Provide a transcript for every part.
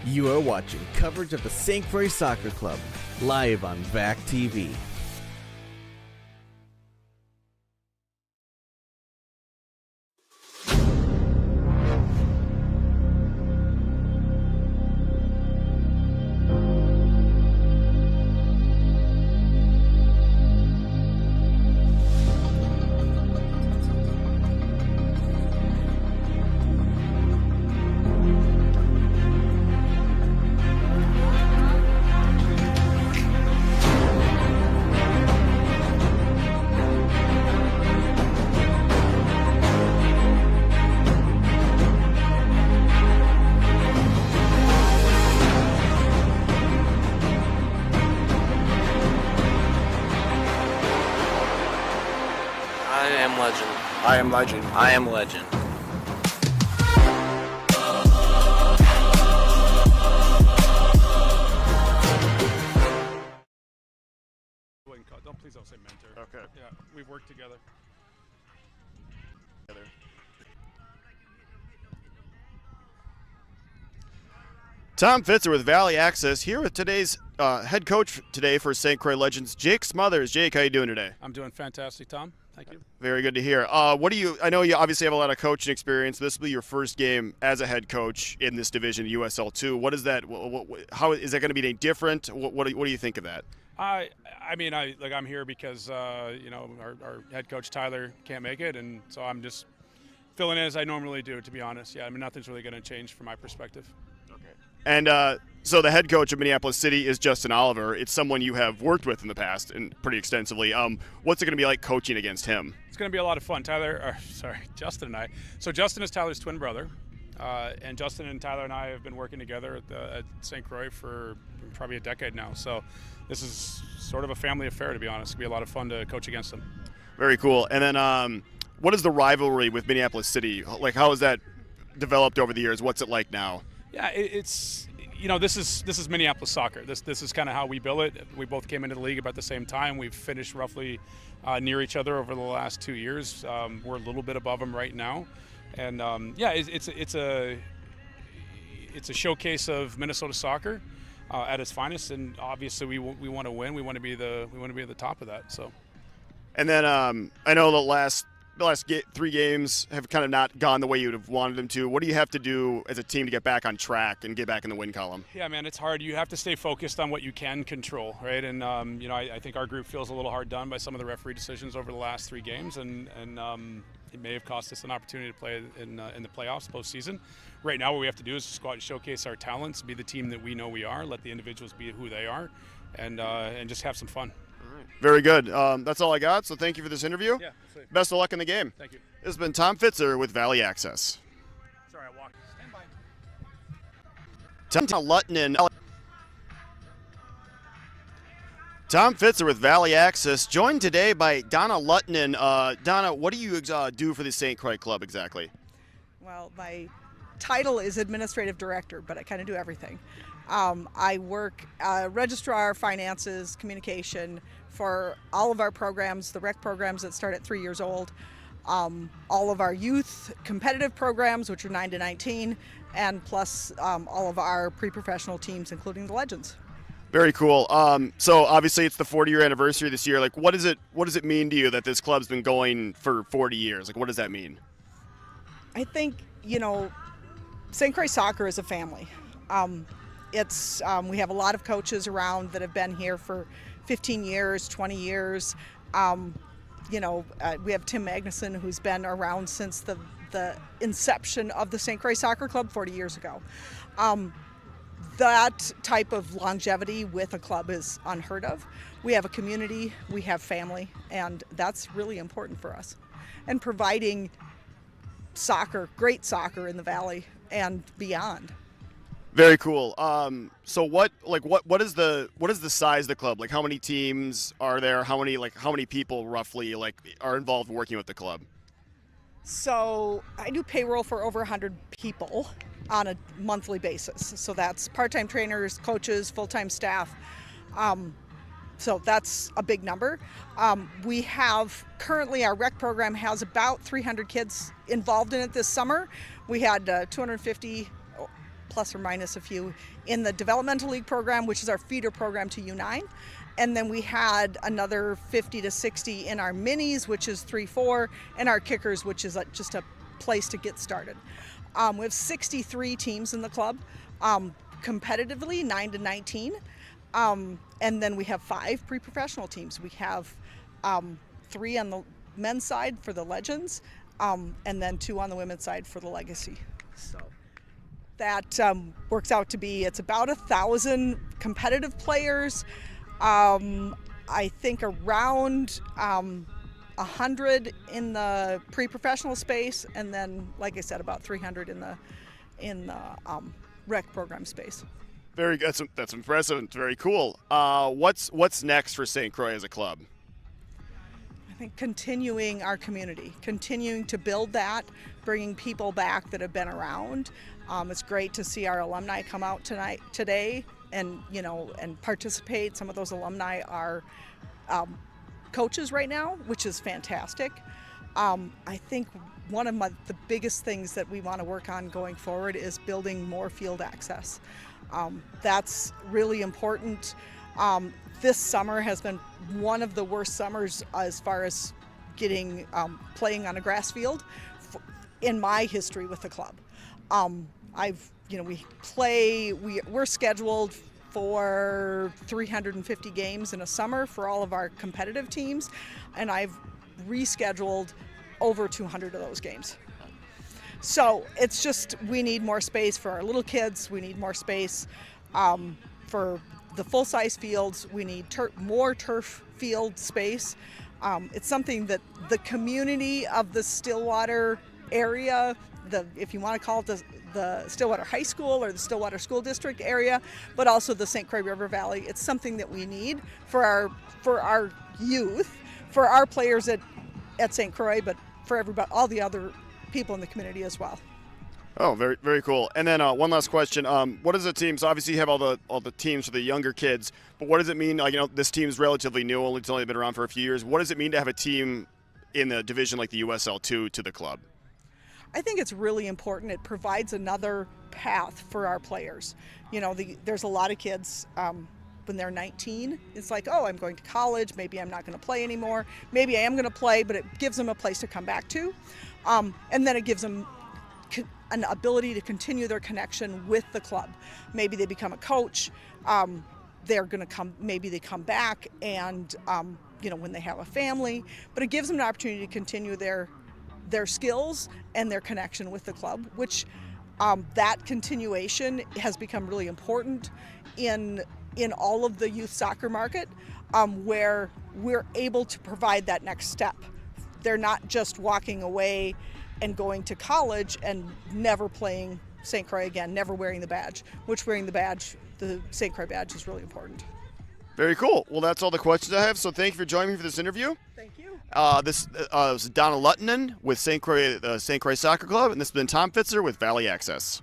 You are watching coverage of the St. Croix Soccer Club, live on VAC TV. I am legend. I am legend. Please don't say mentor. Okay. Yeah, we've worked together. Tom Fitzer with Valley Access here with today's head coach today for St. Croix Legends, Jake Smothers. Jake, how you doing today? I'm doing fantastic, Tom. Thank you. Very good to hear. I know you obviously have a lot of coaching experience. This will be your first game as a head coach in this division, USL2. What is that? How is that going to be any different? What do you think of that? I'm here because our head coach Tyler can't make it, and so I'm just filling in as I normally do. To be honest, yeah, nothing's really going to change from my perspective. Okay. And so the head coach of Minneapolis City is Justin Oliver. It's someone you have worked with in the past and pretty extensively. What's it going to be like coaching against him? It's going to be a lot of fun. Justin and I. So Justin is Tyler's twin brother, and Justin and Tyler and I have been working together at St. Croix for probably a decade now. So this is sort of a family affair, to be honest. It'll be a lot of fun to coach against them. Very cool. And then what is the rivalry with Minneapolis City? Like, how has that developed over the years? What's it like now? Yeah, it's this is Minneapolis soccer. This is kind of how we build it. We both came into the league about the same time. We've finished roughly near each other over the last 2 years. We're a little bit above them right now, and it's a showcase of Minnesota soccer at its finest. And obviously we want to win. We want to be at the top of that. So. And then I know the last 3 games have kind of not gone the way you would have wanted them to. What do you have to do as a team to get back on track and get back in the win column? Yeah, man, it's hard. You have to stay focused on what you can control, right? And I think our group feels a little hard done by some of the referee decisions over the last 3 games, and it may have cost us an opportunity to play in the playoffs postseason. Right now, what we have to do is just go out and showcase our talents, be the team that we know we are, let the individuals be who they are, and just have some fun. Very good. That's all I got, so thank you for this interview. Yeah, best of luck in the game. Thank you. This has been Tom Fitzer with Valley Access. Sorry, I walked. Stand by. Tom Fitzer with Valley Access, joined today by Donna Luttinen. Donna, what do you do for the St. Croix Club exactly? Well, my title is administrative director, but I kind of do everything. I work registrar, finances, communication for all of our programs, the rec programs that start at 3 years old, all of our youth competitive programs, which are 9 to 19, and plus all of our pre-professional teams, including the Legends. Very cool. So obviously it's the 40-year anniversary this year. Like, what does it mean to you that this club's been going for 40 years? Like, what does that mean? I think, St. Croix Soccer is a family. We have a lot of coaches around that have been here for 15 years, 20 years. We have Tim Magnuson, who's been around since the inception of the St. Croix Soccer Club 40 years ago. That type of longevity with a club is unheard of. We have a community, we have family, and that's really important for us. And providing soccer, great soccer in the Valley and beyond. Very cool. So what is the size of the club? Like, how many teams are there? How many people roughly are involved working with the club? So I do payroll for over 100 people on a monthly basis. So that's part-time trainers, coaches, full-time staff. So that's a big number. We have currently, our rec program has about 300 kids involved in it this summer. We had 250 plus or minus a few in the developmental league program, which is our feeder program to U9. And then we had another 50 to 60 in our minis, which is 3-4, and our kickers, which is just a place to get started. We have 63 teams in the club, competitively 9 to 19. And then we have 5 pre-professional teams. We have 3 on the men's side for the Legends, and then 2 on the women's side for the Legacy. So that works out to be, it's about 1,000 competitive players. I think around 100 in the pre-professional space, and then, like I said, about 300 in the rec program space. Very good. That's impressive and very cool. What's next for St. Croix as a club? I think continuing our community, continuing to build that, bringing people back that have been around. It's great to see our alumni come out today, and and participate. Some of those alumni are coaches right now, which is fantastic. I think one of the biggest things that we want to work on going forward is building more field access. That's really important. This summer has been one of the worst summers as far as getting playing on a grass field in my history with the club. We're scheduled for 350 games in a summer for all of our competitive teams, and I've rescheduled over 200 of those games. So it's just, we need more space for our little kids. We need more space for the full-size fields. We need more turf field space. It's something that the community of the Stillwater area, if you want to call it the Stillwater High School or the Stillwater School District area, but also the St. Croix River Valley, it's something that we need for our youth, for our players at St. Croix, but for everybody, all the other people in the community as well. Oh, very, very cool. And then one last question: what does the teams? Obviously, you have all the teams for the younger kids, but what does it mean? This team is relatively new; it's only been around for a few years. What does it mean to have a team in the division like the USL2 to the club? I think it's really important. It provides another path for our players. There's a lot of kids when they're 19. It's like, oh, I'm going to college. Maybe I'm not going to play anymore. Maybe I am going to play, but it gives them a place to come back to, and then it gives them an ability to continue their connection with the club. Maybe they become a coach. They're going to come. Maybe they come back, and when they have a family. But it gives them an opportunity to continue their skills and their connection with the club, which that continuation has become really important in all of the youth soccer market, where we're able to provide that next step. They're not just walking away and going to college and never playing St. Croix again, never wearing the badge, which wearing the St. Croix badge is really important. Very cool. Well, that's all the questions I have, so thank you for joining me for this interview. Thank you. This was Donna Luttinen with St. Croix Soccer Club, and this has been Tom Fitzer with Valley Access.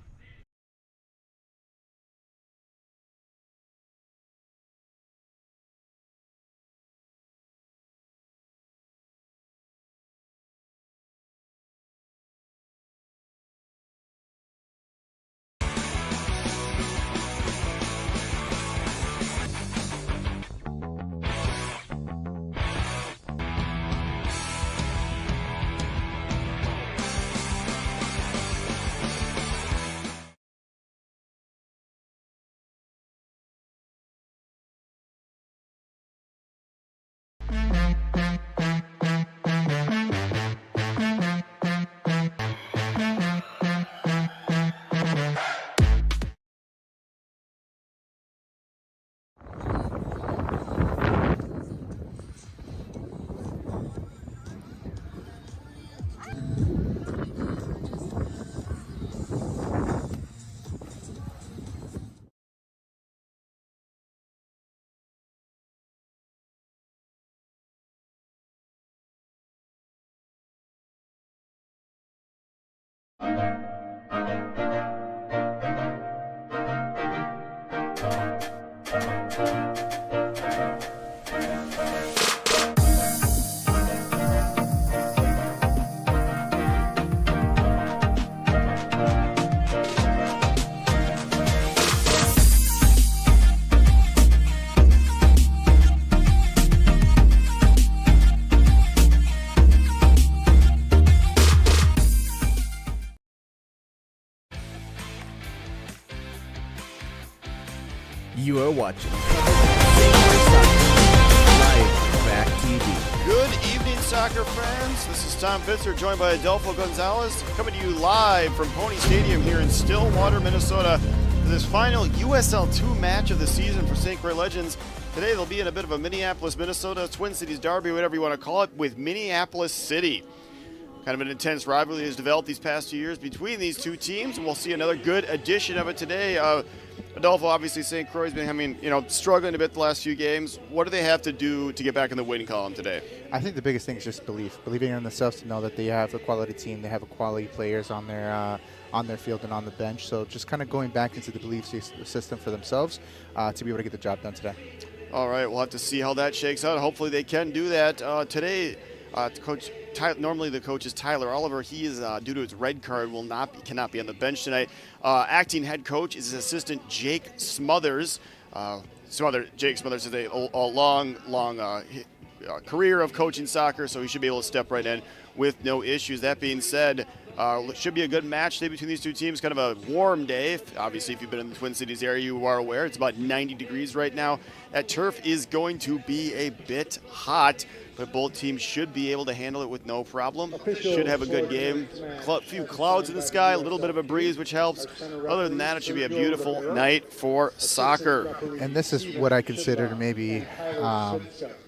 You are watching St. Croix Soccer live on VAC TV. Good evening, soccer fans. This is Tom Fitzer, joined by Adolfo Gonzalez, coming to you live from Pony Stadium here in Stillwater, Minnesota, for this final USL2 match of the season for St. Croix Legends. Today they'll be in a bit of a Minneapolis, Minnesota, Twin Cities derby, whatever you want to call it, with Minneapolis City. Kind of an intense rivalry has developed these past 2 years between these two teams, and we'll see another good edition of it today. Adolfo, obviously St. Croix has been, struggling a bit the last few games. What do they have to do to get back in the winning column today? I think the biggest thing is just believing in themselves to know that they have a quality team, they have a quality players on their field and on the bench. So just kind of going back into the belief system for themselves to be able to get the job done today. All right, we'll have to see how that shakes out. Hopefully they can do that today. Coach, normally the coach is Tyler Oliver. He is due to his red card cannot be on the bench tonight. Acting head coach is his assistant Jake Smothers. Jake Smothers has a long career of coaching soccer, so he should be able to step right in with no issues. That being said, should be a good match today between these two teams. Kind of a warm day. Obviously, if you've been in the Twin Cities area, you are aware. It's about 90 degrees right now. That turf is going to be a bit hot, but both teams should be able to handle it with no problem. Should have a good game. A few clouds in the sky, a little bit of a breeze, which helps. Other than that, it should be a beautiful night for soccer. And this is what I consider maybe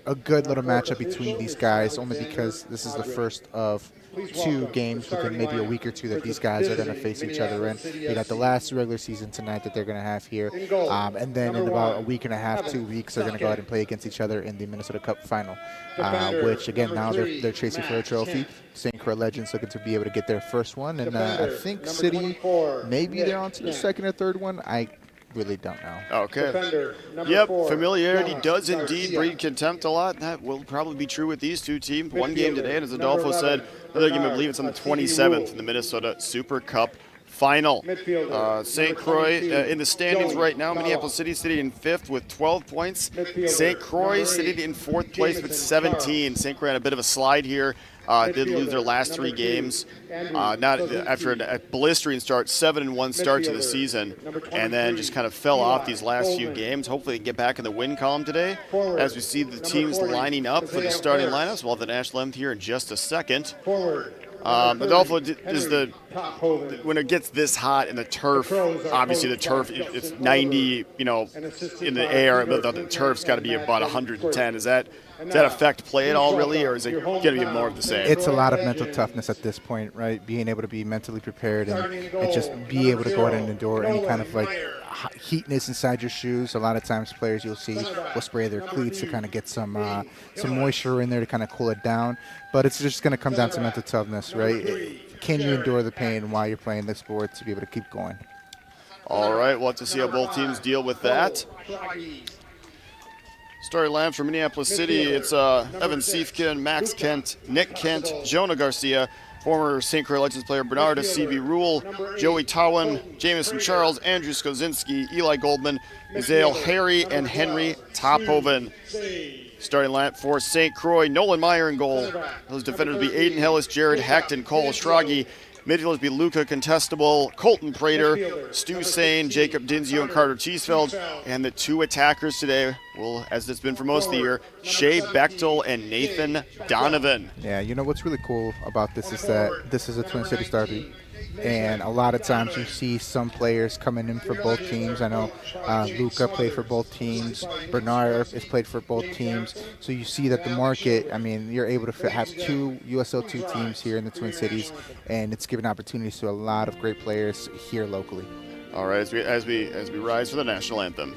a good little matchup between these guys, only because this is the first of two games within maybe a week or two that these guys are going to face each other in. They got the last regular season tonight that they're going to have here, and then in about a week and a half, 2 weeks, they're going to go ahead and play against each other in the Minnesota Cup final, which again now they're chasing for a trophy. St. Croix Legends looking to be able to get their first one, and I think City maybe they're on to the second or third one. I really don't know. Okay. Yep, familiarity does indeed breed contempt a lot. That will probably be true with these two teams. One game today, and as Adolfo said, another game, I believe it's on the 27th in the Minnesota Super Cup final. St. Croix in the standings right now. Minneapolis City sitting in 5th with 12 points. St. Croix sitting in 4th place with 17. St. Croix had a bit of a slide here. Did lose their last 3 games, not after a blistering start, 7-1 start to the season, and then just kind of fell off these last few games. Hopefully they can get back in the win column today as we see the teams lining up for the starting lineups. We'll have the national anthem here in just a second. Adolfo, when it gets this hot and the turf, obviously the turf, it's 90, in the air, but the turf's got to be about 110. Does that affect play at all, really, or is it going to be more of the same? It's a lot of mental toughness at this point, right? Being able to be mentally prepared and just be able to go out and endure any kind of heatness inside your shoes. A lot of times players you'll see will spray their cleats to kind of get some moisture in there to kind of cool it down. But it's just going to come down to mental toughness, right? Can you endure the pain while you're playing the sport to be able to keep going? All right, we'll have to see how both teams deal with that. Starting line for Minneapolis City, it's Evan Siefkin, Max Kent, Nick Kent, Jonah Garcia, former St. Croix Legends player Bernarda C.B. Rule, Joey Tawin, Jamison Charles, Andrew Skozinski, Eli Goldman, Isaiah Harry, and Henry Tophoven. Starting line for St. Croix, Nolan Meyer in goal. Those defenders will be Aiden Hillis, Jared Hecht, and Cole Stragi. Midfielders be Luca Contestable, Colton Prater, Stu Sane, Jacob Dinzio, and Carter Cheesfeld. And the 2 attackers today will, as it's been for most of the year, Shea Bechtel and Nathan Donovan. Yeah, what's really cool about this is that this is a Twin Cities derby. And a lot of times you see some players coming in for both teams. I know Luca played for both teams. Bernard has played for both teams. So you see that the market, you're able to have 2 USL2 teams here in the Twin Cities, and it's given opportunities to a lot of great players here locally. All right, as we rise for the national anthem.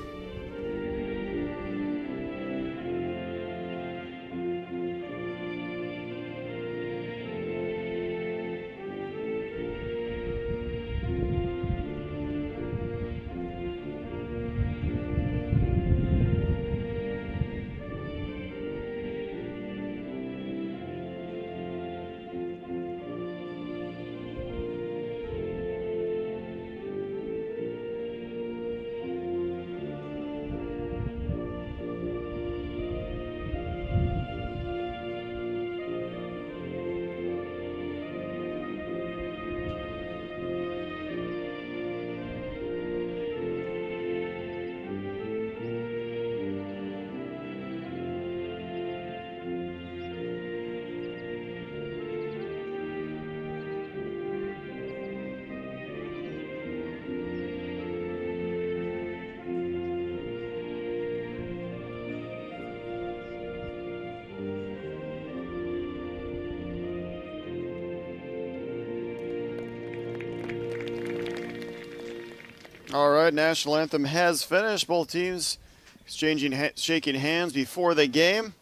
All right, national anthem has finished. Both teams shaking hands before the game.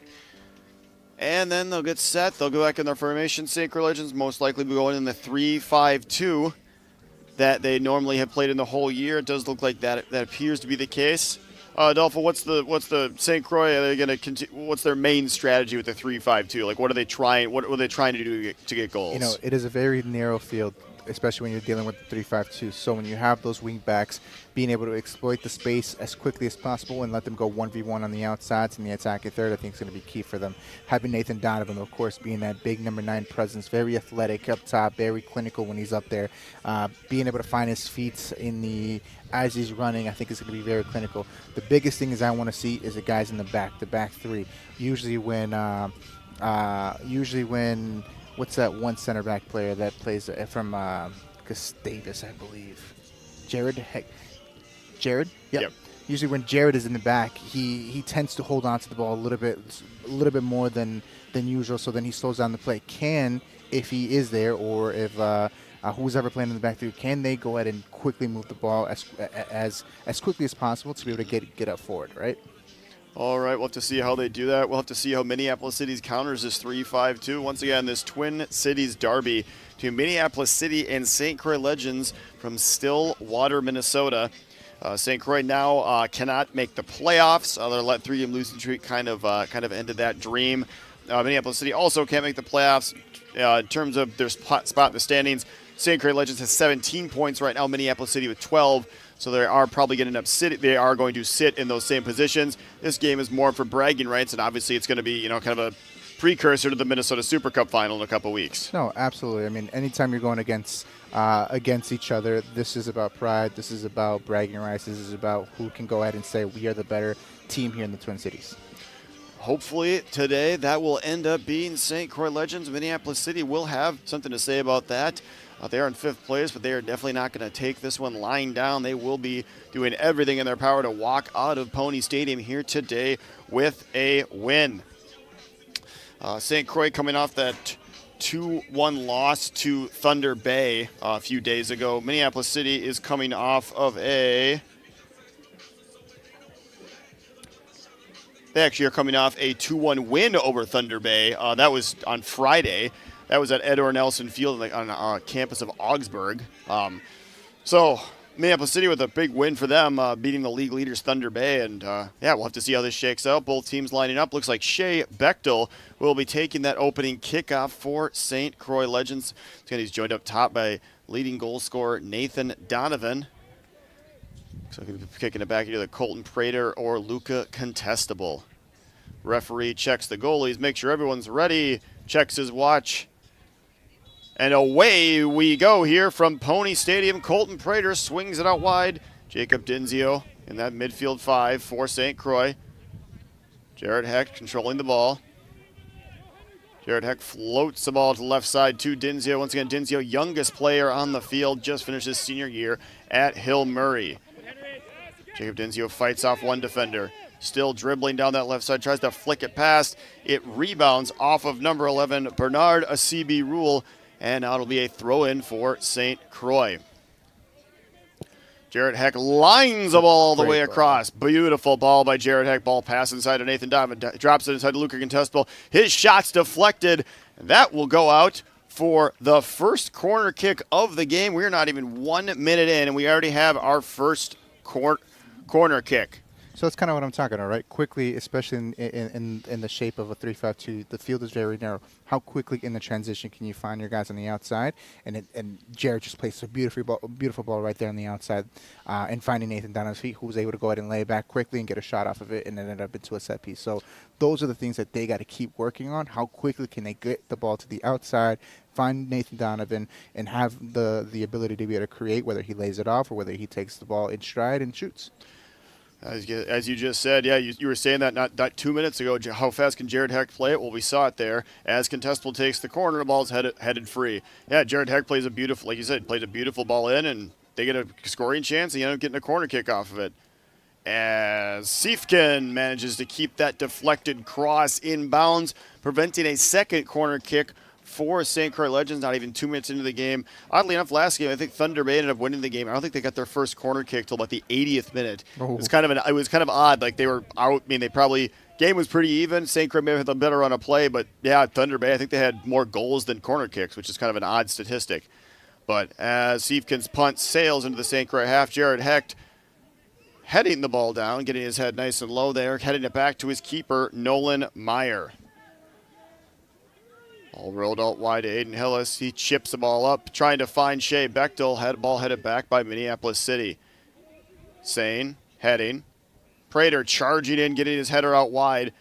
And then they'll get set. They'll go back in their formation. St. Croix Legends most likely be going in the 3-5-2 that they normally have played in the whole year. It does look like that appears to be the case. Adolfo, what's the St. Croix? Are they going to continue? What's their main strategy with the 3-5-2? Like, what are they trying to do to get goals? You know, it is a very narrow field, especially when you're dealing with the 3-5-2. So when you have those wing backs, being able to exploit the space as quickly as possible and let them go 1v1 on the outsides and the attacking third, I think is going to be key for them. Having Nathan Donovan, of course, being that big number 9 presence, very athletic up top, very clinical when he's up there. Being able to find his feet as he's running, I think is going to be very clinical. The biggest thing is I want to see is the guys in the back three. Usually when what's that one center back player that plays from Gustavus, I believe? Jared? Yep. Usually when Jared is in the back, he tends to hold on to the ball a little bit more than usual, so then he slows down the play. If he is there, or if who's ever playing in the back three, can they go ahead and quickly move the ball as quickly as possible to be able to get up forward, right? All right, we'll have to see how they do that. We'll have to see how Minneapolis City's counters this 3-5-2. Once again, this Twin Cities derby between Minneapolis City and St. Croix Legends from Stillwater, Minnesota. St. Croix now cannot make the playoffs. Their let 3-game losing streak kind of ended that dream. Minneapolis City also can't make the playoffs in terms of their spot in the standings. St. Croix Legends has 17 points right now. Minneapolis City with 12. So they are probably going to sit in those same positions. This game is more for bragging rights, and obviously it's going to be, kind of a precursor to the Minnesota Super Cup final in a couple weeks. No, absolutely. I mean, anytime you're going against each other, this is about pride. This is about bragging rights. This is about who can go ahead and say we are the better team here in the Twin Cities. Hopefully today that will end up being St. Croix Legends. Minneapolis City will have something to say about that. They are in 5th place, but they are definitely not going to take this one lying down. They will be doing everything in their power to walk out of Pony Stadium here today with a win. St. Croix coming off that 2-1 loss to Thunder Bay a few days ago. Minneapolis City is coming off of They actually are coming off a 2-1 win over Thunder Bay. That was on Friday. That was at Edward Nelson Field on campus of Augsburg. So Minneapolis City with a big win for them, beating the league leaders Thunder Bay. And, we'll have to see how this shakes out. Both teams lining up. Looks like Shea Bechtel will be taking that opening kickoff for St. Croix Legends. He's joined up top by leading goal scorer Nathan Donovan. So he'll be kicking it back either the Colton Prater or Luca Contestable. Referee checks the goalies, make sure everyone's ready, checks his watch. And away we go here from Pony Stadium. Colton Prater swings it out wide. Jacob Dinzio in that midfield 5 for St. Croix. Jared Heck controlling the ball. Jared Heck floats the ball to the left side to Dinzio. Once again, Dinzio, youngest player on the field, just finished his senior year at Hill Murray. Jacob Dinzio fights off one defender. Still dribbling down that left side, tries to flick it past. It rebounds off of number 11, Bernard Asibi Rule. And now it'll be a throw-in for St. Croix. Jared Heck lines the ball all the way across. Beautiful ball by Jared Heck. Ball pass inside to Nathan Donovan. Drops it inside to Luca Contestable. His shot's deflected. That will go out for the first corner kick of the game. We're not even 1 minute in, and we already have our first corner kick. So that's kind of what I'm talking about, right? Quickly, especially in the shape of a 3-5-2, the field is very narrow. How quickly in the transition can you find your guys on the outside? And Jared just placed a beautiful ball right there on the outside, and finding Nathan Donovan's feet, who was able to go ahead and lay it back quickly and get a shot off of it, and then ended up into a set piece. So those are the things that they got to keep working on. How quickly can they get the ball to the outside, find Nathan Donovan, and have the ability to be able to create, whether he lays it off or whether he takes the ball in stride and shoots. As you just said, you were saying that not 2 minutes ago, how fast can Jared Heck play it? Well, we saw it there. As Contestable takes the corner, the ball's headed free. Yeah, Jared Heck plays a beautiful, like you said, plays a beautiful ball in, and they get a scoring chance, and you end up getting a corner kick off of it. As Siefkin manages to keep that deflected cross inbounds, preventing a second corner kick for St. Croix Legends, not even 2 minutes into the game. Oddly enough, last game, I think Thunder Bay ended up winning the game. I don't think they got their first corner kick till about the 80th minute. It was kind of odd. Like, they were out. I mean, they probably – game was pretty even. St. Croix may have had the better run of play, but, yeah, Thunder Bay, I think they had more goals than corner kicks, which is kind of an odd statistic. But as Siefkin's punt sails into the St. Croix half, Jared Hecht heading the ball down, getting his head nice and low there, heading it back to his keeper, Nolan Meyer. Ball rolled out wide to Aiden Hillis. He chips the ball up, trying to find Shea Bechtel. Ball headed back by Minneapolis City. Sane, heading. Prater charging in, getting his header out wide.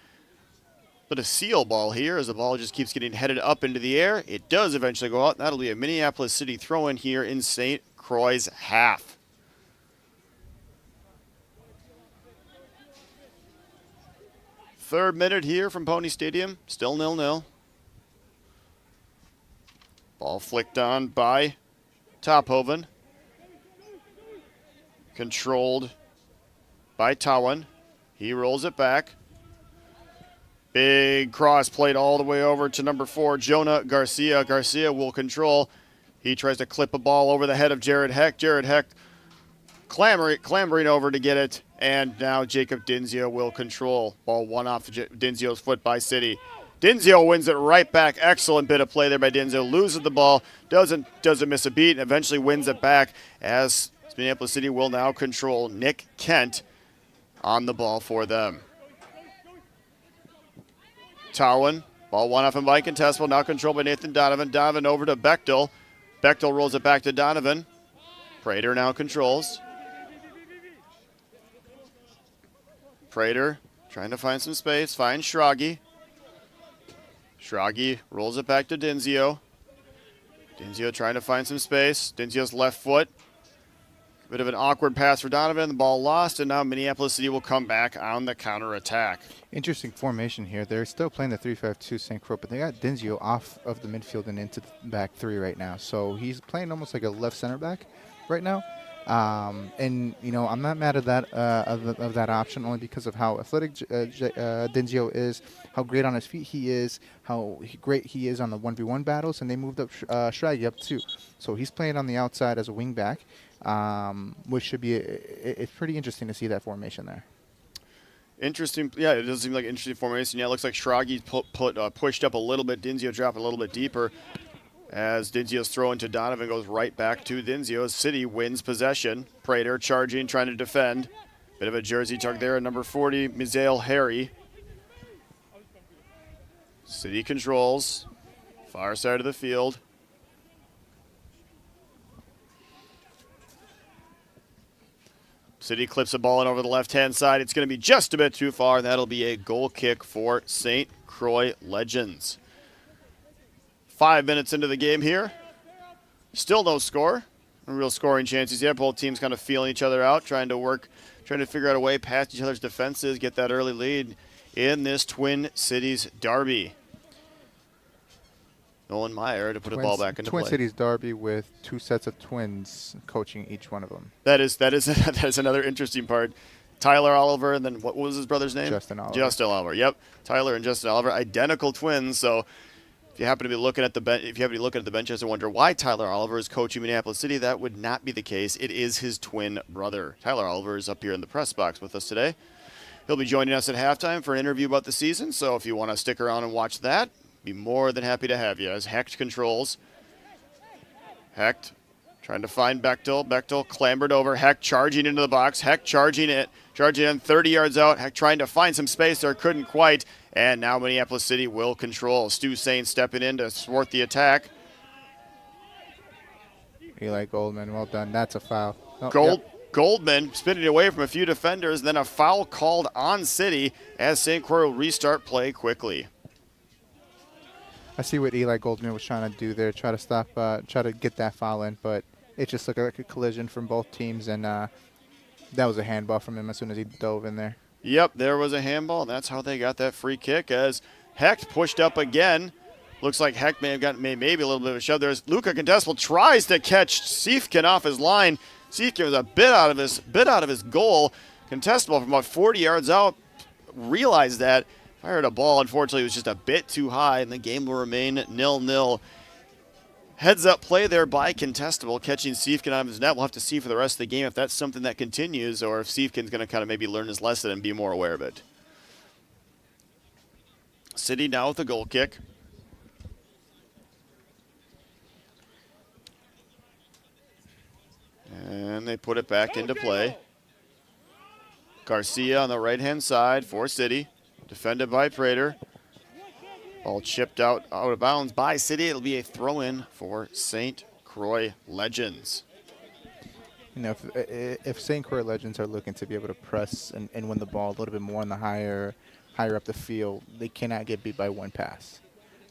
But a seal ball here as the ball just keeps getting headed up into the air. It does eventually go out. That'll be a Minneapolis City throw-in here in St. Croix's half. Third minute here from Pony Stadium. Still 0-0. Ball flicked on by Tophoven. Controlled by Tawan. He rolls it back. Big cross played all the way over to number 4, Jonah Garcia. Garcia will control. He tries to clip a ball over the head of Jared Hecht. Jared Hecht clambering over to get it. And now Jacob Dinzio will control. Ball one off Dinzio's foot by City. Dinzio wins it right back. Excellent bit of play there by Dinzio. Loses the ball. Doesn't miss a beat. And eventually wins it back as Minneapolis City will now control. Nick Kent on the ball for them. Towan. Ball one off him by Contestable. Now controlled by Nathan Donovan. Donovan over to Bechtel. Bechtel rolls it back to Donovan. Prater now controls. Prater trying to find some space. Finds Schragi. Schragi rolls it back to Dinzio. Dinzio trying to find some space. Dinzio's left foot. Bit of an awkward pass for Donovan. The ball lost, and now Minneapolis City will come back on the counterattack. Interesting formation here. They're still playing the 3-5-2 St. Croix, but they got Dinzio off of the midfield and into the back three right now. So he's playing almost like a left center back right now. And, you know, I'm not mad at that of that option only because of how athletic Dinzio is, how great on his feet he is, how great he is on the 1v1 battles, and they moved up Schragi up too. So he's playing on the outside as a wing back. Which should be it's pretty interesting to see that formation there. Interesting, yeah. It does seem like an interesting formation. Yeah, it looks like Schragi pushed up a little bit. Dinzio dropped a little bit deeper, as Dinzio's throw into Donovan goes right back to Dinzio. City wins possession. Prater charging, trying to defend. Bit of a jersey tug there at number 40, Mizael Harry. City controls, far side of the field. City clips the ball in over the left-hand side. It's going to be just a bit too far, and that'll be a goal kick for St. Croix Legends. 5 minutes into the game here. Still no score. No real scoring chances yet. Both teams kind of feeling each other out, trying to figure out a way past each other's defenses, get that early lead in this Twin Cities derby. Nolan Meyer to put the ball back into play. Twin Cities derby with two sets of twins coaching each one of them. That is another interesting part. Tyler Oliver, and then what was his brother's name? Justin Oliver. Justin Oliver. Yep. Tyler and Justin Oliver, identical twins. So if you happen to be looking at the benches and wonder why Tyler Oliver is coaching Minneapolis City, that would not be the case. It is his twin brother. Tyler Oliver is up here in the press box with us today. He'll be joining us at halftime for an interview about the season. So if you want to stick around and watch that, be more than happy to have you. As Hecht controls. Hecht trying to find Bechtel. Bechtel clambered over. Hecht charging into the box. Hecht charging in 30 yards out. Hecht trying to find some space there. Couldn't quite. And now Minneapolis City will control. Stu Sain stepping in to thwart the attack. Eli Goldman, well done. That's a foul. Goldman spinning away from a few defenders. Then a foul called on City as St. Croix will restart play quickly. I see what Eli Goldman was trying to do there, try to get that foul in, but it just looked like a collision from both teams, and that was a handball from him as soon as he dove in there. Yep, there was a handball, and that's how they got that free kick as Hecht pushed up again. Looks like Hecht may have gotten maybe a little bit of a shove. There's Luca Contestable tries to catch Siefkin off his line. Siefkin was a bit out of his goal. Contestable from about 40 yards out realized that, Fired a ball. Unfortunately, it was just a bit too high, and the game will remain 0-0. Heads up play there by Contestable, catching Siefkin out of his net. We'll have to see for the rest of the game if that's something that continues or if Siefkin's going to kind of maybe learn his lesson and be more aware of it. City now with a goal kick. And they put it back into play. Garcia on the right-hand side for City. Defended by Prater. Ball chipped out of bounds by City. It'll be a throw-in for St. Croix Legends. You know, if St. Croix Legends are looking to be able to press and win the ball a little bit more on the higher up the field, they cannot get beat by one pass.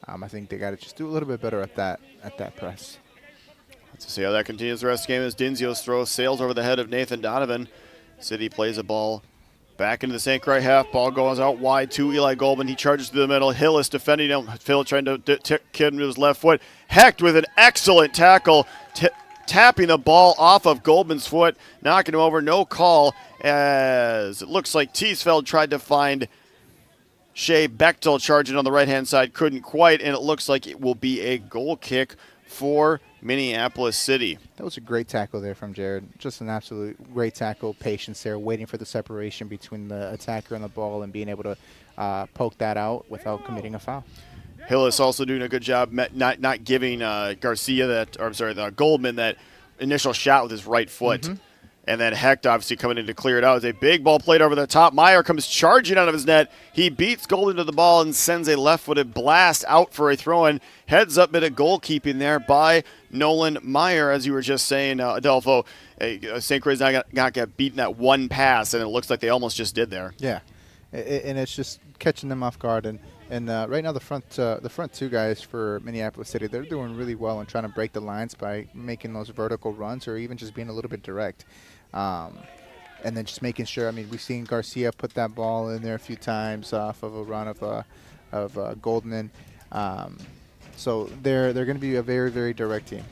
I think they got to just do a little bit better at that press. Let's see how that continues the rest of the game as Dinzio's throw sails over the head of Nathan Donovan. City plays a ball back into the St. Croix half. Ball goes out wide to Eli Goldman. He charges to the middle. Hillis defending him. Phil trying to kid him to his left foot. Hecht with an excellent tackle, tapping the ball off of Goldman's foot, knocking him over. No call as it looks like Teesfeld tried to find Shea Bechtel charging on the right-hand side. Couldn't quite, and it looks like it will be a goal kick for Minneapolis City. That was a great tackle there from Jared. Just an absolute great tackle, patience there, waiting for the separation between the attacker and the ball and being able to poke that out without committing a foul. Hillis also doing a good job not giving Goldman that initial shot with his right foot. Mm-hmm. And then Hecht obviously coming in to clear it out. As a big ball played over the top. Meyer comes charging out of his net. He beats Goldman to the ball and sends a left-footed blast out for a throw-in. Heads up bit of goalkeeping there by Nolan Meyer, as you were just saying, Adelpho. St. Croix not got beaten that one pass, and it looks like they almost just did there. Yeah, and it's just catching them off guard. And right now the front two guys for Minneapolis City, they're doing really well in trying to break the lines by making those vertical runs or even just being a little bit direct. And then just making sure. I mean, we've seen Garcia put that ball in there a few times off of a run of Goldman. So they're going to be a very, very direct team.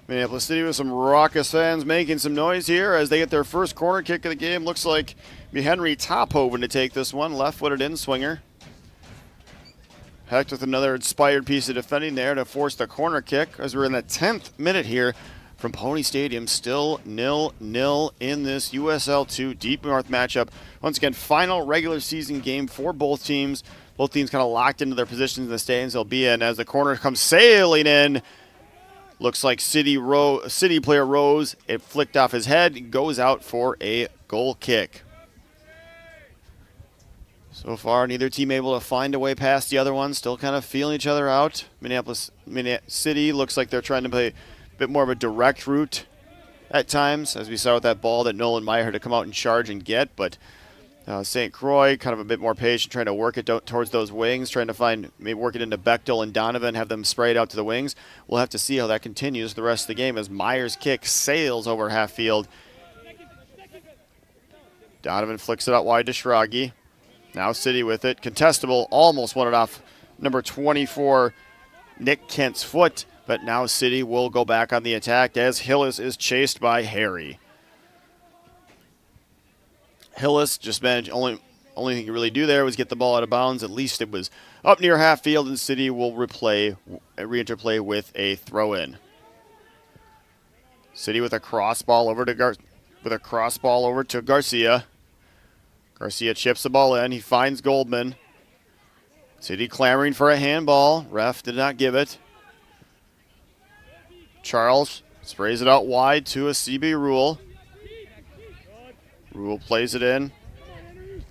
Minneapolis City with some raucous fans making some noise here as they get their first corner kick of the game. Looks like Henry Tophoven to take this one. Left-footed in-swinger. Hecht with another inspired piece of defending there to force the corner kick as we're in the 10th minute here from Pony Stadium. Still 0-0 in this USL2 Deep North matchup. Once again, final regular season game for both teams. Both teams kind of locked into their positions in the stands they'll be in as the corner comes sailing in. Looks like City player Rose. It flicked off his head. Goes out for a goal kick. So far, neither team able to find a way past the other one. Still kind of feeling each other out. Minneapolis City looks like they're trying to play a bit more of a direct route at times, as we saw with that ball that Nolan Meyer had to come out and charge and get. But St. Croix kind of a bit more patient, trying to work it towards those wings, trying to find, maybe work it into Bechtel and Donovan, have them spray it out to the wings. We'll have to see how that continues the rest of the game as Meyer's kick sails over half field. Donovan flicks it out wide to Schragi. Now City with it. Contestable almost won it off number 24, Nick Kent's foot, but now City will go back on the attack as Hillis is chased by Harry. Hillis just managed, only thing he could really do there was get the ball out of bounds. At least it was up near half field, and City will re-interplay with a throw-in. City with a cross ball over to Garcia. Garcia chips the ball in. He finds Goldman. City clamoring for a handball. Ref did not give it. Charles sprays it out wide to a CB Rule. Rule plays it in.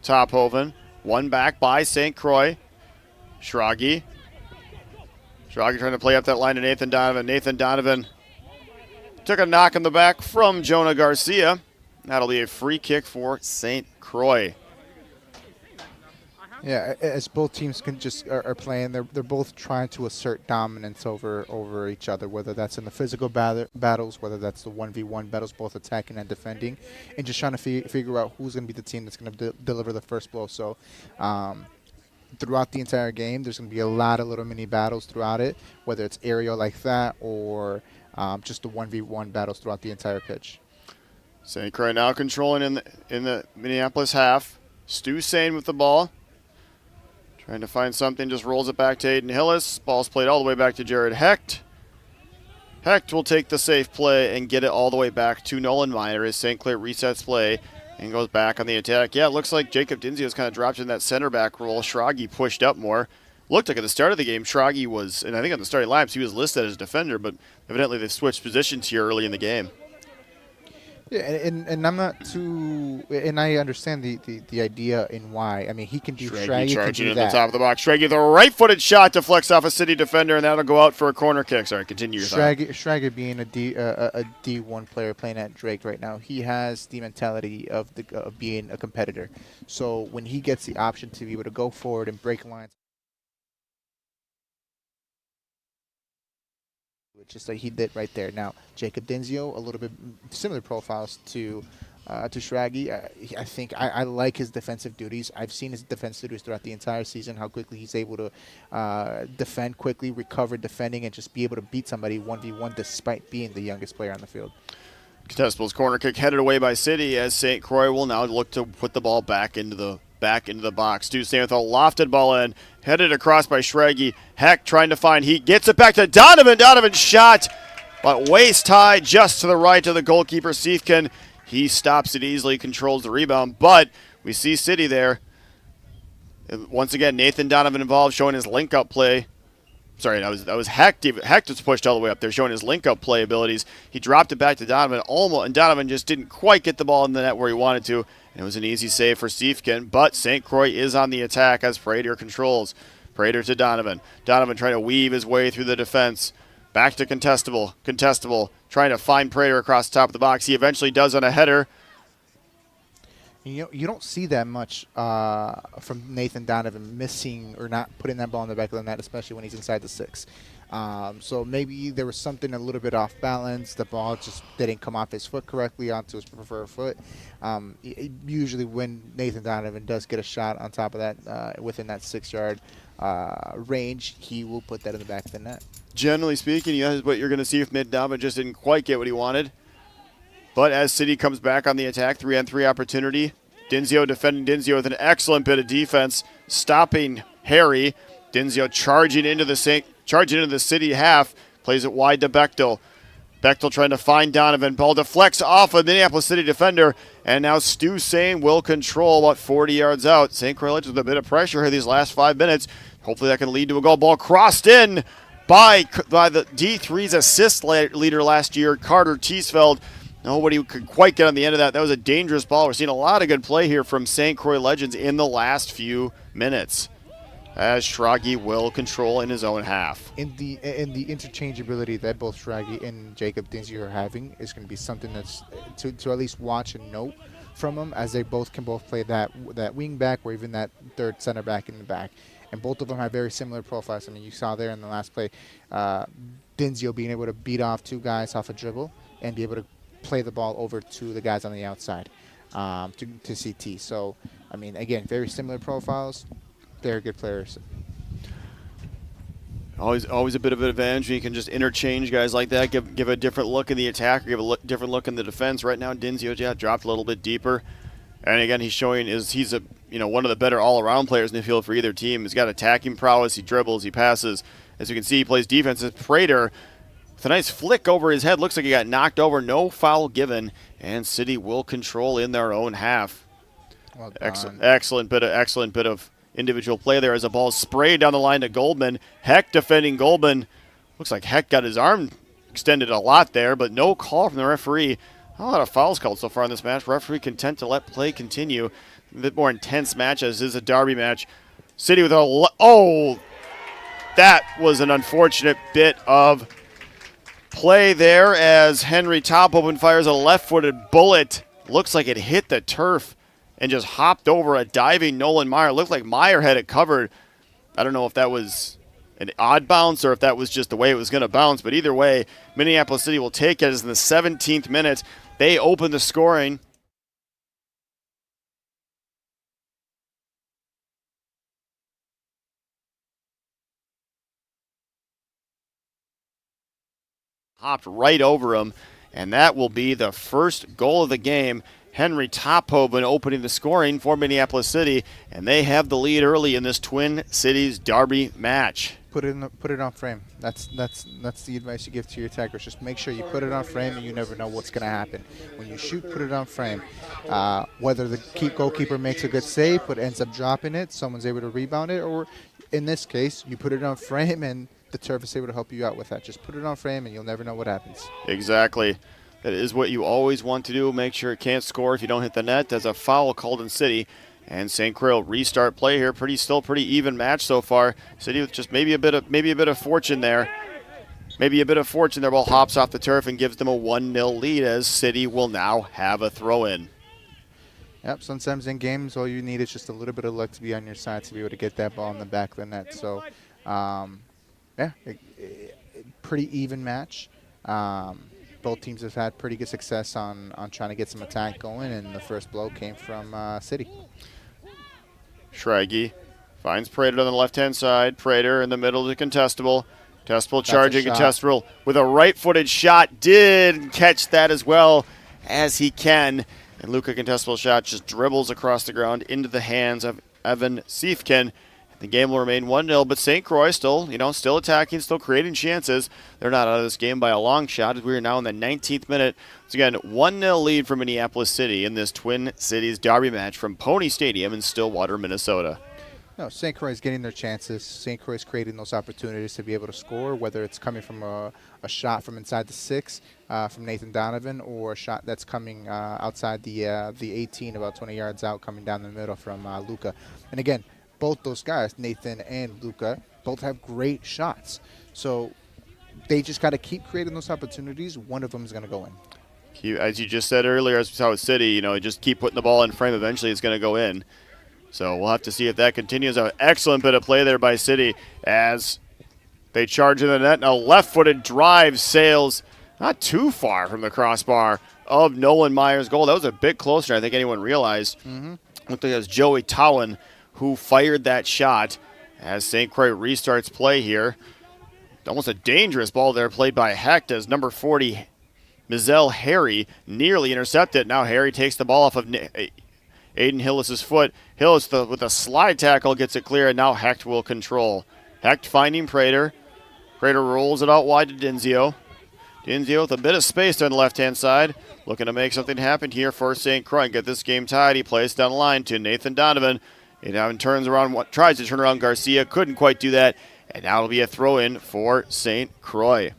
Tophoven. One back by St. Croix. Schragi. Schragi trying to play up that line to Nathan Donovan. Nathan Donovan took a knock in the back from Jonah Garcia. That'll be a free kick for St. Croix. Yeah, as both teams are playing, they're both trying to assert dominance over each other, whether that's in the physical battles, whether that's the 1v1 battles, both attacking and defending, and just trying to figure out who's going to be the team that's going to deliver the first blow. So throughout the entire game, there's going to be a lot of little mini battles throughout it, whether it's aerial like that or just the 1v1 battles throughout the entire pitch. St. Croix now controlling in the Minneapolis half. Stu Sane with the ball. Trying to find something, just rolls it back to Aiden Hillis. Ball's played all the way back to Jared Hecht. Hecht will take the safe play and get it all the way back to Nolan Meyer as St. Clair resets play and goes back on the attack. Yeah, it looks like Jacob Dinzio's kind of dropped in that center back role. Schrage pushed up more. Looked like at the start of the game, Schrage was, and I think on the starting lineups, he was listed as defender, but evidently they've switched positions here early in the game. Yeah, and I'm not too, and I understand the idea and why. I mean, he can do Schrage charging can do in that. the top of the box. Schrage with a right-footed shot deflects off a City defender, and that'll go out for a corner kick. Sorry, continue your thought. Schrage being a D1 player playing at Drake right now, he has the mentality of being a competitor. So when he gets the option to be able to go forward and break lines, just like he did right there. Now, Jacob Dinzio, a little bit similar profiles to Schrage. I think I like his defensive duties. I've seen his defensive duties throughout the entire season, how quickly he's able to defend quickly, recover defending, and just be able to beat somebody 1v1 despite being the youngest player on the field. Contestable's corner kick headed away by City as St. Croix will now look to put the ball back into the box. Dusain with a lofted ball in, headed across by Schrage. Heck trying to find heat, gets it back to Donovan. Donovan's shot, but waist high just to the right of the goalkeeper, Siefken. He stops it easily, controls the rebound, but we see City there. Once again, Nathan Donovan involved, showing his link-up play. Sorry, that was Hecht. Hecht was pushed all the way up there, showing his link-up play abilities. He dropped it back to Donovan, and Donovan just didn't quite get the ball in the net where he wanted to. And it was an easy save for Siefken, but St. Croix is on the attack as Prater controls. Prater to Donovan. Donovan trying to weave his way through the defense. Back to Contestable. Contestable trying to find Prater across the top of the box. He eventually does on a header. You don't see that much from Nathan Donovan missing or not putting that ball in the back of the net, especially when he's inside the 6. So maybe there was something a little bit off balance. The ball just didn't come off his foot correctly onto his preferred foot. Usually when Nathan Donovan does get a shot on top of that within that 6-yard range, he will put that in the back of the net. Generally speaking, that's what you're going to see if Donovan just didn't quite get what he wanted. But as City comes back on the attack, 3-on-3 opportunity. Dinzio defending Dinzio with an excellent bit of defense, stopping Harry. Dinzio charging into the City half, plays it wide to Bechtel. Bechtel trying to find Donovan. Ball deflects off a Minneapolis City defender, and now Stu Sane will control about 40 yards out. St. Croix with a bit of pressure here these last 5 minutes. Hopefully that can lead to a goal. Ball crossed in by the D3's assist leader last year, Carter Teesfeld. Nobody could quite get on the end of that. That was a dangerous ball. We're seeing a lot of good play here from St. Croix Legends in the last few minutes, as Schrage will control in his own half. In the interchangeability that both Schrage and Jacob Dinzio are having is going to be something that's to at least watch and note from them, as they can both play that wing back or even that third center back in the back. And both of them have very similar profiles. I mean, you saw there in the last play, Dinzio being able to beat off 2 guys off a dribble and be able to play the ball over to the guys on the outside to CT. So, I mean, again, very similar profiles. They're good players. Always a bit of an advantage when you can just interchange guys like that, give a different look in the attack, or give a different look in the defense. Right now, Dinzio dropped a little bit deeper, and again, he's showing he's a one of the better all-around players in the field for either team. He's got attacking prowess, he dribbles, he passes. As you can see, he plays defense. As Prater, with a nice flick over his head, looks like he got knocked over. No foul given, and City will control in their own half. Well done. Excellent bit of individual play there as a ball sprayed down the line to Goldman. Heck defending Goldman. Looks like Heck got his arm extended a lot there, but no call from the referee. Not a lot of fouls called so far in this match. Referee content to let play continue. A bit more intense match as is a derby match. City with that was an unfortunate bit of play there as Henry Topopen fires a left-footed bullet. Looks like it hit the turf and just hopped over a diving Nolan Meyer. Looked like Meyer had it covered. I don't know if that was an odd bounce or if that was just the way it was going to bounce, but either way, Minneapolis City will take it as in the 17th minute. They open the scoring. Hopped right over him, and that will be the first goal of the game. Henry Tophoven opening the scoring for Minneapolis City, and they have the lead early in this Twin Cities Derby match. Put it on frame. That's the advice you give to your attackers. Just make sure you put it on frame, and you never know what's going to happen. When you shoot, put it on frame. Whether the goalkeeper makes a good save but ends up dropping it, someone's able to rebound it, or in this case, you put it on frame and the turf is able to help you out with that. Just put it on frame, and you'll never know what happens. Exactly. That is what you always want to do. Make sure it can't score if you don't hit the net. There's a foul called in City. And St. Croix will restart play here. Still pretty even match so far. City with just maybe a bit of fortune there. Maybe a bit of fortune there. Ball hops off the turf and gives them a 1-0 lead as City will now have a throw-in. Yep, sometimes in games all you need is just a little bit of luck to be on your side to be able to get that ball in the back of the net. So, pretty even match. Both teams have had pretty good success on trying to get some attack going, and the first blow came from City. Schrage finds Prater on the left-hand side. Prater in the middle to Contestable. Contestable charging. Contestable with a right-footed shot. Did catch that as well as he can. And Luca Contestable's shot just dribbles across the ground into the hands of Evan Siefkin. The game will remain 1-0, but St. Croix still attacking, still creating chances. They're not out of this game by a long shot as we are now in the 19th minute. Once again, 1-0 lead for Minneapolis City in this Twin Cities Derby match from Pony Stadium in Stillwater, Minnesota. No, St. Croix is getting their chances. St. Croix is creating those opportunities to be able to score, whether it's coming from a shot from inside the 6 from Nathan Donovan, or a shot that's coming outside the 18, about 20 yards out, coming down the middle from Luca. And again, both those guys, Nathan and Luca, both have great shots. So they just got to keep creating those opportunities. One of them is going to go in. As you just said earlier, as we saw with City, just keep putting the ball in frame. Eventually it's going to go in. So we'll have to see if that continues. An excellent bit of play there by City as they charge in the net. Now left-footed drive sails not too far from the crossbar of Nolan Meyer's goal. That was a bit closer than I think anyone realized. Looked like it was Joey Towan who fired that shot as St. Croix restarts play here. Almost a dangerous ball there played by Hecht as number 40, Mizell Harry, nearly intercepted. Now Harry takes the ball off of Aiden Hillis's foot. Hillis with a slide tackle gets it clear, and now Hecht will control. Hecht finding Prater. Prater rolls it out wide to Dinzio. Dinzio with a bit of space there on the left-hand side. Looking to make something happen here for St. Croix. Get this game tied. He plays down the line to Nathan Donovan. He now turns around, tries to turn around Garcia. Couldn't quite do that. And now it'll be a throw-in for St. Croix.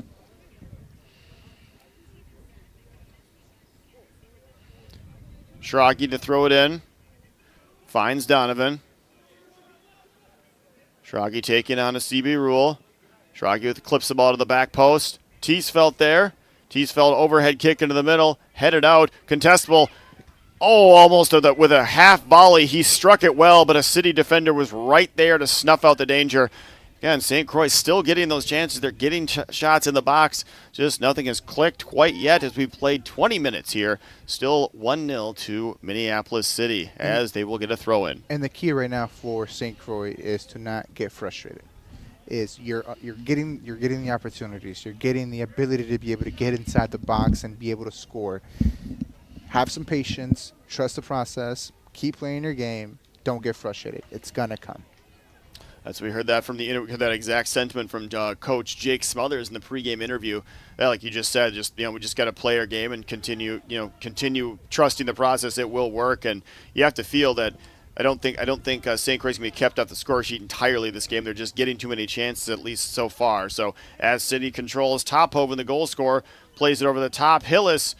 Schrage to throw it in. Finds Donovan. Schrage taking on a CB rule. Schrage clips the ball to the back post. Teesfeld there. Teesfeld overhead kick into the middle. Headed out. Contestable. Oh, almost with a half volley. He struck it well, but a City defender was right there to snuff out the danger. Again, St. Croix still getting those chances. They're getting shots in the box. Just nothing has clicked quite yet as we've played 20 minutes here. Still 1-0 to Minneapolis City as they will get a throw-in. And the key right now for St. Croix is to not get frustrated. You're getting the opportunities. You're getting the ability to be able to get inside the box and be able to score. Have some patience. Trust the process. Keep playing your game. Don't get frustrated. It's going to come. So we heard that from we heard that exact sentiment from Coach Jake Smothers in the pregame interview. Like you just said, we just got to play our game and continue trusting the process. It will work, and you have to feel that. I don't think St. Croix can be kept off the score sheet entirely this game. They're just getting too many chances, at least so far. So as City controls, Tophoven, the goal scorer, plays it over the top. Hillis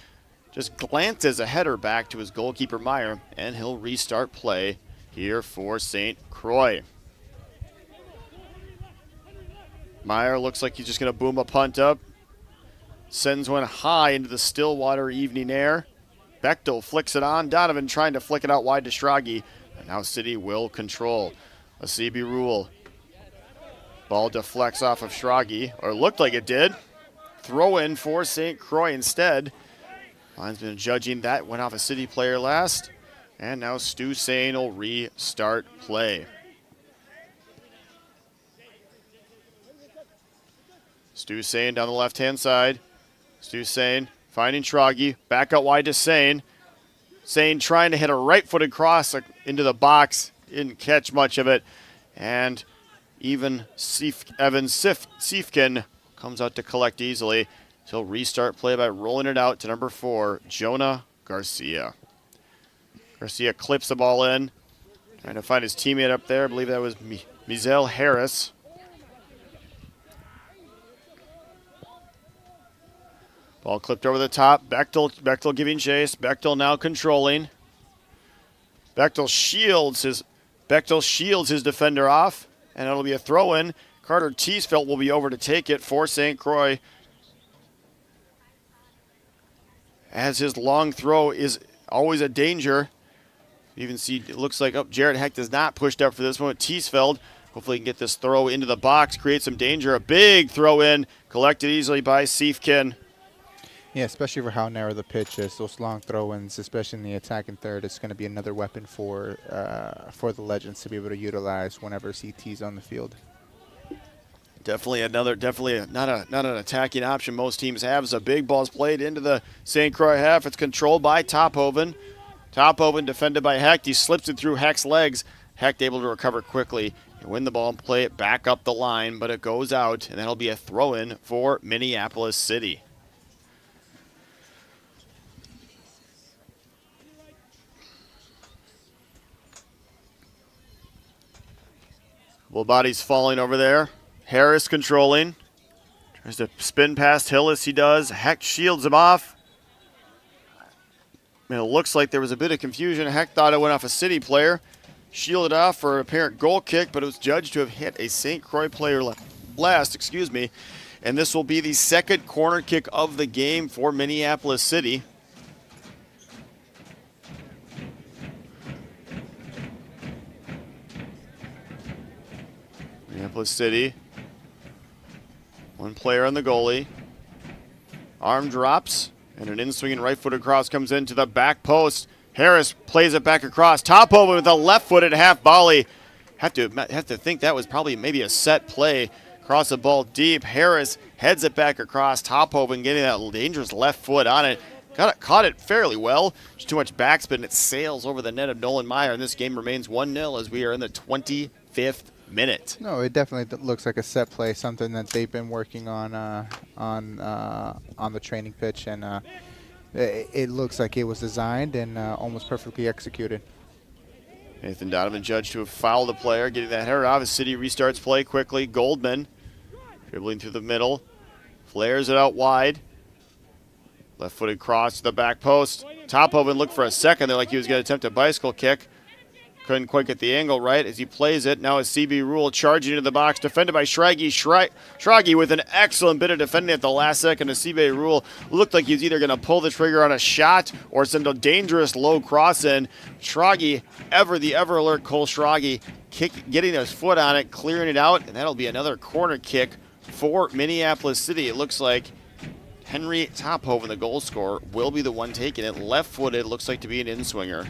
just glances a header back to his goalkeeper Meyer, and he'll restart play here for St. Croix. Meyer looks like he's just going to boom a punt up. Sends one high into the Stillwater evening air. Bechtel flicks it on. Donovan trying to flick it out wide to Schrage. And now City will control. A CB rule. Ball deflects off of Schrage, or looked like it did. Throw in for St. Croix instead. Linesman judging that. Went off a City player last. And now Stu Sane will restart play. Stu Sane down the left-hand side. Stu Sane finding Schrage. Back out wide to Sane. Sane trying to hit a right-footed cross into the box. Didn't catch much of it. And even Evan Siefkin comes out to collect easily. He'll restart play by rolling it out to number 4, Jonah Garcia. Garcia clips the ball in. Trying to find his teammate up there. I believe that was Mizel Harris. Ball clipped over the top. Bechtel giving chase. Bechtel now controlling. Bechtel shields his defender off, and it'll be a throw-in. Carter Teesfeld will be over to take it for St. Croix, as his long throw is always a danger. You even see it looks like Jared Hecht is not pushed up for this one. Teesfeld hopefully can get this throw into the box, create some danger. A big throw in, collected easily by Siefkin. Yeah, especially for how narrow the pitch is. Those long throw-ins, especially in the attacking third, it's going to be another weapon for the Legends to be able to utilize whenever CT's on the field. Definitely not an attacking option most teams have. As a big ball's played into the St. Croix half. It's controlled by Tophoven. Tophoven defended by Hecht. He slips it through Hecht's legs. Hecht able to recover quickly and win the ball and play it back up the line, but it goes out, and that'll be a throw-in for Minneapolis City. Couple bodies falling over there. Harris controlling. Tries to spin past Hillis. He does. Hecht shields him off. And it looks like there was a bit of confusion. Hecht thought it went off a City player. Shielded off for an apparent goal kick, but it was judged to have hit a St. Croix player last. And this will be the second corner kick of the game for Minneapolis City. Minneapolis City. One player on the goalie. Arm drops, and an in-swinging right-footed cross comes into the back post. Harris plays it back across. Tophoven with a left-footed half volley. Have to think that was probably maybe a set play. Cross the ball deep. Harris heads it back across. Tophoven getting that dangerous left foot on it. Caught it fairly well. Just too much backspin. It sails over the net of Nolan Meyer, and this game remains 1-0 as we are in the 25th minute. No, it definitely looks like a set play, something that they've been working on the training pitch, and it looks like it was designed and almost perfectly executed. Nathan Donovan judged to have fouled the player, getting that header off. As City restarts play quickly. Goldman dribbling through the middle, flares it out wide. Left-footed cross to the back post. Tophoven looked for a second there like he was going to attempt a bicycle kick. Couldn't quite get the angle right as he plays it. Now is CB Rule charging into the box, defended by Schrage. Schrage with an excellent bit of defending at the last second. As CB Rule looked like he was either going to pull the trigger on a shot or send a dangerous low cross in. Schrage, the ever alert Cole Schrage, getting his foot on it, clearing it out, and that'll be another corner kick for Minneapolis City. It looks like Henry Tophoven, the goal scorer, will be the one taking it. Left-footed, looks like to be an in-swinger.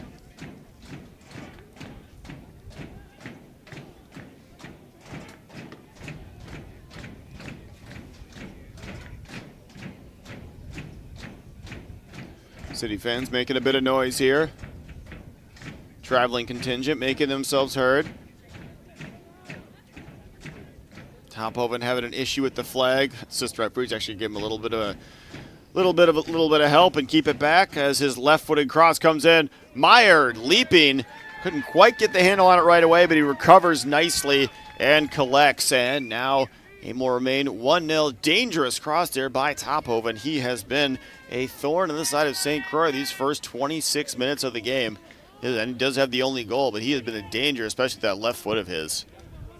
City fans making a bit of noise here. Traveling contingent making themselves heard. Tophoven having an issue with the flag. Assistant referees actually gave him a little bit of help and keep it back as his left-footed cross comes in. Meyer leaping, couldn't quite get the handle on it right away, but he recovers nicely and collects. And now game will remain 1-0. Dangerous cross there by Tophoven. He has been a thorn on the side of St. Croix these first 26 minutes of the game. And he does have the only goal, but he has been a danger, especially that left foot of his.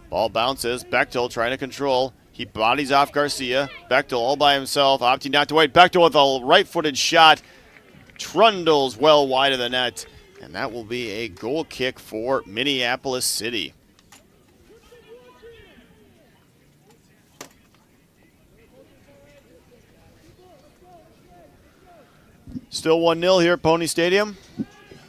Ball bounces. Bechtel trying to control. He bodies off Garcia. Bechtel all by himself, opting not to wait. Bechtel with a right-footed shot. Trundles well wide of the net. And that will be a goal kick for Minneapolis City. Still 1-0 here at Pony Stadium.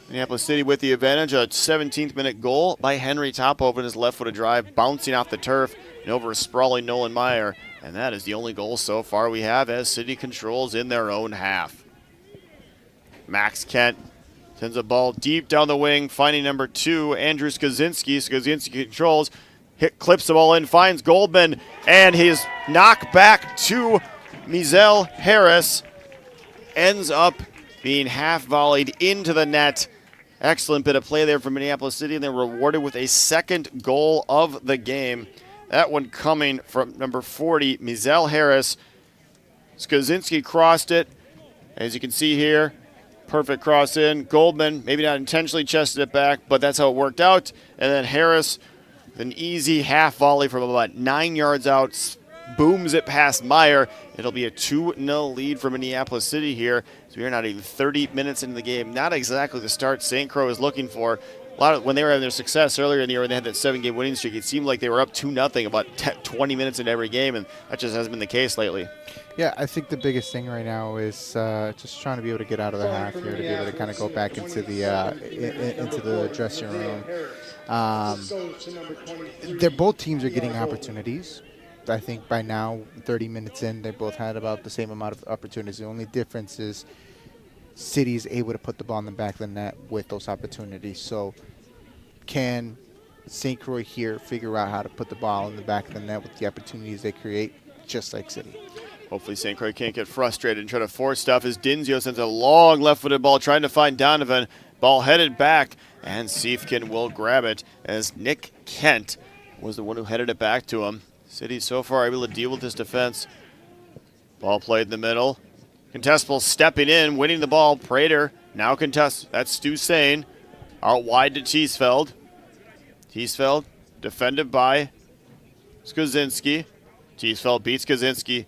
Minneapolis City with the advantage. A 17th minute goal by Henry Tophoven, his left-footed drive, bouncing off the turf and over a sprawling Nolan Meyer. And that is the only goal so far we have as City controls in their own half. Max Kent Sends a ball deep down the wing, finding number 2, Andrew Skaczynski. Skaczynski controls, clips the ball in, finds Goldman, and his knock back to Mizell Harris ends up being half volleyed into the net. Excellent bit of play there from Minneapolis City, and they're rewarded with a second goal of the game. That one coming from number 40, Mizell Harris. Skaczynski crossed it. As you can see here, perfect cross in. Goldman, maybe not intentionally chested it back, but that's how it worked out. And then Harris, with an easy half volley from about 9 yards out, booms it past Meyer. It'll be a 2-0 lead for Minneapolis City here. So we are not even 30 minutes into the game. Not exactly the start St. Croix was looking for. When they were having their success earlier in the year when they had that 7-game winning streak, it seemed like they were up 2-0 about 20 minutes into every game, and that just hasn't been the case lately. Yeah, I think the biggest thing right now is just trying to be able to get out of the half here, to be able to kind of go back into the dressing room. Both teams are getting opportunities. I think by now, 30 minutes in, they both had about the same amount of opportunities. The only difference is City is able to put the ball in the back of the net with those opportunities. So can St. Croix here figure out how to put the ball in the back of the net with the opportunities they create, just like City? Hopefully St. Croix can't get frustrated and try to force stuff as Dinzio sends a long left-footed ball trying to find Donovan. Ball headed back, and Siefkin will grab it as Nick Kent was the one who headed it back to him. City so far able to deal with this defense. Ball played in the middle. Contestable stepping in, winning the ball. Prater now contests. That's Stu Sane. Out wide to Teesfeld. Teesfeld defended by Skaczynski. Teesfeld beats Skaczynski.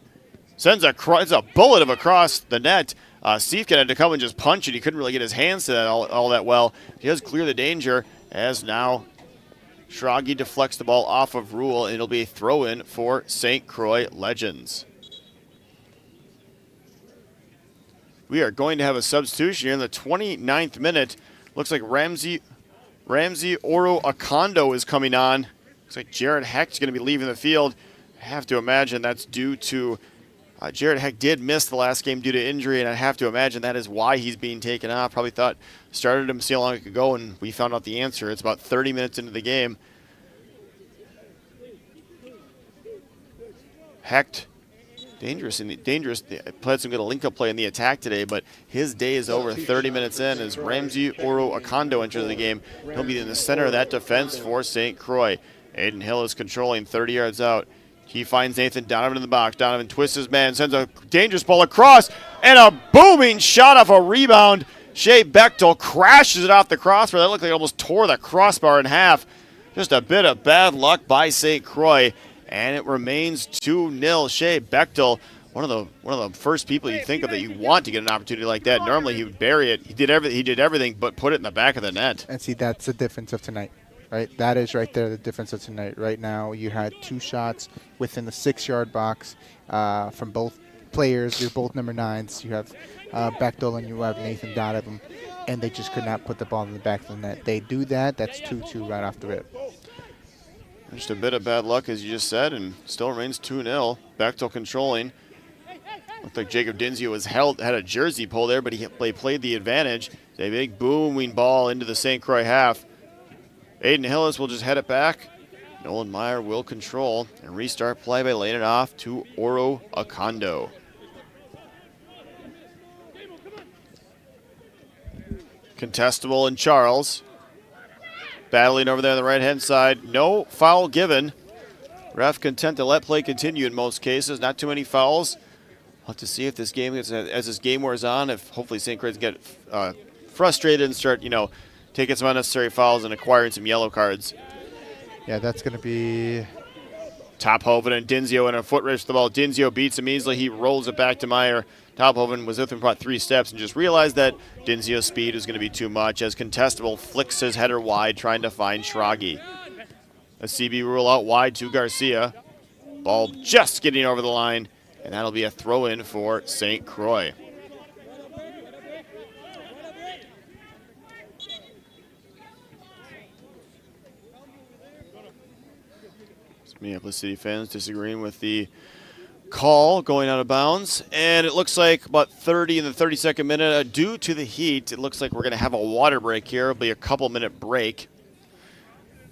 Sends a bullet of across the net. Siefkin had to come and just punch it. He couldn't really get his hands to that all that well. He does clear the danger as now Schragi deflects the ball off of Rule, and it'll be a throw-in for St. Croix Legends. We are going to have a substitution here in the 29th minute. Looks like Ramsey Oro Akondo is coming on. Looks like Jared Hecht's going to be leaving the field. I have to imagine that's due to Jared Hecht did miss the last game due to injury, and I have to imagine that is why he's being taken off. Probably thought, started him, see how long it could go, and we found out the answer. It's about 30 minutes into the game. Hecht, dangerous. Played some good link-up play in the attack today, but his day is over 30 minutes in as Ramsey Oro Akondo enters the game. He'll be in the center of that defense for St. Croix. Aiden Hill is controlling 30 yards out. He finds Nathan Donovan in the box. Donovan twists his man, sends a dangerous ball across, and a booming shot off a rebound. Shea Bechtel crashes it off the crossbar. That looked like it almost tore the crossbar in half. Just a bit of bad luck by St. Croix, and it remains 2-0. Shea Bechtel, one of the first people you think of that you want to get an opportunity like that. Normally he would bury it. He did everything but put it in the back of the net. And see, that's the difference of tonight. Right, that is right there the difference of tonight. Right now, you had 2 shots within the 6-yard box from both players. You're both number 9s. You have Bechtel and you have Nathan Donovan, and they just could not put the ball in the back of the net. They do that. That's 2-2 right off the rip. Just a bit of bad luck, as you just said, and still remains 2-0. Bechtel controlling. Looked like Jacob Dinzio had a jersey pull there, but he played the advantage. A big booming ball into the St. Croix half. Aiden Hillis will just head it back. Nolan Meyer will control and restart play by laying it off to Oro Akondo. Contestable and Charles. Battling over there on the right-hand side. No foul given. Ref content to let play continue in most cases. Not too many fouls. We'll have to see if this game gets, as this game wears on, if hopefully St. Croix get frustrated and start, taking some unnecessary fouls and acquiring some yellow cards. Yeah, that's going to be... Tophoven and Dinzio in a foot race to the ball. Dinzio beats him easily. He rolls it back to Meyer. Tophoven was with him for about 3 steps and just realized that Dinzio's speed is going to be too much as Contestable flicks his header wide trying to find Schragi. A CB rule out wide to Garcia. Ball just getting over the line, and that'll be a throw-in for St. Croix. Minneapolis City fans disagreeing with the call going out of bounds, and it looks like about 30 in the 32nd minute. Due to the heat, it looks like we're going to have a water break here. It'll be a couple-minute break.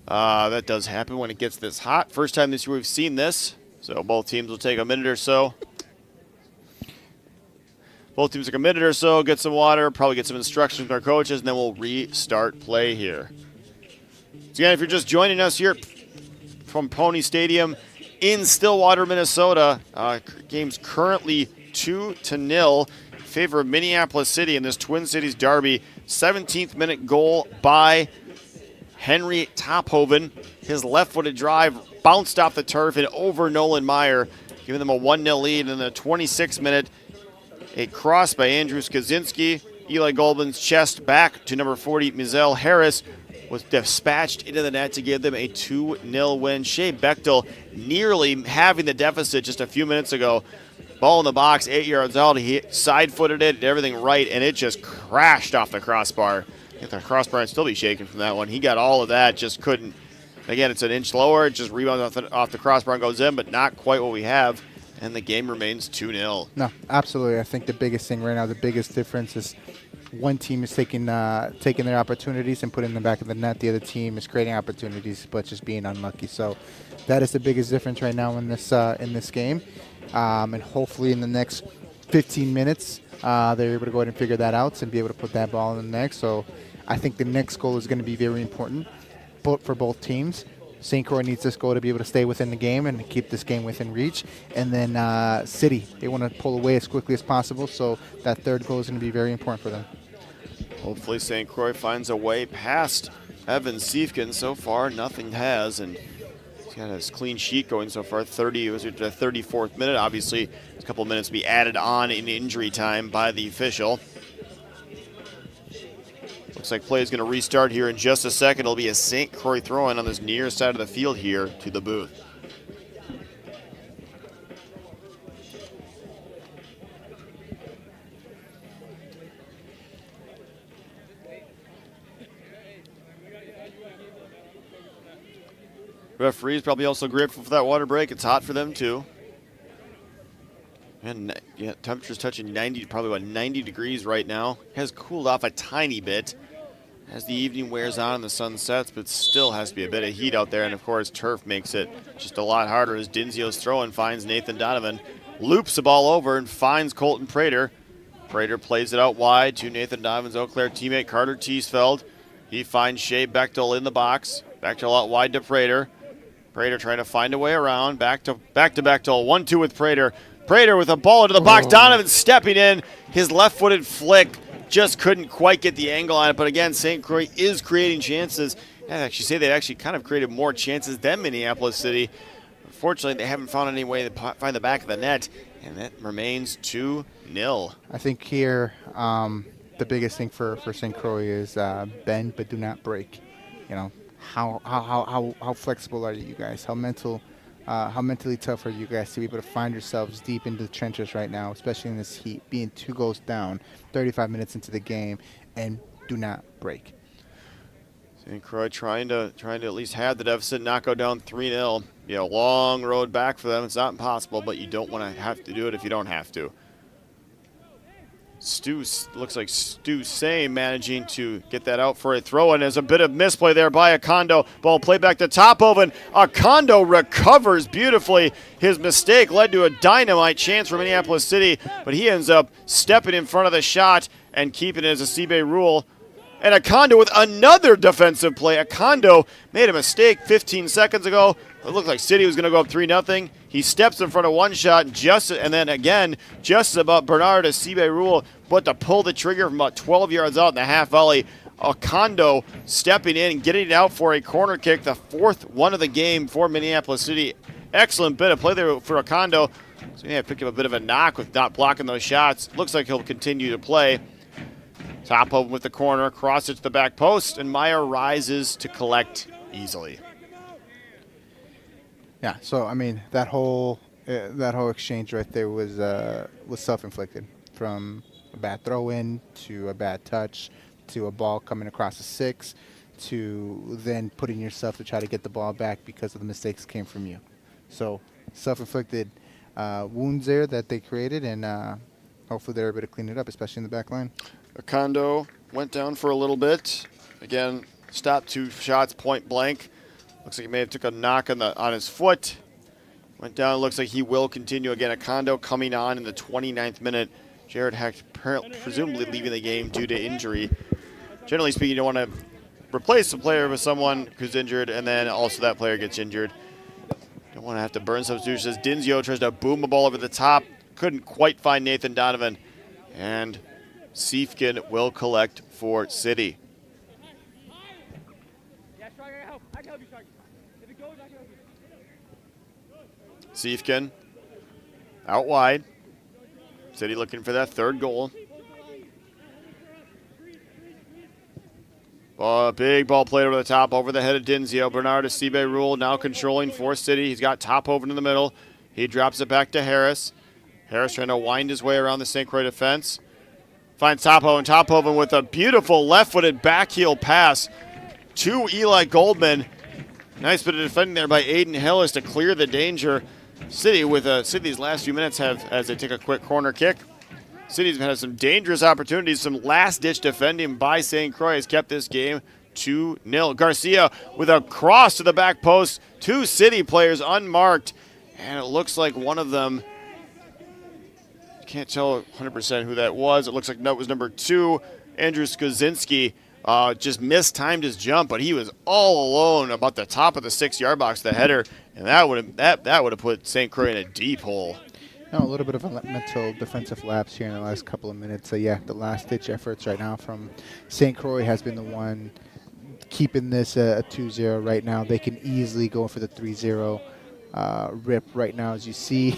That does happen when it gets this hot. First time this year we've seen this, so both teams will take a minute or so. Both teams take a minute or so, get some water, probably get some instructions from our coaches, and then we'll restart play here. So again, if you're just joining us here from Pony Stadium in Stillwater, Minnesota, game's currently 2-0 in favor of Minneapolis City in this Twin Cities derby. 17th minute goal by Henry Tophoven. His left-footed drive bounced off the turf and over Nolan Meyer, giving them a 1-0 lead. In the 26th minute, a cross by Andrew Skaczynski. Eli Goldman's chest back to number 40, Mizell Harris, was dispatched into the net to give them a 2-0 win. Shea Bechtel nearly having the deficit just a few minutes ago. Ball in the box, 8 yards out. He side-footed it, did everything right, and it just crashed off the crossbar. I think the crossbar would still be shaking from that one. He got all of that, just couldn't. Again, it's an inch lower. It just rebounds off the crossbar and goes in, but not quite what we have. And the game remains 2-0. No, absolutely. I think the biggest thing right now, the biggest difference is one team is taking their opportunities and putting them back in the net. The other team is creating opportunities but just being unlucky. So that is the biggest difference right now in this game. And hopefully in the next 15 minutes, they're able to go ahead and figure that out and be able to put that ball in the net. So I think the next goal is going to be very important for both teams. St. Croix needs this goal to be able to stay within the game and keep this game within reach. And then City, they want to pull away as quickly as possible. So that third goal is going to be very important for them. Hopefully St. Croix finds a way past Evan Siefkin. So far, nothing has, and he's got his clean sheet going so far. 30 was at the 34th minute. Obviously, a couple minutes to be added on in injury time by the official. Looks like play is going to restart here in just a second. It'll be a St. Croix throw-in on this near side of the field here to the booth. Referees probably also grateful for that water break. It's hot for them too. And yeah, temperature's touching 90, probably about 90 degrees right now. Has cooled off a tiny bit as the evening wears on and the sun sets, but still has to be a bit of heat out there. And of course, turf makes it just a lot harder as Dinzio's throw-in finds Nathan Donovan. Loops the ball over and finds Colton Prater. Prater plays it out wide to Nathan Donovan's Eau Claire teammate Carter Teesfeld. He finds Shea Bechtel in the box. Bechtel out wide to Prater. Prater trying to find a way around. Back to Bechtel. 1-2 with Prater. Prater with a ball into the box. Donovan stepping in. His left-footed flick just couldn't quite get the angle on it. But again, St. Croix is creating chances. I'd actually say they've actually kind of created more chances than Minneapolis City. Unfortunately, they haven't found any way to find the back of the net. And that remains 2-0. I think here the biggest thing for St. Croix is bend but do not break. You know, how flexible are you guys? How mentally tough are you guys to be able to find yourselves deep into the trenches right now, especially in this heat, being 2 goals down, 35 minutes into the game, and do not break. St. Croix trying to at least have the deficit, not go down 3-0. Be a long road back for them. It's not impossible, but you don't want to have to do it if you don't have to. Looks like Stu Say managing to get that out for a throw-in. There's a bit of misplay there by Akondo. Ball played back to Tophoven. Akondo recovers beautifully. His mistake led to a dynamite chance for Minneapolis City, but he ends up stepping in front of the shot and keeping it as a C-Bay rule. And Akondo with another defensive play. Akondo made a mistake 15 seconds ago. It looked like City was going to go up 3-0. He steps in front of one shot, and then again, just about Bernard as C-Bay rule, but to pull the trigger from about 12 yards out in the half volley. Akondo stepping in and getting it out for a corner kick, the 4th one of the game for Minneapolis City. Excellent bit of play there for Akondo. So he had to pick up a bit of a knock with not blocking those shots. Looks like he'll continue to play. Top open with the corner, cross it to the back post, and Meyer rises to collect easily. Yeah, so I mean that whole exchange right there was self-inflicted, from a bad throw-in to a bad touch to a ball coming across the 6 to then putting yourself to try to get the ball back because of the mistakes that came from you. So self-inflicted. wounds there that they created, and hopefully they're able to clean it up, especially in the back line. Okondo went down for a little bit. Again, stopped 2 shots point blank. Looks like he may have took a knock on his foot. Went down. Looks like he will continue again. Okondo coming on in the 29th minute. Jared Hecht presumably leaving the game due to injury. Generally speaking, you don't want to replace a player with someone who's injured, and then also that player gets injured. Don't want to have to burn substitutions. Dinzio tries to boom a ball over the top. Couldn't quite find Nathan Donovan. And Siefkin will collect for City. Siefkin out wide. City looking for that 3rd goal. Big ball played over the top, over the head of Dinzio. Bernard Asibe Rule now controlling for City. He's got Top open in the middle. He drops it back to Harris. Harris trying to wind his way around the St. Croix defense. Finds Tophoven. Tophoven with a beautiful left-footed backheel pass to Eli Goldman. Nice bit of defending there by Aiden Hillis to clear the danger. City with City's last few minutes have, as they take a quick corner kick. City's had some dangerous opportunities. Some last-ditch defending by St. Croix has kept this game 2-0. Garcia with a cross to the back post. 2 City players unmarked. And it looks like one of them, can't tell 100% who that was. It looks like that was number 2, Andrew Skozinski. Just mistimed his jump, but he was all alone about the top of the 6-yard box, the header, and that would have put St. Croix in a deep hole. A little bit of a mental defensive lapse here in the last couple of minutes. So yeah, the last-ditch efforts right now from St. Croix has been the one keeping this a 2-0 right now. They can easily go for the 3-0 rip right now, as you see.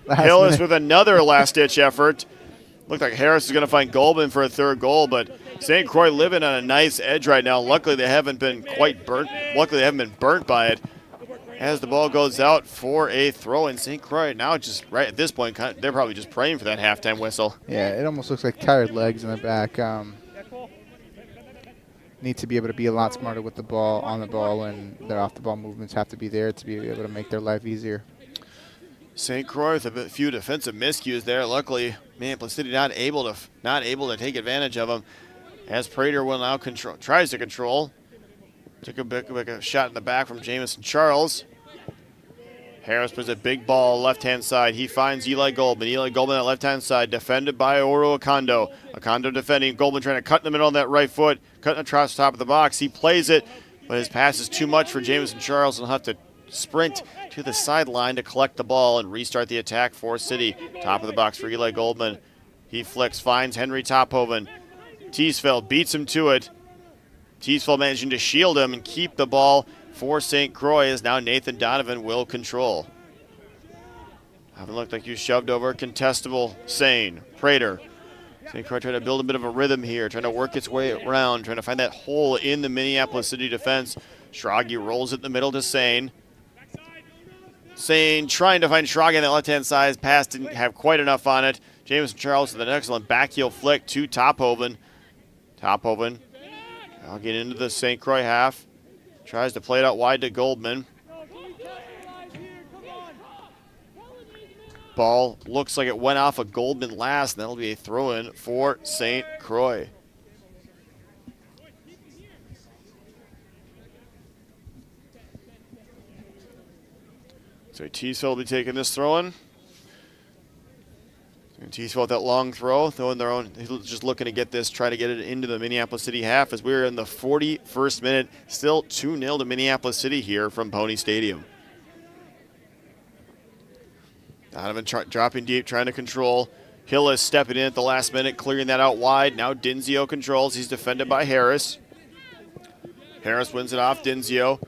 Hillis with another last-ditch effort. Looked like Harris is going to find Goldman for a 3rd goal, but St. Croix living on a nice edge right now. Luckily, they haven't been quite burnt. Luckily, they haven't been burnt by it. As the ball goes out for a throw in, St. Croix now just right at this point, they're probably just praying for that halftime whistle. Yeah, it almost looks like tired legs in the back. Need to be able to be a lot smarter with the ball, on the ball, and their off-the-ball movements have to be there to be able to make their life easier. St. Croix with a few defensive miscues there. Luckily, Minneapolis City not able to take advantage of them. As Prater will now tries to control. Took a shot in the back from Jamison Charles. Harris puts a big ball left-hand side. He finds Eli Goldman. Eli Goldman on that left-hand side, defended by Oro Okondo. Okondo defending. Goldman trying to cut in the middle on that right foot, cutting across the top of the box. He plays it, but his pass is too much for Jamison Charles. He'll have to sprint to the sideline to collect the ball and restart the attack for City. Top of the box for Eli Goldman. He flicks, finds Henry Tophoven. Teesfeld beats him to it. Teesfeld managing to shield him and keep the ball for St. Croix, as now Nathan Donovan will control. Haven't looked like he was shoved over. Contestable, Sane, Prater. St. Croix trying to build a bit of a rhythm here, trying to work its way around, trying to find that hole in the Minneapolis City defense. Schragi rolls it in the middle to Sane. Sane trying to find Schragi on that left-hand side. Pass didn't have quite enough on it. Jamison Charles with an excellent backheel flick to Tophoven. Tophoven now get into the St. Croix half. Tries to play it out wide to Goldman. Ball looks like it went off of Goldman last, and that'll be a throw-in for St. Croix. So Teesfeld will be taking this throw-in. Teesfeld with that long throw, throwing their own. He's just looking to get this, try to get it into the Minneapolis City half, as we're in the 41st minute. Still 2-0 to Minneapolis City here from Pony Stadium. Donovan dropping deep, trying to control. Hillis stepping in at the last minute, clearing that out wide. Now Dinzio controls. He's defended by Harris. Harris wins it off Dinzio.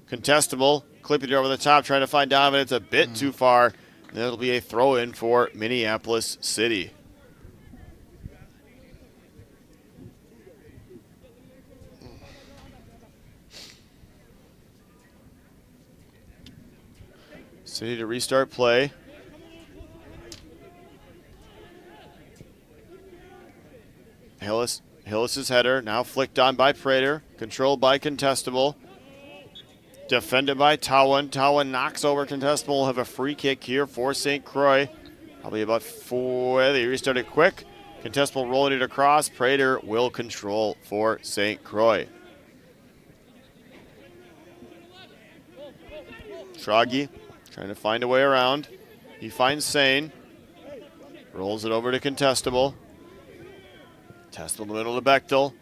Contestable, clipping it over the top, trying to find Donovan. It's a bit too far. That'll be a throw-in for Minneapolis City. City to restart play. Hillis's header now flicked on by Prater, controlled by Contestable. defended by Towan. Towan knocks over contestable. Will have a free kick here for St. Croix. Probably about 4. They restarted quick. Contestable rolling it across. Prater will control for St. Croix. Schragi trying to find a way around. He finds Sane. Rolls it over to Contestable. Contestable in the middle to Bechtel.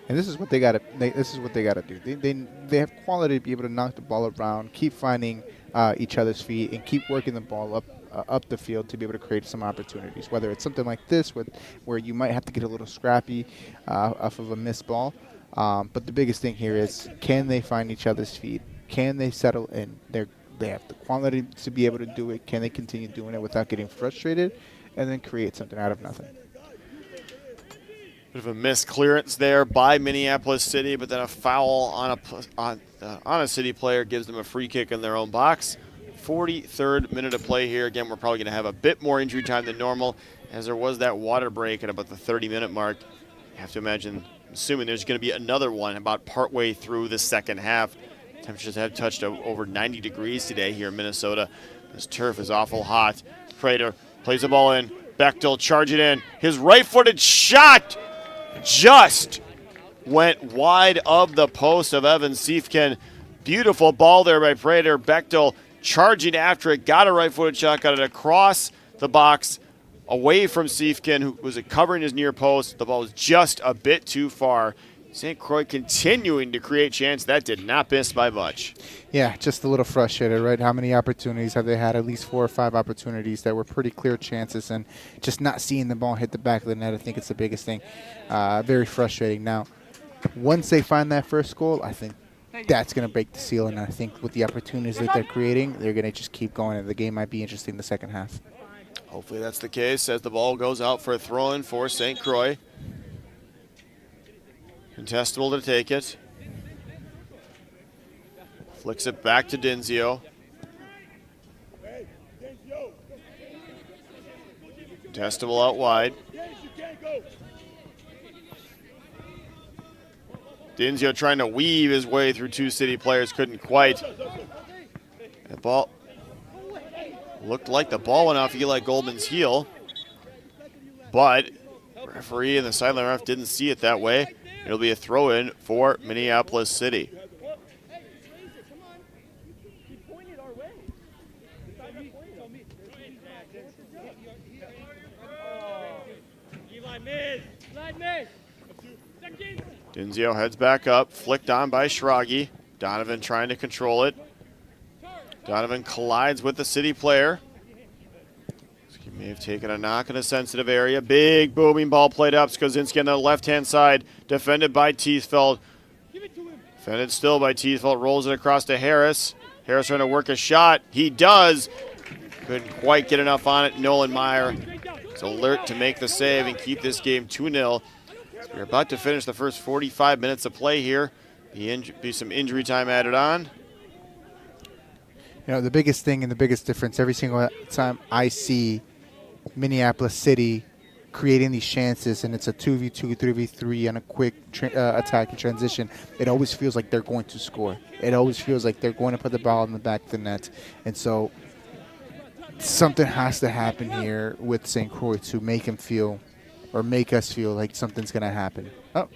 And this is what they got to. This is what they got to do. They have quality to be able to knock the ball around, keep finding each other's feet, and keep working the ball up the field to be able to create some opportunities. Whether it's something like this, where you might have to get a little scrappy off of a missed ball. But the biggest thing here is, can they find each other's feet? Can they settle in? They have the quality to be able to do it. Can they continue doing it without getting frustrated, and then create something out of nothing? Bit of a missed clearance there by Minneapolis City, but then a foul on a City player gives them a free kick in their own box. 43rd minute of play here. Again, we're probably going to have a bit more injury time than normal, as there was that water break at about the 30-minute mark. You have to imagine, assuming there's going to be another one about partway through the second half. Temperatures have touched over 90 degrees today here in Minnesota. This turf is awful hot. Prater plays the ball in. Bechtel charging in. His right-footed shot just went wide of the post of Evan Siefken. Beautiful ball there by Prater. Bechtel charging after it. Got a right-footed shot. Got it across the box away from Siefken, who was covering his near post. The ball was just a bit too far. St. Croix continuing to create chance. That did not miss by much. Yeah, just a little frustrated, right? How many opportunities have they had? At least 4 or 5 opportunities that were pretty clear chances, and just not seeing the ball hit the back of the net, I think it's the biggest thing. Very frustrating. Now, once they find that first goal, I think that's going to break the seal, and I think with the opportunities that they're creating, they're going to just keep going, and the game might be interesting in the second half. Hopefully that's the case as the ball goes out for a throw-in for St. Croix. Contestable to take it. Flicks it back to Denzio. Contestable out wide. Denzio trying to weave his way through 2 City players, couldn't quite. The ball looked like the ball went off Eli Goldman's heel, but referee and the sideline ref didn't see it that way. It'll be a throw-in for Minneapolis City. Denzio heads back up, flicked on by Schragi. Donovan trying to control it. Donovan collides with the City player. He may have taken a knock in a sensitive area. Big booming ball played up. Skozinski on the left-hand side. Defended by Teesfeld. Defended still by Teesfeld. Rolls it across to Harris. Harris trying to work a shot. He does. Couldn't quite get enough on it. Nolan Meyer is alert to make the save and keep this game 2-0. So we're about to finish the first 45 minutes of play here. Be some injury time added on. You know, the biggest thing and the biggest difference every single time I see Minneapolis City creating these chances, and it's a 2v2, 3v3 on a quick attack and transition, it always feels like they're going to score. It always feels like they're going to put the ball in the back of the net. And so something has to happen here with St. Croix to make him feel, or make us feel like something's going to happen. Oh.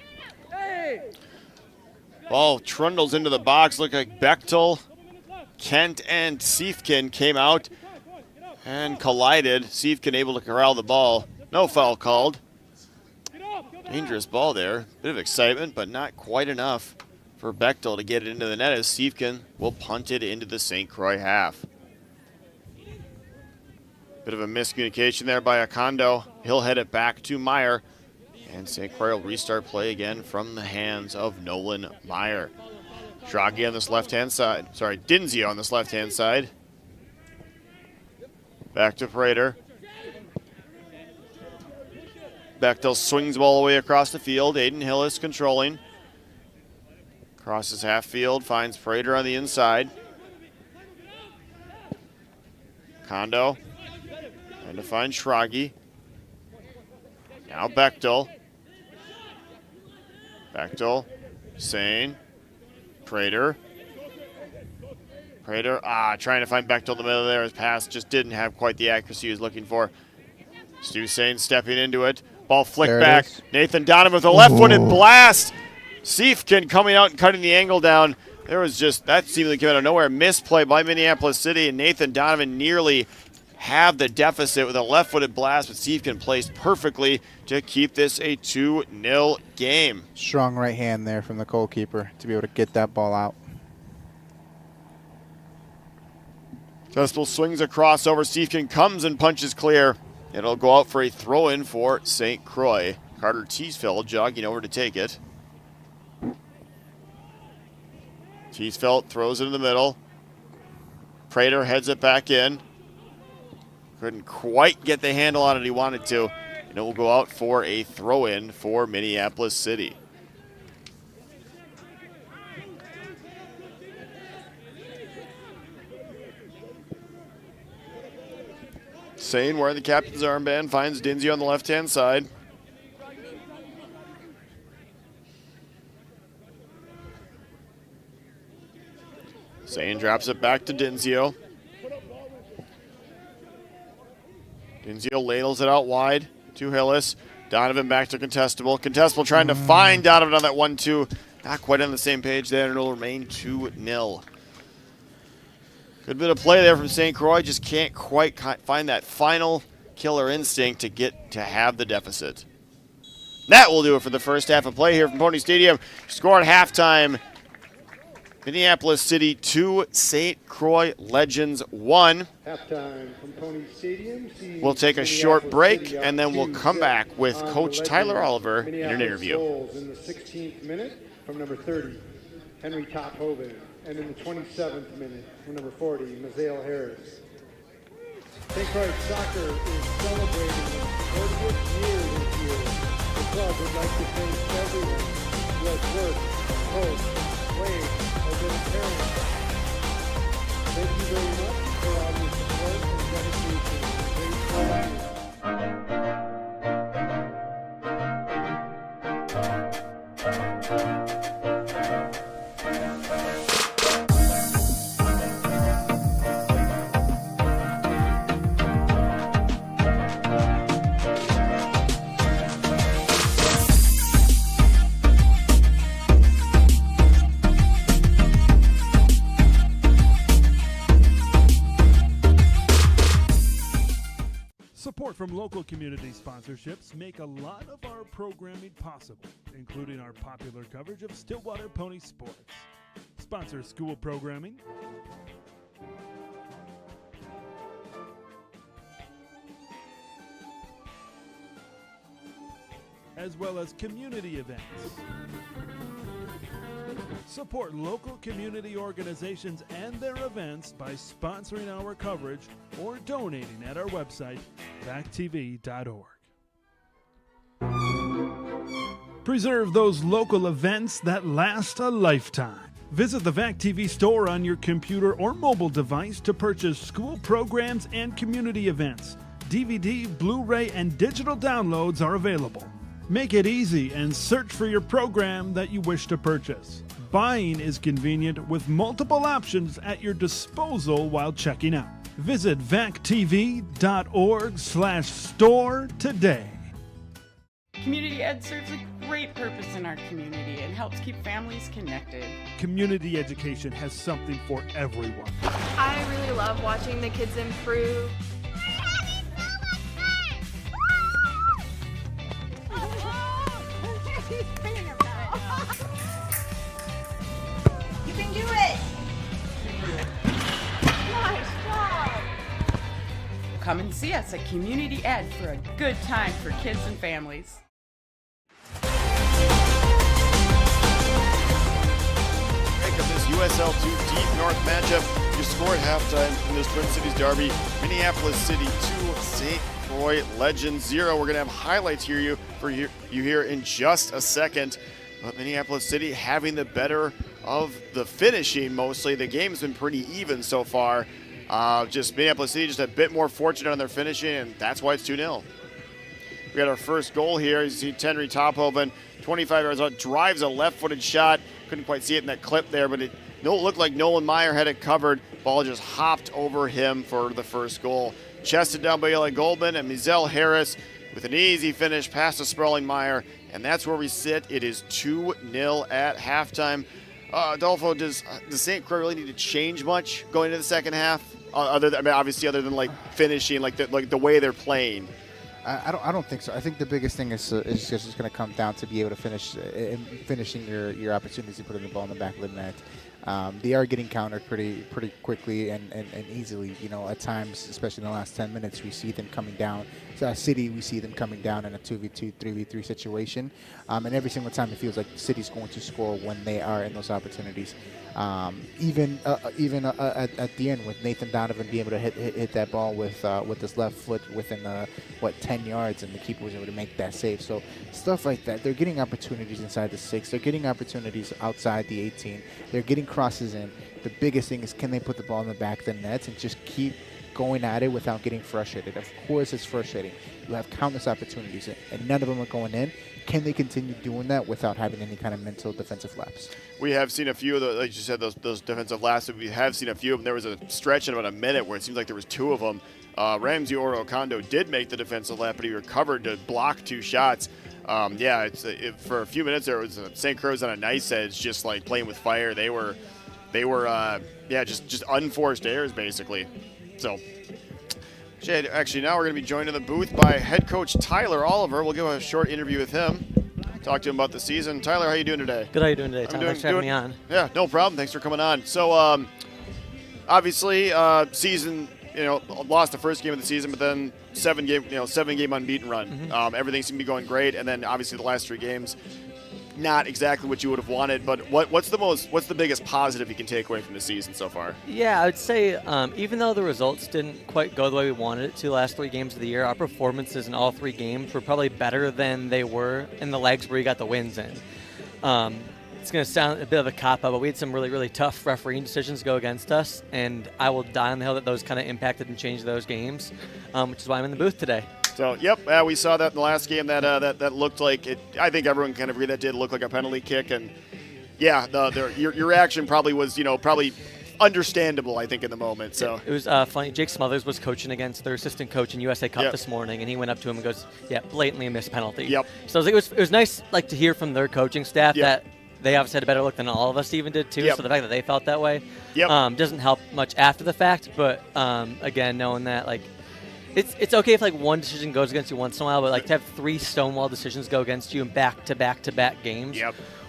Ball trundles into the box. Look like Bechtel, Kent, and Siefken came out and collided. Siefken able to corral the ball. No foul called. Dangerous ball there. Bit of excitement, but not quite enough for Bechtel to get it into the net, as Siefken will punt it into the St. Croix half. Bit of a miscommunication there by Akondo. He'll head it back to Meyer. And St. Croix will restart play again from the hands of Nolan Meyer. Schragi on this left-hand side. Sorry, Denzio on this left-hand side. Back to Prater. Bechtel swings the ball away across the field. Aiden Hillis controlling. Crosses half field, finds Prater on the inside. Kondo trying to find Schragi. Now Bechtel. Bechtel, Sane, Prater. Prater, trying to find Bechtel in the middle there. His pass just didn't have quite the accuracy he was looking for. Stu Sain stepping into it. Ball flicked back. Nathan Donovan with a left-footed blast. Siefkin coming out and cutting the angle down. There was just, that seemingly came out of nowhere. Misplay by Minneapolis City, and Nathan Donovan nearly have the deficit with a left-footed blast, but Siefkin placed perfectly to keep this a 2-0 game. Strong right hand there from the goalkeeper to be able to get that ball out. Testill swings a crossover. Siefkin comes and punches clear. It'll go out for a throw-in for St. Croix. Carter Teesfeld jogging over to take it. Teesfeld throws it in the middle. Prater heads it back in. Couldn't quite get the handle on it he wanted to. And it will go out for a throw-in for Minneapolis City. Sain wearing the captain's armband finds Dinzy on the left-hand side. Sain drops it back to Dinzio. Dinzio ladles it out wide to Hillis. Donovan back to Contestable. Contestable trying to find Donovan on that 1-2. Not quite on the same page there, and it'll remain 2-0. Good bit of play there from St. Croix. Just can't quite find that final killer instinct to get to have the deficit. That will do it for the first half of play here from Pony Stadium. Score at halftime. Minneapolis City 2, St. Croix Legends 1. Halftime from Pony Stadium. We'll take a short break, and then we'll come back with Coach Tyler Oliver in an interview. Goals in the 16th minute from number 30, Henry Tophoven. And in the 27th minute, from number 40, Mazael Harris. St. Croix Soccer is celebrating its 40th year this year. The club would like to thank everyone who has worked, coached, played, or been a parent. Thank you very much for all your support and dedication to St. Croix. Support from local community sponsorships make a lot of our programming possible, including our popular coverage of Stillwater Pony Sports. Sponsor school programming, as well as community events. Support local community organizations and their events by sponsoring our coverage or donating at our website, vactv.org. Preserve those local events that last a lifetime. Visit the VAC TV store on your computer or mobile device to purchase school programs and community events. DVD, Blu-ray, and digital downloads are available. Make it easy and search for your program that you wish to purchase. Buying is convenient with multiple options at your disposal while checking out. Visit vactv.org/store today. Community Ed serves a great purpose in our community and helps keep families connected. Community education has something for everyone. I really love watching the kids improve. You can do it! Nice job! Come and see us at Community Ed for a good time for kids and families. Break of this USL2 Deep North matchup. Your score at halftime in this Twin Cities derby: Minneapolis City 2, St. Croix Legends 0. We're going to have highlights here for you here in just a second. But Minneapolis City having the better of the finishing mostly. The game's been pretty even so far. Just Minneapolis City just a bit more fortunate on their finishing, and that's why it's 2-0. We got our first goal here. You see Henry Tophoven, 25 yards out, drives a left-footed shot. Couldn't quite see it in that clip there, but it looked like Nolan Meyer had it covered. Ball just hopped over him for the first goal. Chested down by Eli Goldman, and Mizell Harris with an easy finish past to Sperling-Meyer. And that's where we sit. It is 2-0 at halftime. Adolfo, does St. Croix really need to change much going into the second half? Other than like finishing, like the way they're playing. I don't think so. I think the biggest thing is just going to come down to be able to finishing your opportunities to put the ball in the back of the net. They are getting countered pretty quickly and easily. You know, at times, especially in the last 10 minutes, we see them coming down. So City, we see them coming down in a 2v2, 3v3 situation. And every single time it feels like City's going to score when they are in those opportunities. Even at the end with Nathan Donovan being able to hit that ball with his left foot within 10 yards, and the keeper was able to make that save. So stuff like that. They're getting opportunities inside the 6. They're getting opportunities outside the 18. They're getting crosses in. The biggest thing is, can they put the ball in the back of the nets and just keep going at it without getting frustrated? Of course it's frustrating. You have countless opportunities and none of them are going in. Can they continue doing that without having any kind of mental defensive lapse? We have seen a few of those, like you said, those defensive lapses. We have seen a few of them. There was a stretch in about a minute where it seems like there was 2 of them. Ramsey Oro-Okondo did make the defensive lap, but he recovered to block 2 shots. For a few minutes there, was St. Croix on a nice edge, just like playing with fire. They were just unforced errors basically. So, actually, now we're going to be joined in the booth by head coach Tyler Oliver. We'll give a short interview with him, talk to him about the season. Tyler, how are you doing today? Good. How are you doing today, Tom? Thanks for having me on. Yeah, no problem. Thanks for coming on. So, obviously, season, lost the first game of the season, but then 7-game unbeaten run. Mm-hmm. Everything seemed to be going great, and then obviously the last 3 games, not exactly what you would have wanted. But what's the biggest positive you can take away from the season so far? Yeah, I would say even though the results didn't quite go the way we wanted it to the last 3 games of the year, our performances in all 3 games were probably better than they were in the legs where you got the wins in. It's going to sound a bit of a cop-out, but we had some really, really tough refereeing decisions go against us, and I will die on the hill that those kind of impacted and changed those games, which is why I'm in the booth today. So, we saw that in the last game. That looked like it. I think everyone kind of agreed that did look like a penalty kick, and your reaction probably was probably understandable. I think in the moment. So it was funny. Jake Smothers was coaching against their assistant coach in USA Cup this morning, and he went up to him and goes, "Yeah, blatantly a missed penalty." Yep. So it was nice to hear from their coaching staff that they obviously had a better look than all of us even did too. Yep. So the fact that they felt that way doesn't help much after the fact. But again, knowing that it's okay if one decision goes against you once in a while, but to have 3 stonewall decisions go against you in back-to-back games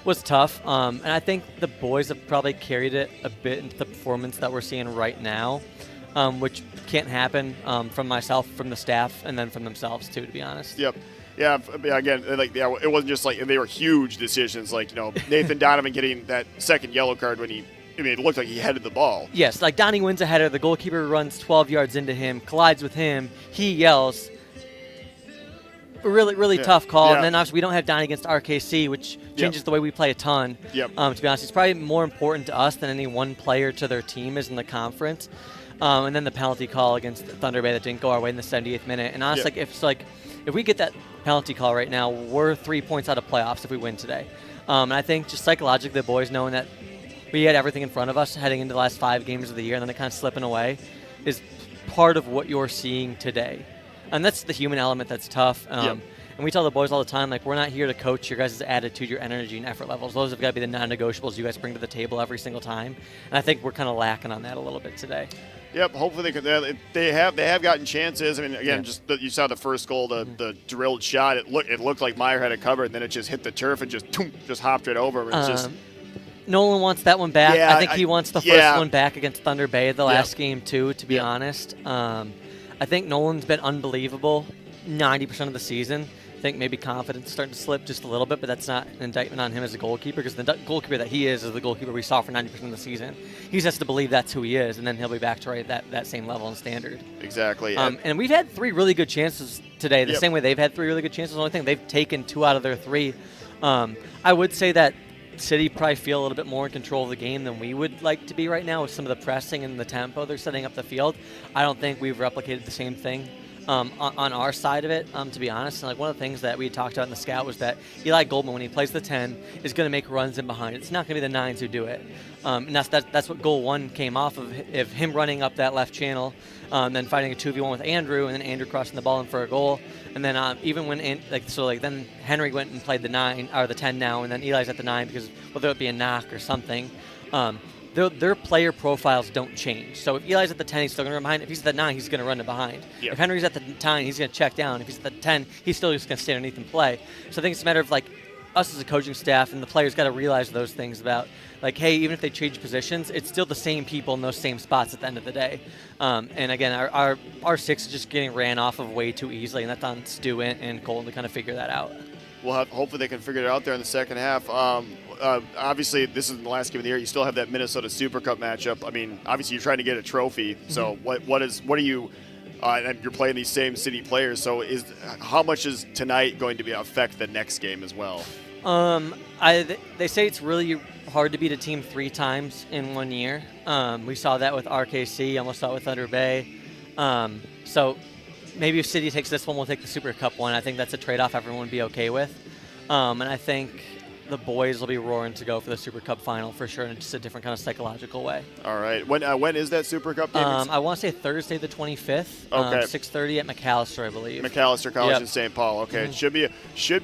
was tough. And I think the boys have probably carried it a bit into the performance that we're seeing right now, which can't happen from myself, from the staff, and then from themselves too, to be honest. Yep. Yeah, again, it wasn't just they were huge decisions, Nathan Donovan getting that second yellow card when it looked like he headed the ball. Yes, Donnie wins a header, the goalkeeper runs 12 yards into him, collides with him, he yells. Really, really tough call. And then obviously we don't have Donnie against RKC, which changes the way we play a ton. To be honest, it's probably more important to us than any one player to their team is in the conference. And then the penalty call against Thunder Bay that didn't go our way in the 78th minute. And honestly, if we get that penalty call right now, we're 3 points out of playoffs if we win today. And I think just psychologically, the boys knowing that we had everything in front of us heading into the last 5 games of the year and then it kind of slipping away is part of what you're seeing today. And that's the human element that's tough. And we tell the boys all the time, we're not here to coach your guys' attitude, your energy, and effort levels. Those have got to be the non-negotiables you guys bring to the table every single time. And I think we're kind of lacking on that a little bit today. Yep, hopefully they have gotten chances. I mean, again, you saw the first goal, the drilled shot. It looked like Meyer had it covered, and then it just hit the turf and just hopped it over. It's just Nolan wants that one back. Yeah, I think he wants the first one back against Thunder Bay the last game too, to be honest. I think Nolan's been unbelievable 90% of the season. I think maybe confidence is starting to slip just a little bit, but that's not an indictment on him as a goalkeeper because the goalkeeper that he is the goalkeeper we saw for 90% of the season. He just has to believe that's who he is, and then he'll be back to that same level and standard. Exactly. And we've had 3 really good chances today, the same way they've had 3 really good chances. The only thing, they've taken 2 out of their 3. I would say that City probably feel a little bit more in control of the game than we would like to be right now with some of the pressing and the tempo they're setting up the field. I don't think we've replicated the same thing on our side of it, to be honest. And like one of the things that we talked about in the scout was that Eli Goldman, when he plays the 10, is going to make runs in behind. It's not going to be the 9s who do it. And that's what goal 1 came off of him running up that left channel, then fighting a 2v1 with Andrew, and then Andrew crossing the ball in for a goal. And then even when then Henry went and played the 9 or the 10 now, and then Eli's at the 9 because whether it be a knock or something. Their player profiles don't change. So if Eli's at the 10, he's still going to run behind. If he's at the 9, he's going to run it behind. Yep. If Henry's at the 9, he's going to check down. If he's at the 10, he's still just going to stay underneath and play. So I think it's a matter of like us as a coaching staff and the players got to realize those things about like, hey, even if they change positions, it's still the same people in those same spots at the end of the day. And again, our 6 is just getting ran off of way too easily, and that's on Stu and Colton to kind of figure that out. Hopefully they can figure it out there in the second half. Obviously, this is the last game of the year. You still have that Minnesota Super Cup matchup. I mean, obviously you're trying to get a trophy. So what are you? And you're playing these same city players. So how much is tonight going to affect the next game as well? They say it's really hard to beat a team 3 times in 1 year. We saw that with RKC. Almost saw it with Thunder Bay. So maybe if City takes this one, we'll take the Super Cup one. I think that's a trade-off everyone would be okay with. And I think the boys will be roaring to go for the Super Cup final for sure in just a different kind of psychological way. All right. When is that Super Cup game? I want to say Thursday the 25th, okay. 6:30 at McAllister, I believe. McAllister College in in St. Paul. Okay. It should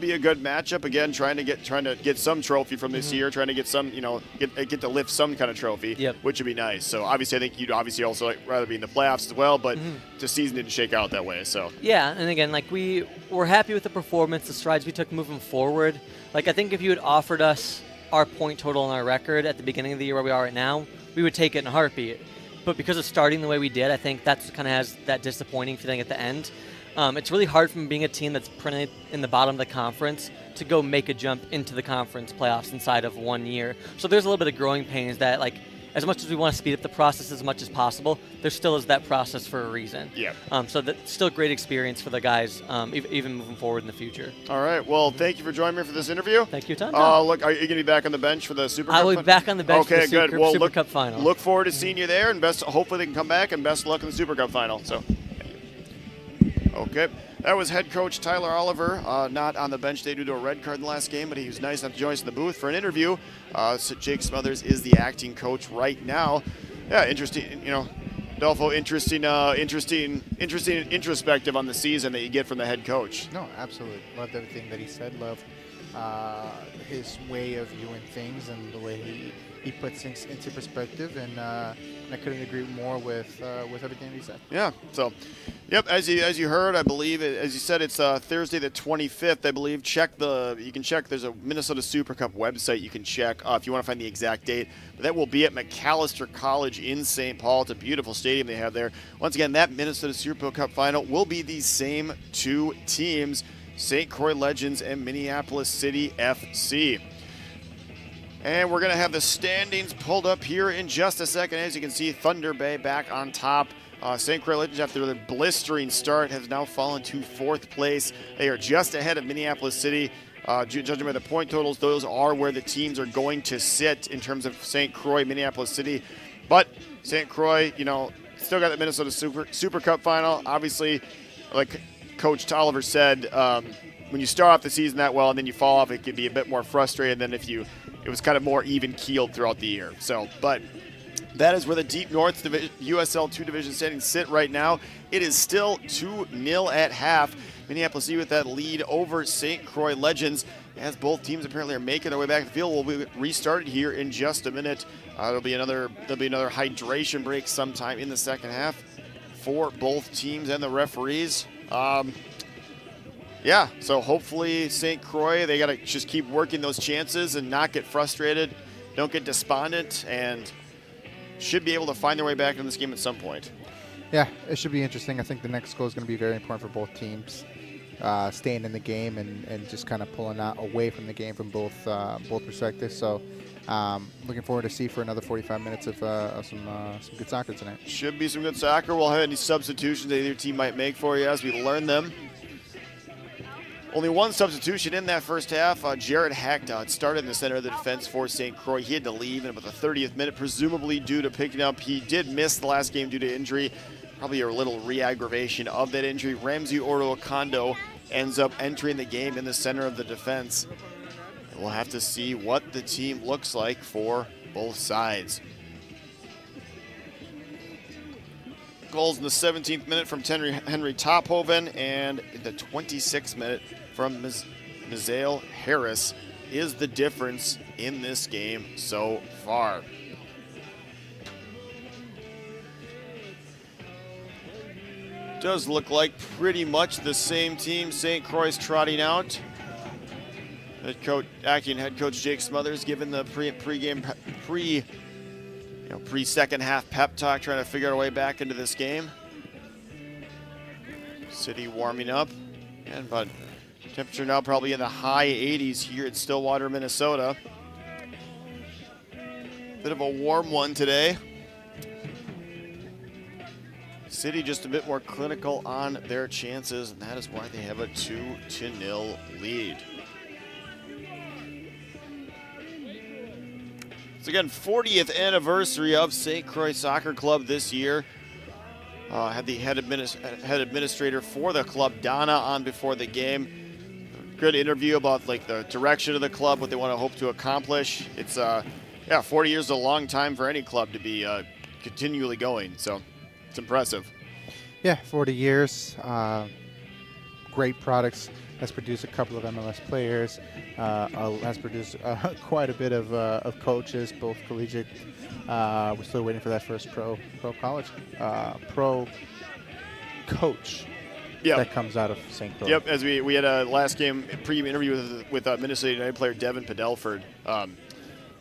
be a good matchup. Again, trying to get some trophy from this year, trying to get some, get to lift some kind of trophy, which would be nice. So obviously I think you'd obviously also rather be in the playoffs as well, but the season didn't shake out that way. So yeah, and again, like we're happy with the performance, the strides we took moving forward. Like I think if you had offered us our point total and our record at the beginning of the year where we are right now, we would take it in a heartbeat. But because of starting the way we did, I think that's kind of has that disappointing feeling at the end. It's really hard from being a team that's printed in the bottom of the conference to go make a jump into the conference playoffs inside of 1 year. So there's a little bit of growing pains that, like, as much as we want to speed up the process as much as possible, there still is that process for a reason. Yeah. So that's still a great experience for the guys, even moving forward in the future. All right. Well, thank you for joining me for this interview. Thank you, Tom. Look, are you going to be back on the bench for the Super Cup? I will be back on the bench for the Super Cup final. Look forward to seeing you there, and hopefully they can come back, and best of luck in the Super Cup final. So, okay. That was head coach Tyler Oliver, not on the bench today due to a red card in the last game, but he was nice enough to join us in the booth for an interview. So Jake Smothers is the acting coach right now. Yeah, interesting, Adolfo, interesting introspective on the season that you get from the head coach. No, absolutely. Loved everything that he said. Loved his way of viewing things and the way he puts things into perspective, and I couldn't agree more with everything he said. Yeah. So, yep. As you heard, I believe, as you said, it's Thursday the 25th. I believe. You can check. There's a Minnesota Super Cup website you can check if you want to find the exact date. But that will be at McAllister College in St. Paul. It's a beautiful stadium they have there. Once again, that Minnesota Super Cup final will be these same 2 teams, St. Croix Legends and Minneapolis City FC. And we're going to have the standings pulled up here in just a second. As you can see, Thunder Bay back on top. St. Croix Legends, after their blistering start, has now fallen to 4th place. They are just ahead of Minneapolis City. Judging by the point totals, those are where the teams are going to sit in terms of St. Croix, Minneapolis City. But St. Croix, still got the Minnesota Super Cup final. Obviously, like Coach Oliver said, when you start off the season that well and then you fall off, it can be a bit more frustrating than if it was kind of more even-keeled throughout the year. So, but that is where the Deep North USL2 division standings sit right now. It is still 2-0 at half. Minneapolis City with that lead over St. Croix Legends, as both teams apparently are making their way back to the field. Will be restarted here in just a minute. There'll be another hydration break sometime in the second half for both teams and the referees. Yeah, so hopefully St. Croix, they got to just keep working those chances and not get frustrated, don't get despondent, and should be able to find their way back in this game at some point. Yeah, it should be interesting. I think the next goal is going to be very important for both teams, staying in the game and just kind of pulling out away from the game from both perspectives. So looking forward to see for another 45 minutes of some good soccer tonight. Should be some good soccer. We'll have any substitutions that either team might make for you as we learn them. Only one substitution in that first half. Jared Hacked started in the center of the defense for St. Croix. He had to leave in about the 30th minute, presumably due to picking up. He did miss the last game due to injury. probably a little re-aggravation of that injury. Ramsey Oro-Okondo ends up entering the game in the center of the defense. We'll have to see what the team looks like for both sides. Goals in the 17th minute from Henry Tophoven, and in the 26th minute from Mizael Harris is the difference in this game so far. Does look like pretty much the same team St. Croix trotting out. Acting head coach Jake Smothers giving the pre-second half pep talk, trying to figure out a way back into this game. City warming up, and but temperature now probably in the high 80s here at Stillwater, Minnesota. Bit of a warm one today. City just a bit more clinical on their chances, and that is why they have a 2-0 lead. So again, 40th anniversary of St. Croix Soccer Club this year. Had the head administrator for the club, Donna, on before the game. Good interview about like the direction of the club, what they want to hope to accomplish. It's 40 years is a long time for any club to be continually going. So it's impressive. Yeah, 40 years. Great products. Has produced a couple of MLS players. Has produced quite a bit of coaches, both collegiate. We're still waiting for that first pro coach that comes out of St. Croix. Yep, as we had a last game pre-game interview with Minnesota United player Devin Padelford.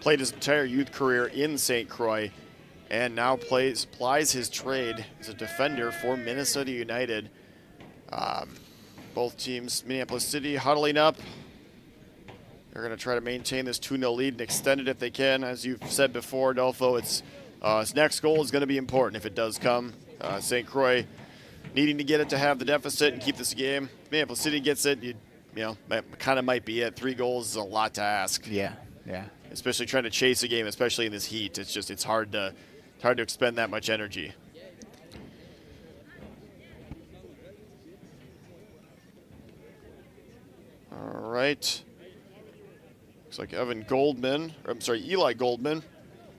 Played his entire youth career in St. Croix, and now plies his trade as a defender for Minnesota United. Both teams, Minneapolis City, huddling up. They're going to try to maintain this 2-0 lead and extend it if they can. As you've said before, Adolfo, his next goal is going to be important if it does come. St. Croix needing to get it to have the deficit and keep this game. Minneapolis City gets it, that kind of might be it. 3 goals is a lot to ask. Yeah. Especially trying to chase a game, especially in this heat. It's hard to expend that much energy. All right. Looks like Eli Goldman,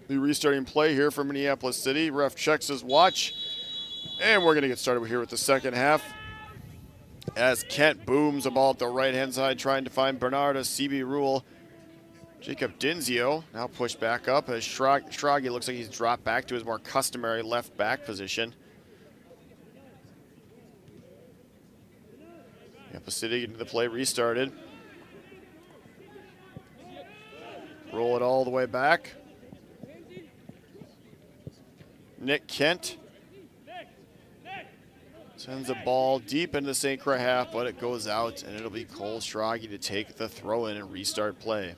the restarting play here for Minneapolis City. Ref checks his watch, and we're going to get started here with the second half. As Kent booms a ball at the right-hand side, trying to find Bernardo CB Rule. Jacob Dinzio now pushed back up as Schrage looks like he's dropped back to his more customary left back position. Minneapolis City into the play, restarted. Roll it all the way back. Nick Kent sends a ball deep into the St. Croix half, but it goes out, and it'll be Cole Schrage to take the throw-in and restart play.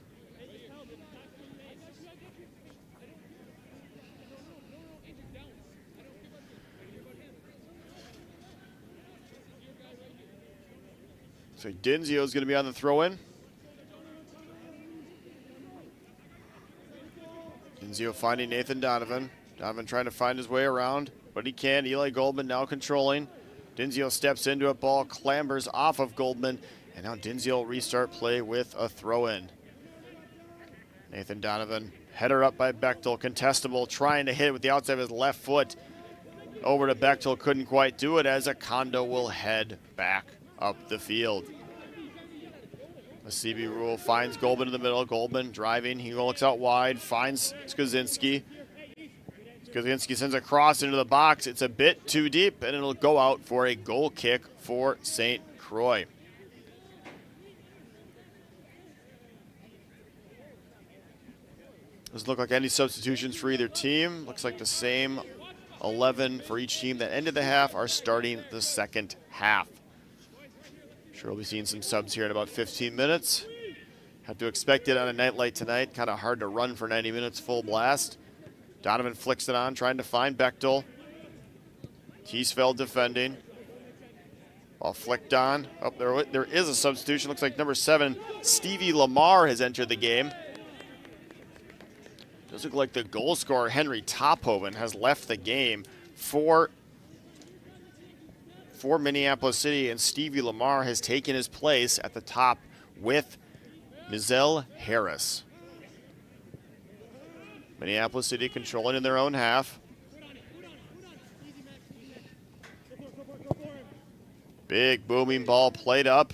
So Dinzio is going to be on the throw-in. Dinzio finding Nathan Donovan. Donovan trying to find his way around, but he can. Eli Goldman now controlling. Dinzio steps into a ball, clambers off of Goldman, and now Dinzio will restart play with a throw-in. Nathan Donovan, header up by Bechtel, contestable, trying to hit it with the outside of his left foot. Over to Bechtel, couldn't quite do it as Okondo will head back up the field. The CB Rule finds Goldman in the middle. Goldman driving. He looks out wide, finds Skaczynski. Skaczynski sends a cross into the box. It's a bit too deep, and it'll go out for a goal kick for St. Croix. Doesn't look like any substitutions for either team. Looks like the same 11 for each team that ended the half are starting the second half. Sure, we'll be seeing some subs here in about 15 minutes. Have to expect it on a night like tonight. Kind of hard to run for 90 minutes full blast. Donovan flicks it on, trying to find Bechtel. Teesfeld defending. Ball flicked on. Oh, there is a substitution. Looks like number 7, Stevie Lamar, has entered the game. Does look like the goal scorer, Henry Tophoven, has left the game for for Minneapolis City, and Stevie Lamar has taken his place at the top with Mizell Harris. Minneapolis City controlling in their own half. Big booming ball played up.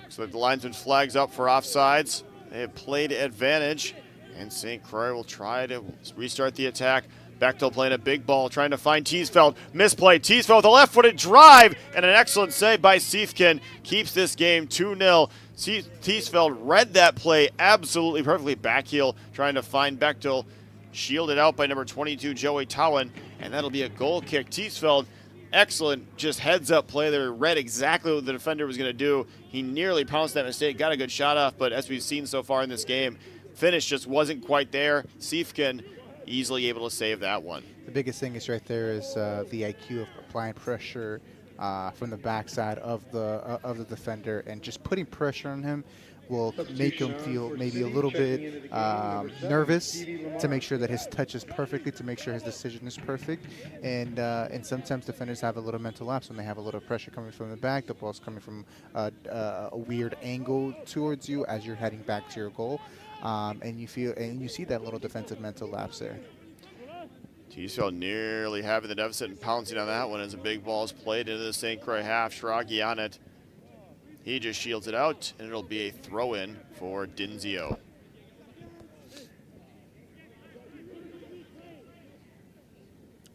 So the linesman flags up for offsides. They have played advantage, and St. Croix will try to restart the attack. Bechtel playing a big ball, trying to find Teesfeld. Misplay. Teesfeld with a left-footed drive, and an excellent save by Siefkin keeps this game 2-0. Teesfeld read that play absolutely perfectly. Backheel trying to find Bechtel. Shielded out by number 22, Joey Towen, and that'll be a goal kick. Teesfeld, excellent just heads-up play there. Read exactly what the defender was going to do. He nearly pounced that mistake, got a good shot off, but as we've seen so far in this game, finish just wasn't quite there. Siefkin easily able to save that one. The biggest thing is right there is the IQ of applying pressure from the backside of the defender, and just putting pressure on him will make him feel maybe a little bit nervous, to make sure that his touch is perfectly, to make sure his decision is perfect. And sometimes defenders have a little mental lapse when they have a little pressure coming from the back. The ball's coming from a weird angle towards you as you're heading back to your goal, and you see that little defensive mental lapse there. Teesfeld nearly having the deficit and pouncing on that one as a big ball is played into the St. Croix half. Schragi on it. He just shields it out, and it'll be a throw-in for Dinzio.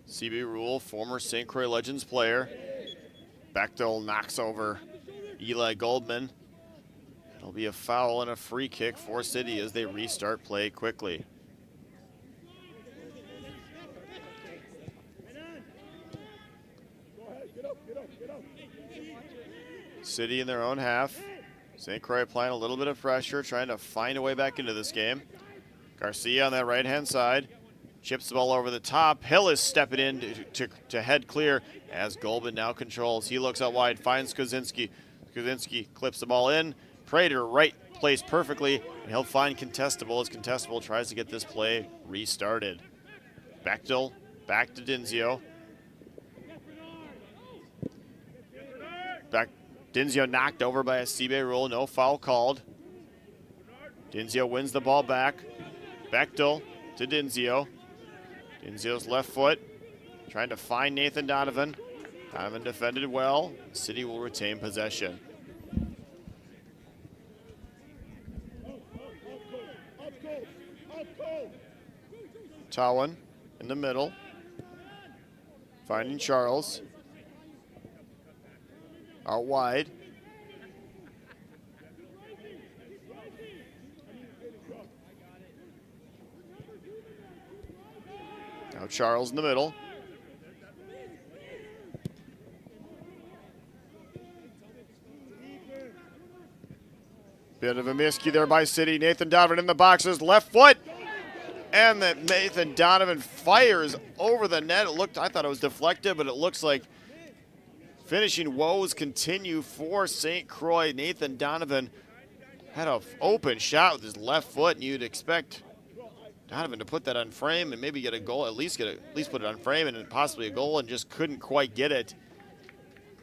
CB Rule, former St. Croix Legends player. Bechtel knocks over Eli Goldman. It'll be a foul and a free kick for City as they restart play quickly. City in their own half. St. Croix applying a little bit of pressure, trying to find a way back into this game. Garcia on that right-hand side. Chips the ball over the top. Hill is stepping in to head clear as Goldman now controls. He looks out wide, finds Kozinski. Kozinski clips the ball in. Prater right placed perfectly, and he'll find Contestable as Contestable tries to get this play restarted. Bechtel back to Dinzio. Dinzio knocked over by a CB rule, no foul called. Dinzio wins the ball back. Bechtel to Dinzio. Dinzio's left foot, trying to find Nathan Donovan. Donovan defended well. City will retain possession. Towen in the middle, finding Charles. Out wide. Now Charles in the middle. Bit of a miscue there by City. Nathan Donovan in the boxes, left foot. And that Nathan Donovan fires over the net. I thought it was deflected, but it looks like finishing woes continue for St. Croix. Nathan Donovan had an open shot with his left foot, and you'd expect Donovan to put that on frame and maybe get a goal, at least put it on frame and possibly a goal, and just couldn't quite get it.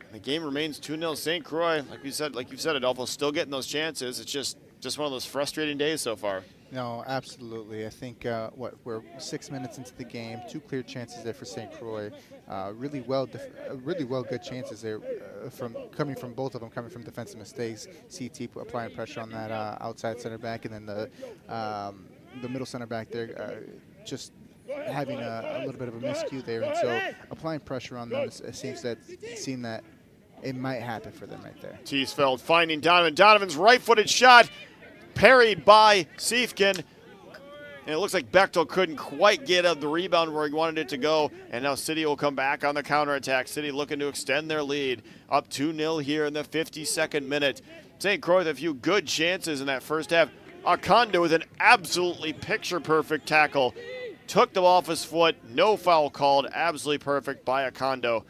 And the game remains 2-0 St. Croix. Like you've said, Adolfo, still getting those chances. It's just one of those frustrating days so far. No, absolutely. I think we're 6 minutes into the game. 2 clear chances there for St. Croix. Really well good chances there coming from both of them, coming from defensive mistakes. CT applying pressure on that outside center back, and then the middle center back there just having a little bit of a miscue there, and so applying pressure on them. It seems that it might happen for them right there. Teesfeld finding Donovan. Donovan's right-footed shot parried by Siefkin. And it looks like Bechtel couldn't quite get the rebound where he wanted it to go. And now City will come back on the counterattack. City looking to extend their lead. Up 2-0 here in the 52nd minute. St. Croix with a few good chances in that first half. Acondo with an absolutely picture-perfect tackle. Took the ball off his foot. No foul called. Absolutely perfect by Acondo,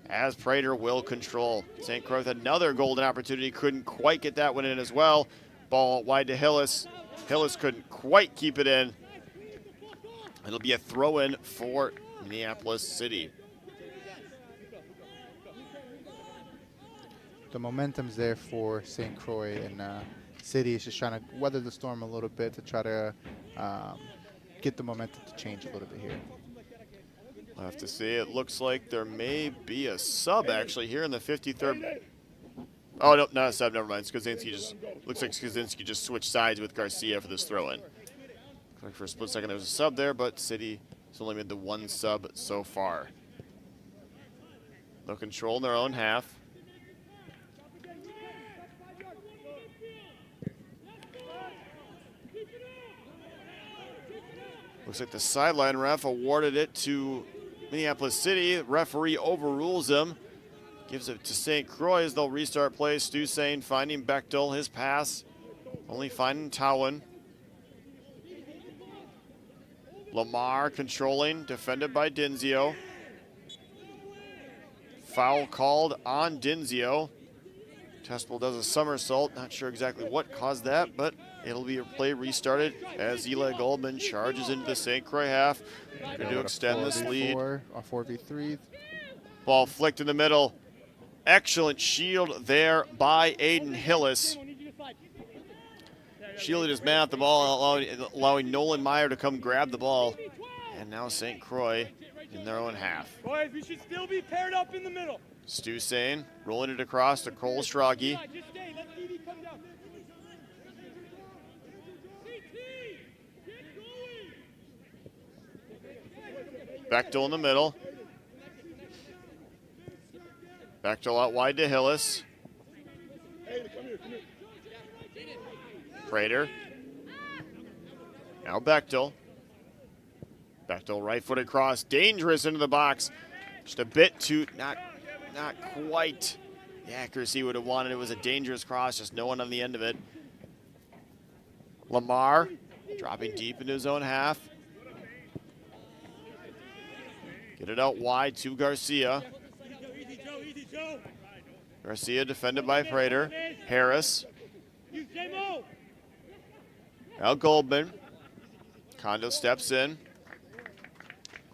as Prater will control. St. Croix with another golden opportunity. Couldn't quite get that one in as well. Ball wide to Hillis. Hillis couldn't quite keep it in. It'll be a throw-in for Minneapolis City. The momentum's there for St. Croix, and City is just trying to weather the storm a little bit to try to get the momentum to change a little bit here. We'll have to see. It looks like there may be a sub actually here in the 53rd. Oh, no, not a sub. Never mind. Looks like Skazinski just switched sides with Garcia for this throw-in. Like for a split second there was a sub there, but City has only made the one sub so far. They'll control in their own half. Looks like the sideline ref awarded it to Minneapolis City. The referee overrules him. Gives it to St. Croix as they'll restart play. Stu Sane finding Bechtel, his pass. Only finding Towan. Lamar controlling, defended by Dinzio. Foul called on Dinzio. Testable does a somersault. Not sure exactly what caused that, but it'll be a play restarted as Eli Goldman charges into the St. Croix half. Going to extend this lead. A 4v3. Ball flicked in the middle. Excellent shield there by Aiden Hillis. Shielded his man at the ball, allowing Nolan Meyer to come grab the ball. And now St. Croix in their own half. Boys, we should still be paired up in the middle. Stu Sane rolling it across to Cole Stragi. Bechtel in the middle. Bechtel out wide to Hillis. Prater. Now Bechtel. Bechtel right-footed cross, dangerous into the box. Just a bit too, not quite the accuracy would have wanted. It was a dangerous cross, just no one on the end of it. Lamar dropping deep into his own half. Get it out wide to Garcia. Garcia defended by Prater. Harris. Now Goldman. Kondo steps in.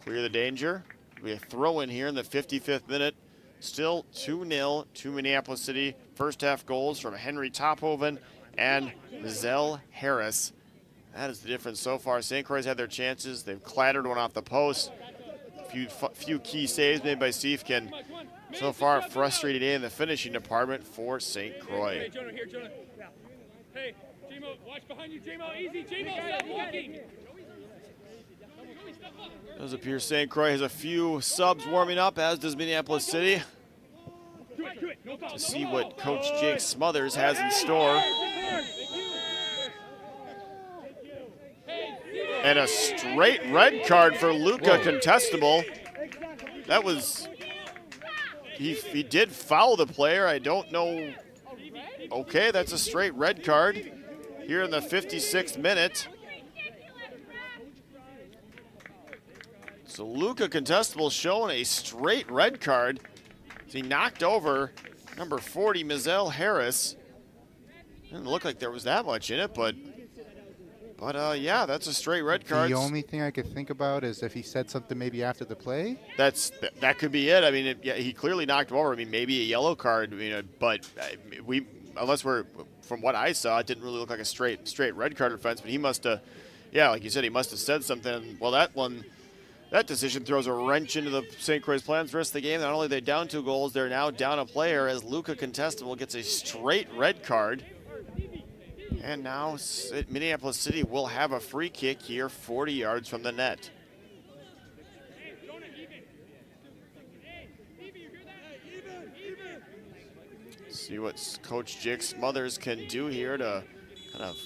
Clear the danger. We have a throw in here in the 55th minute. Still 2-0 to Minneapolis City. First half goals from Henry Tophoven and Mizell Harris. That is the difference so far. St. Croix had their chances. They've clattered one off the post. Few key saves made by Siefkin. So far, frustrated in the finishing department for St. Croix. Hey, Jonah, here, Jonah. Yeah. Hey, J-Mo, watch behind you, J-Mo. Easy, J-Mo, stop walking. Does appear St. Croix has a few subs warming up, as does Minneapolis City. To see what Coach Jake Smothers has in store. And a straight red card for Luca Contestable. That was, he did foul the player. I don't know. Okay, that's a straight red card here in the 56th minute. So Luca Contestable showing a straight red card. He knocked over number 40, Mizell Harris. Didn't look like there was that much in it, but yeah, that's a straight red card. The only thing I could think about is if he said something maybe after the play. That could be it. I mean, yeah, he clearly knocked him over. I mean, maybe a yellow card, but unless from what I saw, it didn't really look like a straight red card offense. But he must have, yeah, like you said, he must have said something. Well, that decision throws a wrench into the St. Croix plans the rest of the game. Not only are they down 2 goals, they're now down a player as Luca Contestable gets a straight red card. And now Minneapolis City will have a free kick here 40 yards from the net. See what Coach Jake Smothers can do here to kind of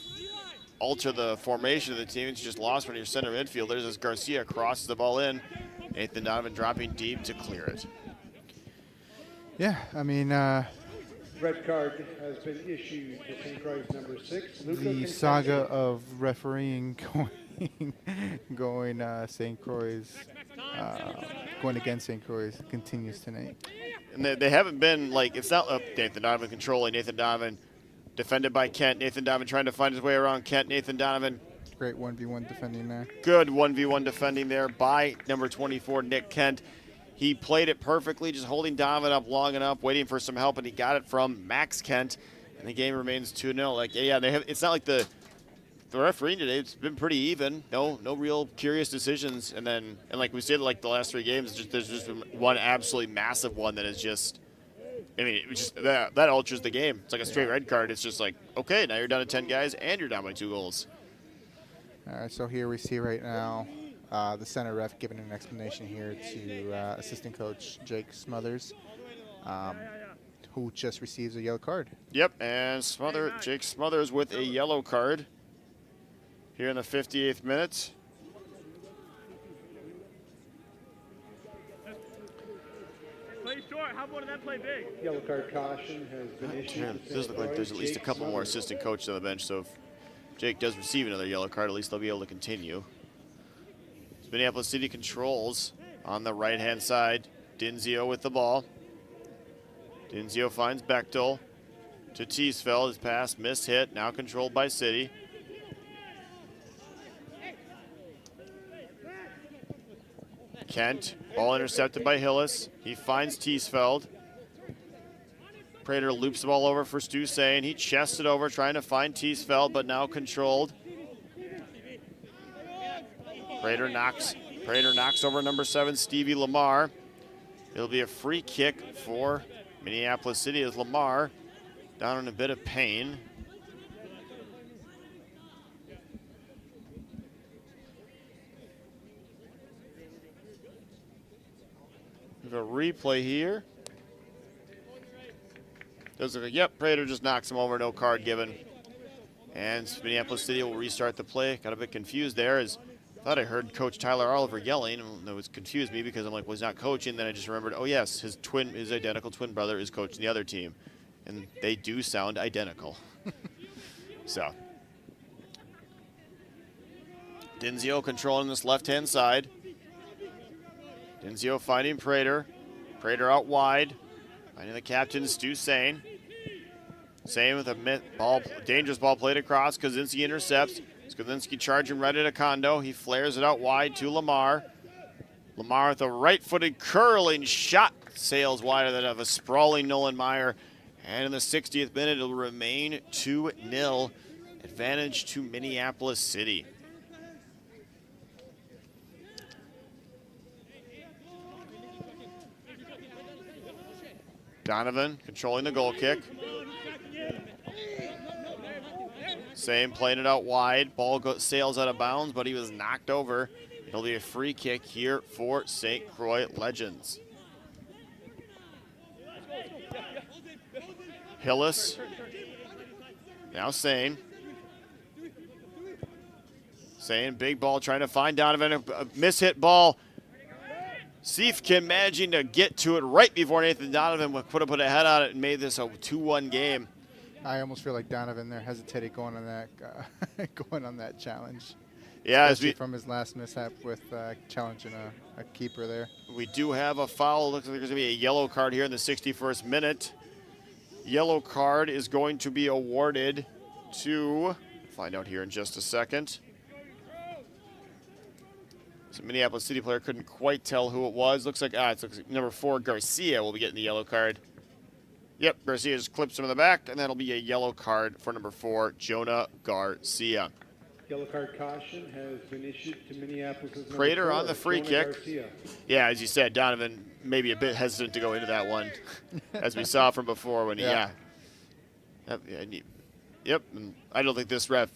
alter the formation of the team. You just lost one of your center midfielders as Garcia crosses the ball in. Nathan Donovan dropping deep to clear it. Yeah, I mean, red card has been issued to St. Croix number 6. The saga of refereeing going St. Croix, going against St. Croix continues tonight. And they haven't been like, it's not Nathan Donovan controlling. Nathan Donovan defended by Kent. Nathan Donovan trying to find his way around Kent. Nathan Donovan Great 1v1 defending there. Good 1v1 defending there by number 24, Nick Kent. He played it perfectly, just holding Donovan up long enough, waiting for some help, and he got it from Max Kent. And the game remains 2-0. Like, yeah, it's not like the refereeing today, it's been pretty even. No real curious decisions. And like we said, like the last 3 games, there's just been one absolutely massive one that is just, I mean, that alters the game. It's like a straight red card. It's just like, okay, now you're down to 10 guys and you're down by 2 goals. All right, so here we see right now the center ref giving an explanation here to assistant coach Jake Smothers, who just receives a yellow card. Yep, and Jake Smothers with a yellow card here in the 58th minute. Play short. How about that play big? Yellow card caution has been issued. It does look like there's at least a couple more assistant coaches on the bench, so if Jake does receive another yellow card, at least they'll be able to continue. Minneapolis City controls on the right-hand side. Dinzio with the ball. Dinzio finds Bechtel to Teesfeld. His pass missed hit, now controlled by City. Kent, ball intercepted by Hillis. He finds Teesfeld. Prater loops the ball over for Stu Sain. He chests it over, trying to find Teesfeld, but now controlled. Prater knocks over number 7, Stevie Lamar. It'll be a free kick for Minneapolis City as Lamar down in a bit of pain. We have a replay here. Does look like, yep, Prater just knocks him over, no card given. And Minneapolis City will restart the play. Got a bit confused there as I thought I heard Coach Tyler Oliver yelling, and it was confused me because I'm like, well, he's not coaching. Then I just remembered, oh yes, his identical twin brother is coaching the other team, and they do sound identical. So, Dinzio controlling this left-hand side. Dinzio finding Prater. Prater out wide, finding the captain Stu Sain. Sain with a dangerous ball played across. Kozinski intercepts. Kozinski charging right at Kondo. He flares it out wide to Lamar. Lamar with a right-footed curling shot. Sails wider than of a sprawling Nolan Meyer. And in the 60th minute, it'll remain 2-0. Advantage to Minneapolis City. Donovan controlling the goal kick. Same playing it out wide. Ball sails out of bounds, but he was knocked over. It'll be a free kick here for St. Croix Legends. Hillis. Now Sain. Sain, big ball trying to find Donovan. A mishit ball. Siefkin managing to get to it right before Nathan Donovan would put a head on it and made this a 2-1 game. I almost feel like Donovan there hesitated going on that challenge. Yeah, especially from his last mishap with challenging a keeper there. We do have a foul. Looks like there's going to be a yellow card here in the 61st minute. Yellow card is going to be awarded to, find out here in just a second. So Minneapolis City player couldn't quite tell who it was. Looks like number 4 Garcia will be getting the yellow card. Yep, Garcia just clips him in the back, and that'll be a yellow card for number 4, Jonah Garcia. Yellow card caution has been issued to Minneapolis. Prater on the free kick. Garcia. Yeah, as you said, Donovan maybe a bit hesitant to go into that one, as we saw from before when Yep, and I don't think this ref,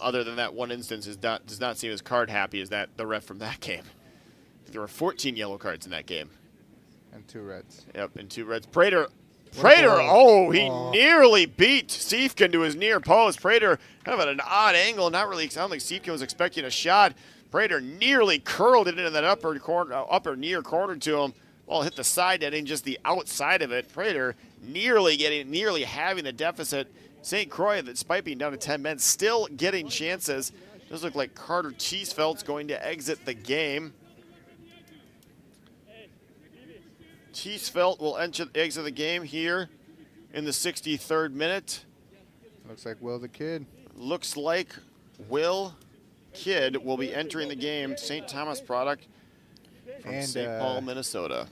other than that one instance, does not seem as card happy as the ref from that game. There were 14 yellow cards in that game. And 2 reds. Yep, and 2 reds. Prater, he nearly beat Siefkin to his near post. Prater kind of at an odd angle, not really, I don't think Siefkin was expecting a shot. Prater nearly curled it into that upper near corner to him. Ball hit the side netting, just the outside of it. Prater nearly having the deficit. St. Croix, despite being down to 10 men, still getting chances. Does look like Carter Teesfeld's going to exit the game. Teesfeld will exit the game here in the 63rd minute. Looks like Will the Kid. Looks like Will Kidd will be entering the game. St. Thomas product from St. Paul, Minnesota.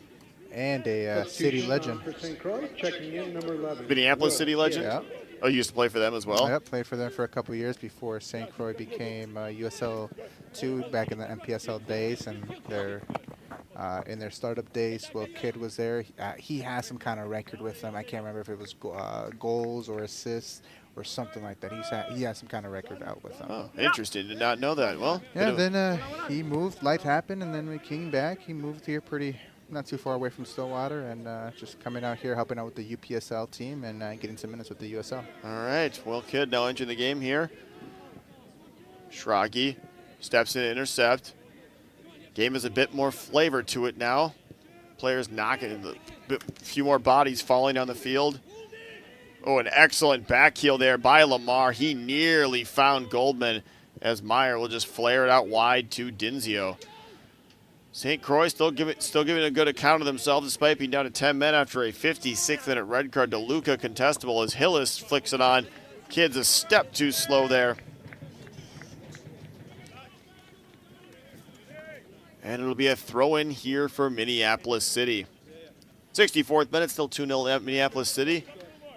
And a city legend. For St. Croix, checking in, number 11. Minneapolis city legend? Yeah. Oh, you used to play for them as well? Yep, played for them for a couple of years before St. Croix became USL2 back in the MPSL days, and they're in their startup days. Will Kidd was there. He has some kind of record with them. I can't remember if it was goals or assists or something like that. He has some kind of record out with them. Oh, interesting. Did not know that. Well, yeah. Then he moved. Life happened, and then we came back. He moved here not too far away from Stillwater, and just coming out here, helping out with the UPSL team and getting some minutes with the USL. All right. Will Kidd now entering the game here. Schrage steps in to intercept. Game has a bit more flavor to it now. Players knocking, a few more bodies falling down the field. Oh, an excellent back heel there by Lamar. He nearly found Goldman as Meyer will just flare it out wide to Dinzio. St. Croix still giving a good account of themselves despite being down to 10 men after a 56th-minute red card to Luca contestable as Hillis flicks it on. Kidd's a step too slow there. And it'll be a throw-in here for Minneapolis City. 64th minute, still 2-0 Minneapolis City.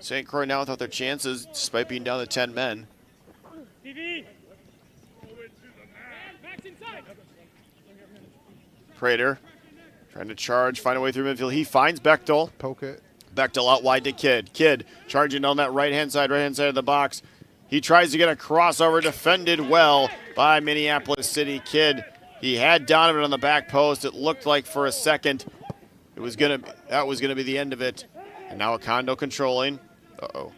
St. Croix now without their chances despite being down to 10 men. Prater trying to charge, find a way through midfield. He finds Bechtel. Poke it. Bechtel out wide to Kidd. Kidd charging on that right-hand side of the box. He tries to get a crossover, defended well by Minneapolis City. Kidd, he had Donovan on the back post. It looked like for a second that was gonna be the end of it. And now Acondo controlling. Uh-oh.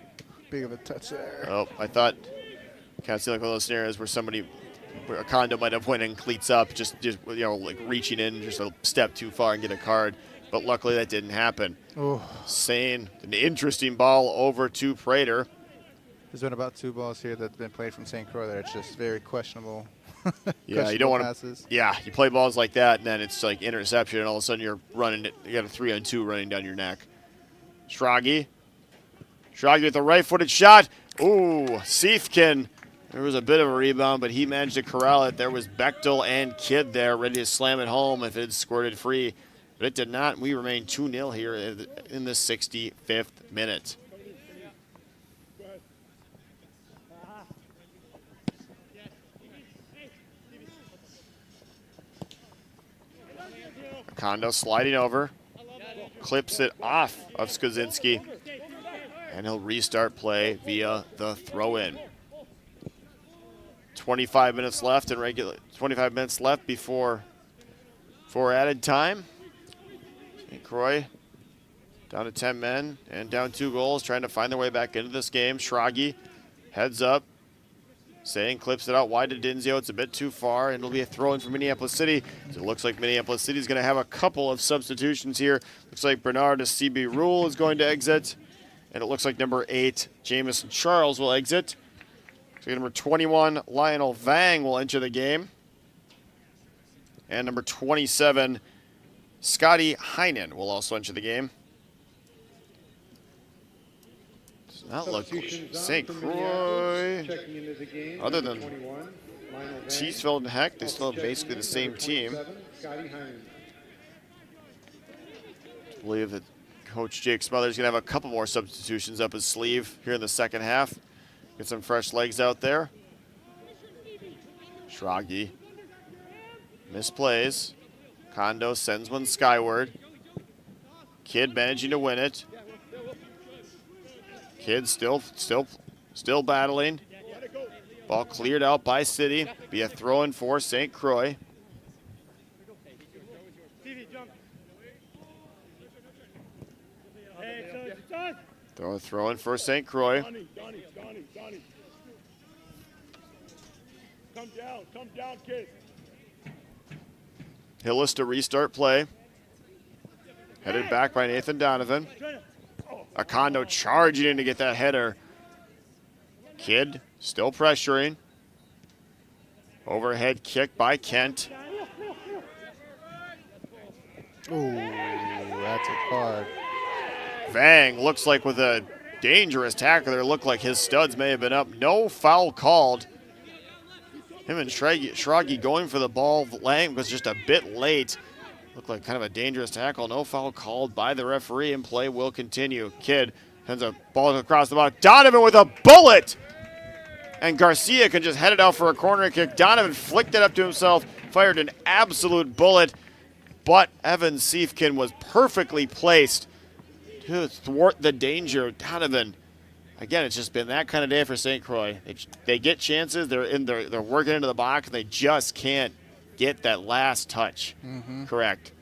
Big of a touch there. Oh, I thought, kind of seemed like one of those scenarios where a condo might have went in cleats up, just like reaching in just a step too far and get a card. But luckily that didn't happen. Oh. Sane, an interesting ball over to Prater. There's been about 2 balls here that's been played from St. Croix that are just very questionable. Yeah, you don't want to. Yeah, you play balls like that, and then it's like interception, and all of a sudden you got a 3-on-2 running down your neck. Schrage with a right-footed shot. Ooh, Siefkin. There was a bit of a rebound, but he managed to corral it. There was Bechtel and Kidd there ready to slam it home if it had squirted free. But it did not. We remain 2-0 here in the 65th minute. Kondo sliding over. Clips it off of Skozinski. And he'll restart play via the throw-in. 25 minutes left and 25 minutes left before added time. St. Croix down to 10 men and down 2 goals, trying to find their way back into this game. Schrage heads up. Saying clips it out wide to Dinzio. It's a bit too far, and it'll be a throw-in for Minneapolis City. So it looks like Minneapolis City is going to have a couple of substitutions here. Looks like Bernard CB Rule is going to exit, and it looks like number 8, Jamison Charles, will exit. So number 21, Lionel Vang, will enter the game. And number 27, Scotty Heinen, will also enter the game. Does not look St. Croix. Other than Teesfeld and Heck, they still have basically the same team. I believe that Coach Jake Smothers is going to have a couple more substitutions up his sleeve here in the second half. Get some fresh legs out there. Schrage misplays. Kondo sends one skyward. Kidd managing to win it. Kidd still battling. Ball cleared out by City. Be a throw-in for St. Croix. Throw in for St. Croix. Come down, kid. Hillis to restart play. Headed back by Nathan Donovan. Acondo charging in to get that header. Kidd still pressuring. Overhead kick by Kent. Ooh, that's a card. Vang looks like with a dangerous tackle there. Looked like his studs may have been up. No foul called. Him and Schragi going for the ball. Lang was just a bit late. Looked like kind of a dangerous tackle. No foul called by the referee, and play will continue. Kidd sends a ball across the box. Donovan with a bullet! And Garcia can just head it out for a corner kick. Donovan flicked it up to himself, fired an absolute bullet, but Evan Siefkin was perfectly placed to thwart the danger. Donovan, again, it's just been that kind of day for St. Croix. They get chances, they're working into the box, and they just can't get that last touch. Correct.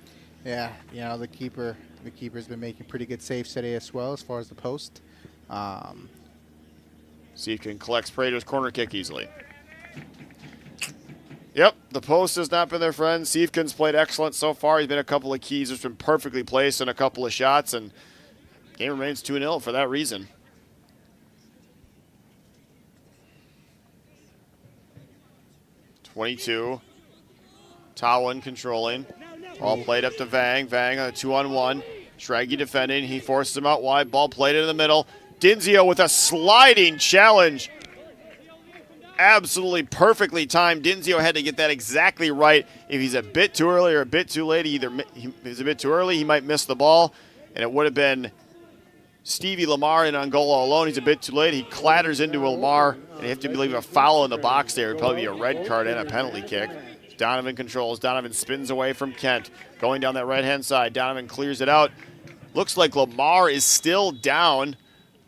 Yeah, you know, the keeper's been making pretty good saves today as well as far as the post. Siefkin collects Prater's corner kick easily. Yep, the post has not been their friend. Siefkin's played excellent so far. He's been a couple of keys. He's been perfectly placed in a couple of shots, and game remains 2-0 for that reason. (22) Tawin controlling. Ball played up to Vang. Vang on a 2-on-1. Schragi defending. He forces him out wide. Ball played in the middle. Dinzio with a sliding challenge. Absolutely perfectly timed. Dinzio had to get that exactly right. If he's a bit too early or a bit too late, if he's a bit too early, he might miss the ball. And it would have been Stevie Lamar in Angola alone. He's a bit too late. He clatters into Lamar, and you have to believe a foul in the box there. It would probably be a red card and a penalty kick. Donovan controls. Donovan spins away from Kent. Going down that right-hand side. Donovan clears it out. Looks like Lamar is still down.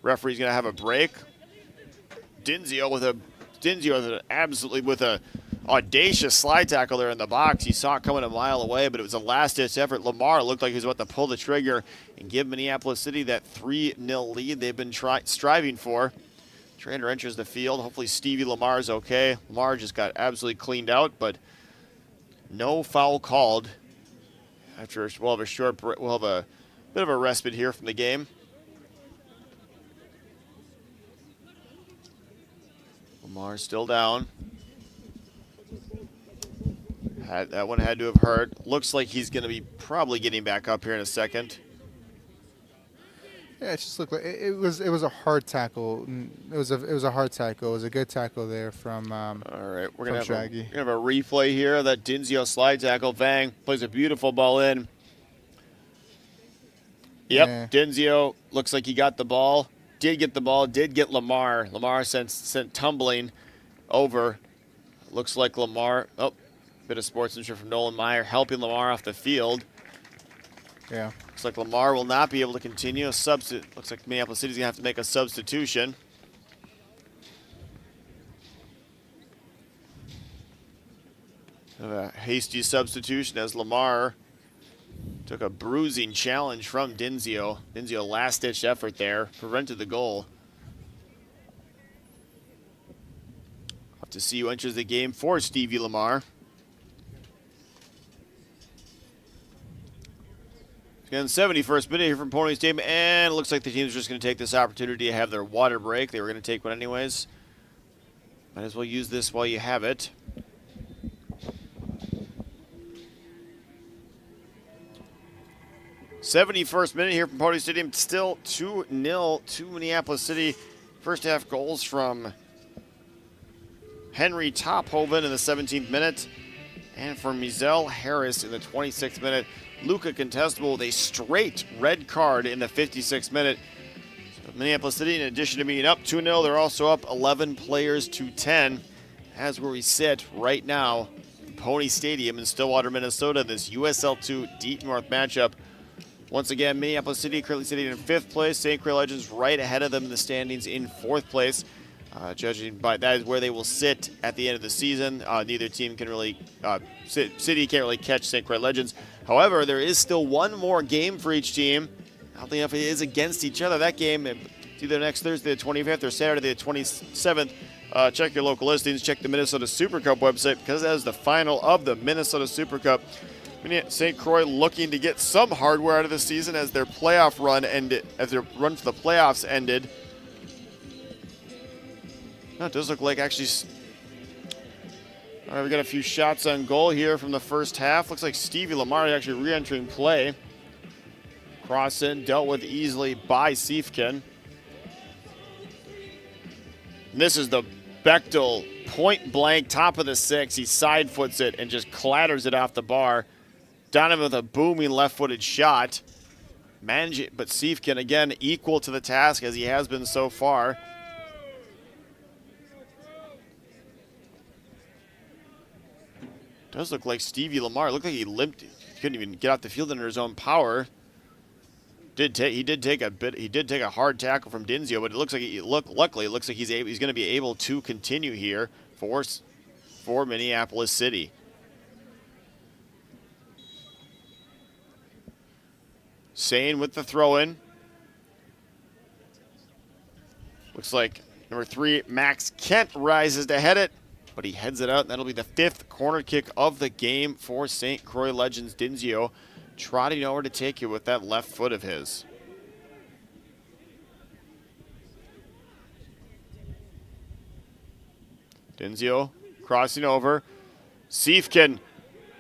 Referee's going to have a break. Dinzio with an audacious slide tackle there in the box. He saw it coming a mile away, but it was a last-ditch effort. Lamar looked like he was about to pull the trigger and give Minneapolis City that 3-0 lead they've been striving for. Trainer enters the field. Hopefully Stevie Lamar is okay. Lamar just got absolutely cleaned out, but no foul called. We'll have a bit of a respite here from the game. Lamar still down. That one had to have hurt. Looks like he's going to be probably getting back up here in a second. Yeah, it just looked like it was a hard tackle. It was a hard tackle. It was a good tackle there from. All right, we're gonna have a replay here of that Dinzio slide tackle. Vang plays a beautiful ball in. Yep, yeah. Dinzio looks like he got the ball. Did get the ball. Did get Lamar. Lamar sent tumbling over. Looks like Lamar. Oh, bit of sportsmanship from Nolan Meyer helping Lamar off the field. Yeah. Looks like Lamar will not be able to continue. Looks like Minneapolis City's going to have to make a substitution. A hasty substitution as Lamar took a bruising challenge from Dinzio. Dinzio last-ditch effort there, prevented the goal. Have to see who enters the game for Stevie Lamar. Again, 71st minute here from Pony Stadium, and it looks like the team's just going to take this opportunity to have their water break. They were going to take one anyways. Might as well use this while you have it. '71st minute here from Pony Stadium. Still 2-0 to Minneapolis City. First half goals from Henry Tophoven in the 17th minute, and from Mizell Harris in the 26th minute. Luca contestable with a straight red card in the 56th minute. So Minneapolis City, in addition to being up 2-0, they're also up 11 players to 10. As where we sit right now, Pony Stadium in Stillwater, Minnesota, this USL2 Deep North matchup. Once again, Minneapolis City currently sitting in 5th place. St. Croix Legends right ahead of them in the standings in 4th place. Judging by that is where they will sit at the end of the season. Neither team can really, City can't really catch St. Croix Legends. However, there is still one more game for each team. Oddly enough, it is against each other. That game, it's either next Thursday the 25th or Saturday the 27th. Check your local listings. Check the Minnesota Super Cup website because that is the final of the Minnesota Super Cup. St. Croix looking to get some hardware out of the season as their playoff run ended, as their run for the playoffs ended. No, it does look like actually. All right, we got a few shots on goal here from the first half. Looks like Stevie Lamar actually re-entering play. Cross in, dealt with easily by Siefkin. And this is the Bechtel, point blank, top of the 6. He side foots it and just clatters it off the bar. Donovan with a booming left-footed shot. Manage it, but Siefkin, again, equal to the task as he has been so far. Does look like Stevie Lamar. Looked like he limped. He couldn't even get off the field under his own power. He did take a hard tackle from Dinzio, but it looks like luckily it looks like he's going to be able to continue here for Minneapolis City. Sane with the throw-in. Looks like number 3, Max Kent, rises to head it, but he heads it out, and that'll be the 5th corner kick of the game for St. Croix legends. Dinzio trotting over to take it with that left foot of his. Dinzio crossing over. Siefkin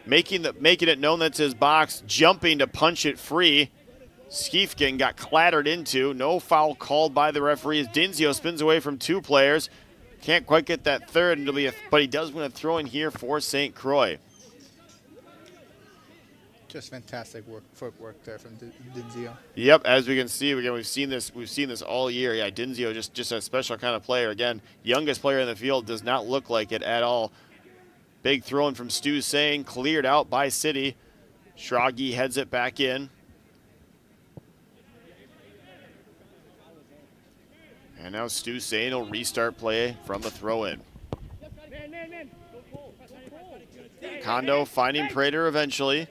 making it known that's his box, jumping to punch it free. Siefkin got clattered into. No foul called by the referee as Dinzio spins away from 2 players. Can't quite get that third, and but he does win a throw-in here for St. Croix. Just fantastic footwork there from Dinzio. Yep, as we can see, again, we've seen this all year. Yeah, Dinzio just a special kind of player. Again, youngest player in the field, does not look like it at all. Big throw-in from Stu Sane, cleared out by City. Schragi heads it back in. And now Stu Sane will restart play from the throw-in. Kondo finding Prater eventually.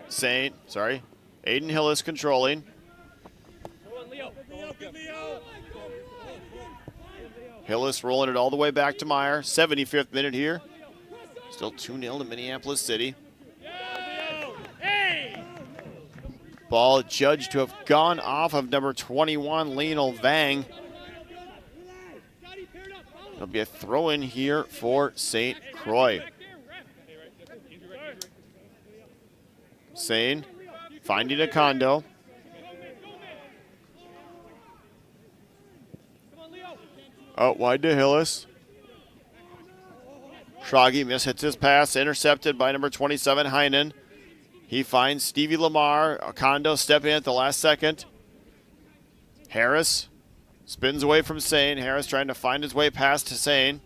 Aiden Hillis controlling. Hillis rolling it all the way back to Meyer. 75th minute here. Still 2-0 to Minneapolis City. Ball judged to have gone off of number 21, Lionel Vang. It'll be a throw-in here for St. Croix. Sane finding a Kondo. Out wide to Hillis. Schragi mishits his pass, intercepted by number 27, Heinen. He finds Stevie Lamar. Kondo stepping in at the last second. Harris spins away from Sane. Harris trying to find his way past to Sane.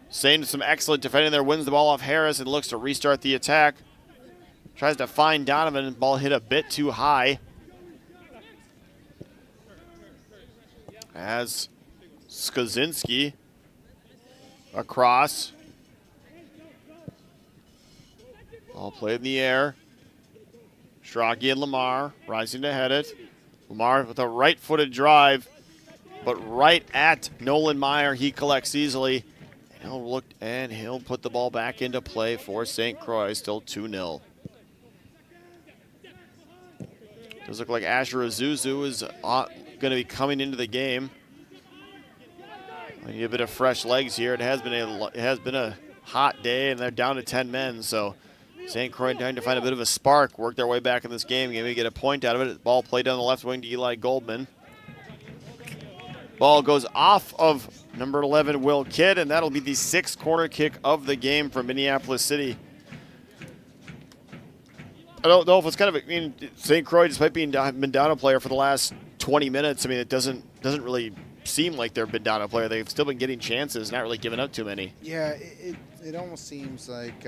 Sane with some excellent defending there, wins the ball off Harris and looks to restart the attack. Tries to find Donovan. Ball hit a bit too high. As Skaczynski across. Ball played in the air. Schragi and Lamar rising to head it. Lamar with a right-footed drive, but right at Nolan Meyer. He collects easily. And he'll put the ball back into play for St. Croix, still 2-0. Does look like Asher Azuzu is going to be coming into the game. I need a bit of fresh legs here. It has been a hot day, and they're down to 10 men. So St. Croix trying to find a bit of a spark, work their way back in this game, maybe get a point out of it. Ball played down the left wing to Eli Goldman. Ball goes off of number 11, Will Kidd, and that'll be the 6th corner kick of the game for Minneapolis City. I don't know if it's kind of, St. Croix, despite being been down a player for the last 20 minutes, it doesn't really seem like they're been down a player. They've still been getting chances, not really giving up too many. Yeah, it almost seems like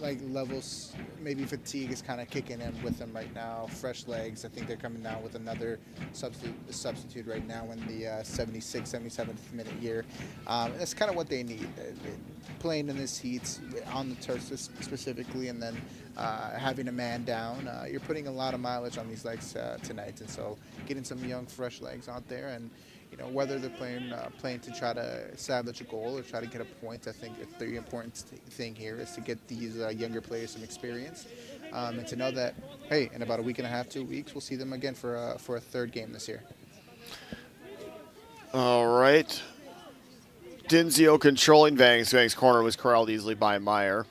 levels, maybe fatigue is kind of kicking in with them right now. Fresh legs. I think they're coming down with another substitute right now in the 76th, 77th minute here. That's kind of what they need. Playing in this heat on the turf specifically, and then having a man down, you're putting a lot of mileage on these legs tonight. And so getting some young, fresh legs out there, and whether they're playing to try to establish a goal or try to get a point, I think the important thing here is to get these younger players some experience, and to know that, hey, in about a week and a half, 2 weeks, we'll see them again for a 3rd game this year. All right. Dinzio controlling Vang's. Vang's corner was corralled easily by Meyer.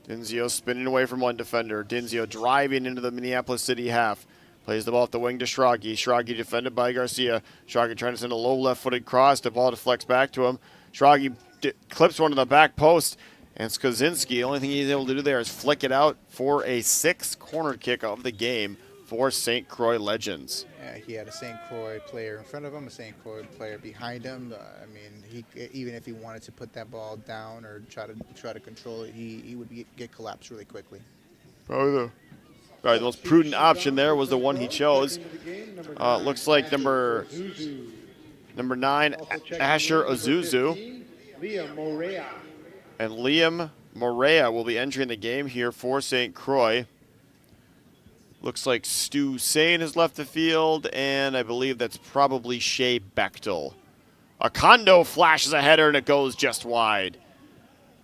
Dinzio spinning away from one defender. Dinzio driving into the Minneapolis City half. Plays the ball at the wing to Schrage. Schrage defended by Garcia. Schrage trying to send a low left-footed cross. The ball deflects back to him. Schrage clips one to the back post. And Skozinski, the only thing he's able to do there is flick it out for a 6th corner kick of the game for St. Croix Legends. Yeah, he had a St. Croix player in front of him, a St. Croix player behind him. I mean, even if he wanted to put that ball down or try to control it, he would get collapsed really quickly. Probably the most prudent option there was the one he chose. Looks like number 9, Asher Azuzu. And Liam Morea will be entering the game here for St. Croix. Looks like Stu Sane has left the field, and I believe that's probably Shea Bechtel. Acondo flashes a header, and it goes just wide.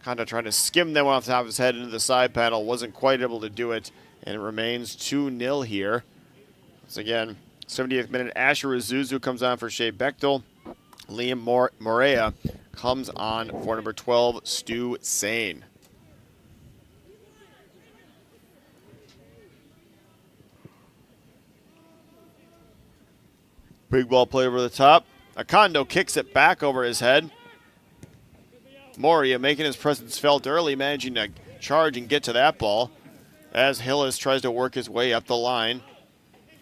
Acondo trying to skim that one off the top of his head into the side panel. Wasn't quite able to do it, and it remains 2-0 here. Once again, 70th minute, Asher Azuzu comes on for Shea Bechtel. Liam Morea comes on for number 12, Stu Sane. Big ball play over the top. Acondo kicks it back over his head. Moria making his presence felt early, managing to charge and get to that ball as Hillis tries to work his way up the line.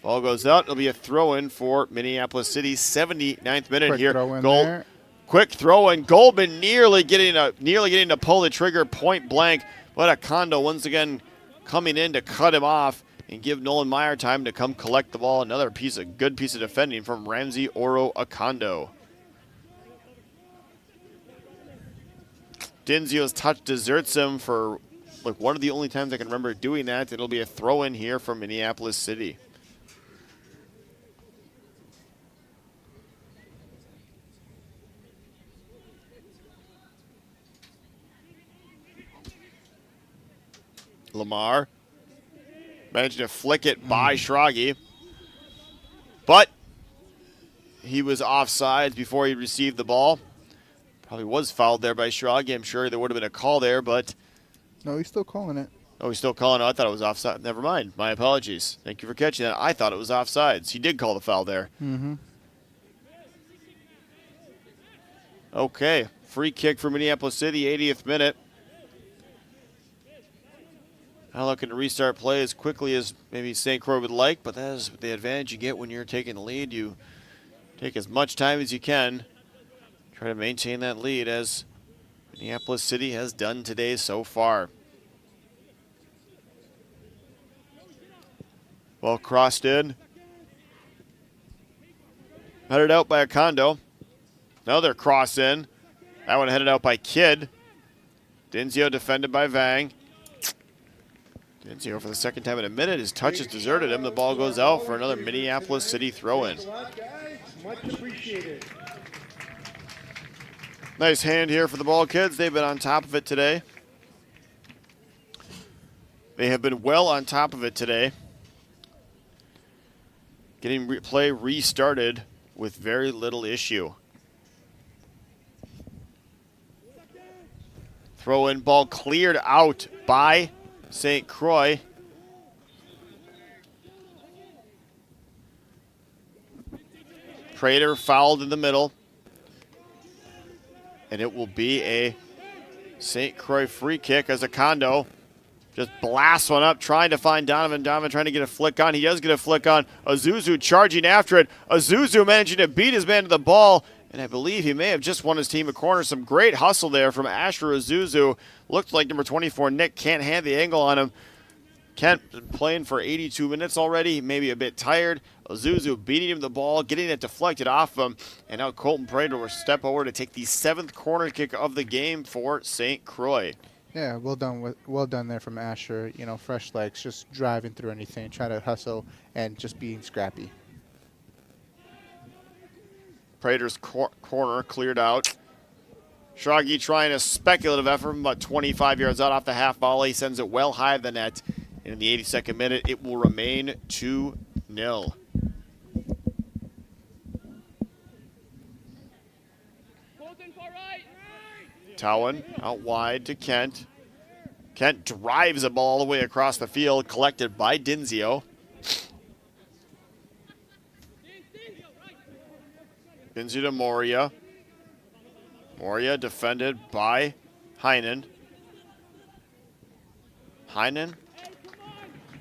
Ball goes out. It'll be a throw-in for Minneapolis City. 79th minute Quick here. throw-in there. Quick throw-in. Goldman nearly getting to pull the trigger point blank, but Acondo once again coming in to cut him off and give Nolan Meyer time to come collect the ball. Another good piece of defending from Ramsey Oro Acondo. Denzio's touch deserts him for like one of the only times I can remember doing that. It'll be a throw-in here from Minneapolis City. Lamar managed to flick it by Schrage, but he was offsides before he received the ball. Probably was fouled there by Schrage. I'm sure there would have been a call there, but... No, he's still calling it. Oh, he's still calling it? I thought it was offside. Never mind. My apologies. Thank you for catching that. I thought it was offsides. He did call the foul there. Mm-hmm. Okay. Free kick for Minneapolis City, 80th minute. Not looking to restart play as quickly as maybe St. Croix would like, but that is the advantage you get when you're taking the lead. You take as much time as you can. Try to maintain that lead as Minneapolis City has done today so far. Ball crossed in. Headed out by Acondo. Another cross in. That one headed out by Kidd. Denzio defended by Vang. Denzio for the second time in a minute. His touch has deserted him. The ball goes out for another Minneapolis City throw-in. Much appreciated. Nice hand here for the ball kids. They've been on top of it today. They have been well on top of it today. Getting play restarted with very little issue. Throw-in ball cleared out by St. Croix. Prater fouled in the middle. And it will be a St. Croix free kick as Acondo just blasts one up, trying to find Donovan. Donovan trying to get a flick on. He does get a flick on. Azuzu charging after it. Azuzu managing to beat his man to the ball. And I believe he may have just won his team a corner. Some great hustle there from Asher Azuzu. Looked like number 24, Nick Kent, had the angle on him. Kent been playing for 82 minutes already. Maybe a bit tired. Azuzu beating him the ball, getting it deflected off him. And now Colton Prater will step over to take the 7th corner kick of the game for St. Croix. Yeah, well done there from Asher. You know, fresh legs, just driving through anything, trying to hustle and just being scrappy. Prater's corner cleared out. Schrage trying a speculative effort from about 25 yards out off the half volley. He sends it well high of the net. And in the 82nd minute, it will remain 2-0. Towan out wide to Kent. Kent drives a ball all the way across the field, collected by Denzio. Spins it to Moria. Moria defended by Heinen. Heinen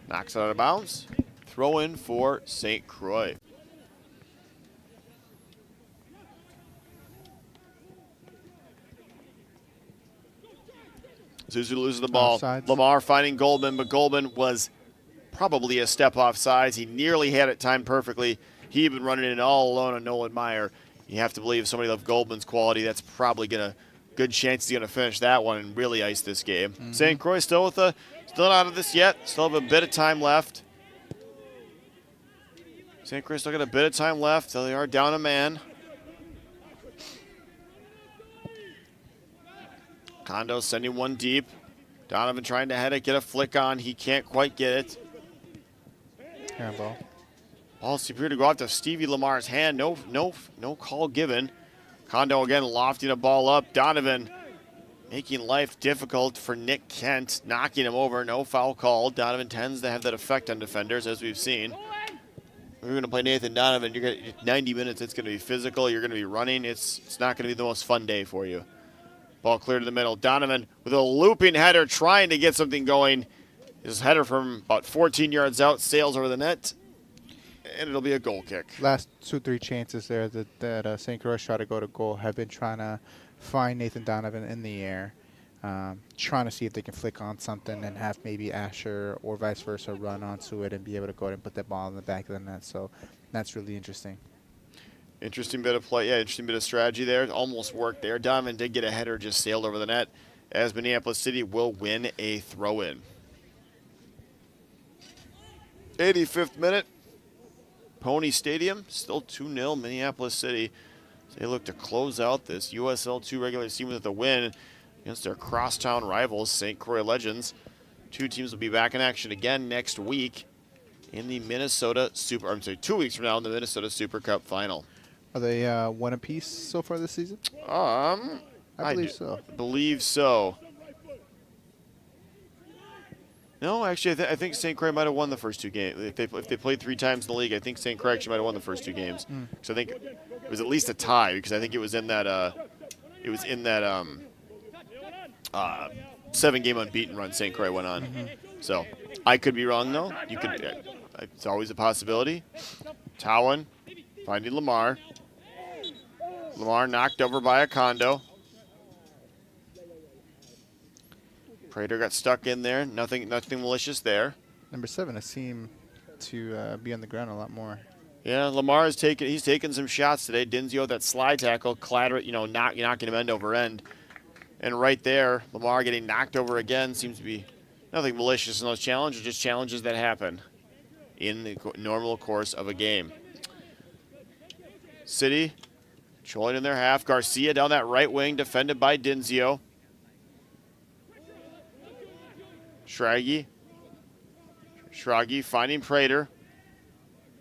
knocks it out of bounds. Throw in for St. Croix. Zuzu loses the ball. Offsides. Lamar finding Goldman, but Goldman was probably a step off sides. He nearly had it timed perfectly. He had been running in all alone on Nolan Meyer. You have to believe somebody of Goldman's quality, that's probably good chance he's gonna finish that one and really ice this game. St. Croix still still not out of this yet. Still have a bit of time left. St. Croix still got a bit of time left. So they are down a man. Kondo sending one deep. Donovan trying to head it, get a flick on. He can't quite get it. Handball. Ball superior to go out to Stevie Lamar's hand. No call given. Kondo again lofting a ball up. Donovan making life difficult for Nick Kent, knocking him over. No foul called. Donovan tends to have that effect on defenders, as we've seen. We're going to play Nathan Donovan. You're going to 90 minutes. It's going to be physical. You're going to be running. It's not going to be the most fun day for you. Ball clear to the middle. Donovan with a looping header, trying to get something going. His header from about 14 yards out sails over the net, and it'll be a goal kick. Last 2-3 chances there that St. Croix tried to go to goal have been trying to find Nathan Donovan in the air, trying to see if they can flick on something and have maybe Asher or vice versa run onto it and be able to go ahead and put that ball in the back of the net. So that's really interesting. Interesting bit of play. Yeah, interesting bit of strategy there. Almost worked there. Donovan did get a header, just sailed over the net, as Minneapolis City will win a throw-in. 85th minute. Pony Stadium, still 2-0 Minneapolis City. They look to close out this USL2 regular season with a win against their crosstown rivals, St. Croix Legends. Two teams will be back in action again next week in the 2 weeks from now in the Minnesota Super Cup final. Are they one apiece so far this season? I believe so. No, actually, I think St. Croix might have won the first two games. If they played 3 times in the league, I think St. Croix actually might have won the first 2 games. So I think it was at least a tie, because I think it was in that 7-game unbeaten run St. Croix went on. So I could be wrong though. You could. It's always a possibility. Towan finding Lamar. Lamar knocked over by a Kondo. Prater got stuck in there. Nothing malicious there. Number 7 has seemed to be on the ground a lot more. Yeah, Lamar he's taken some shots today. Dinzio, that slide tackle, knocking him end over end. And right there, Lamar getting knocked over again. Seems to be nothing malicious in those challenges, just challenges that happen in the normal course of a game. City controlling in their half. Garcia down that right wing, defended by Dinzio. Schragi finding Prater.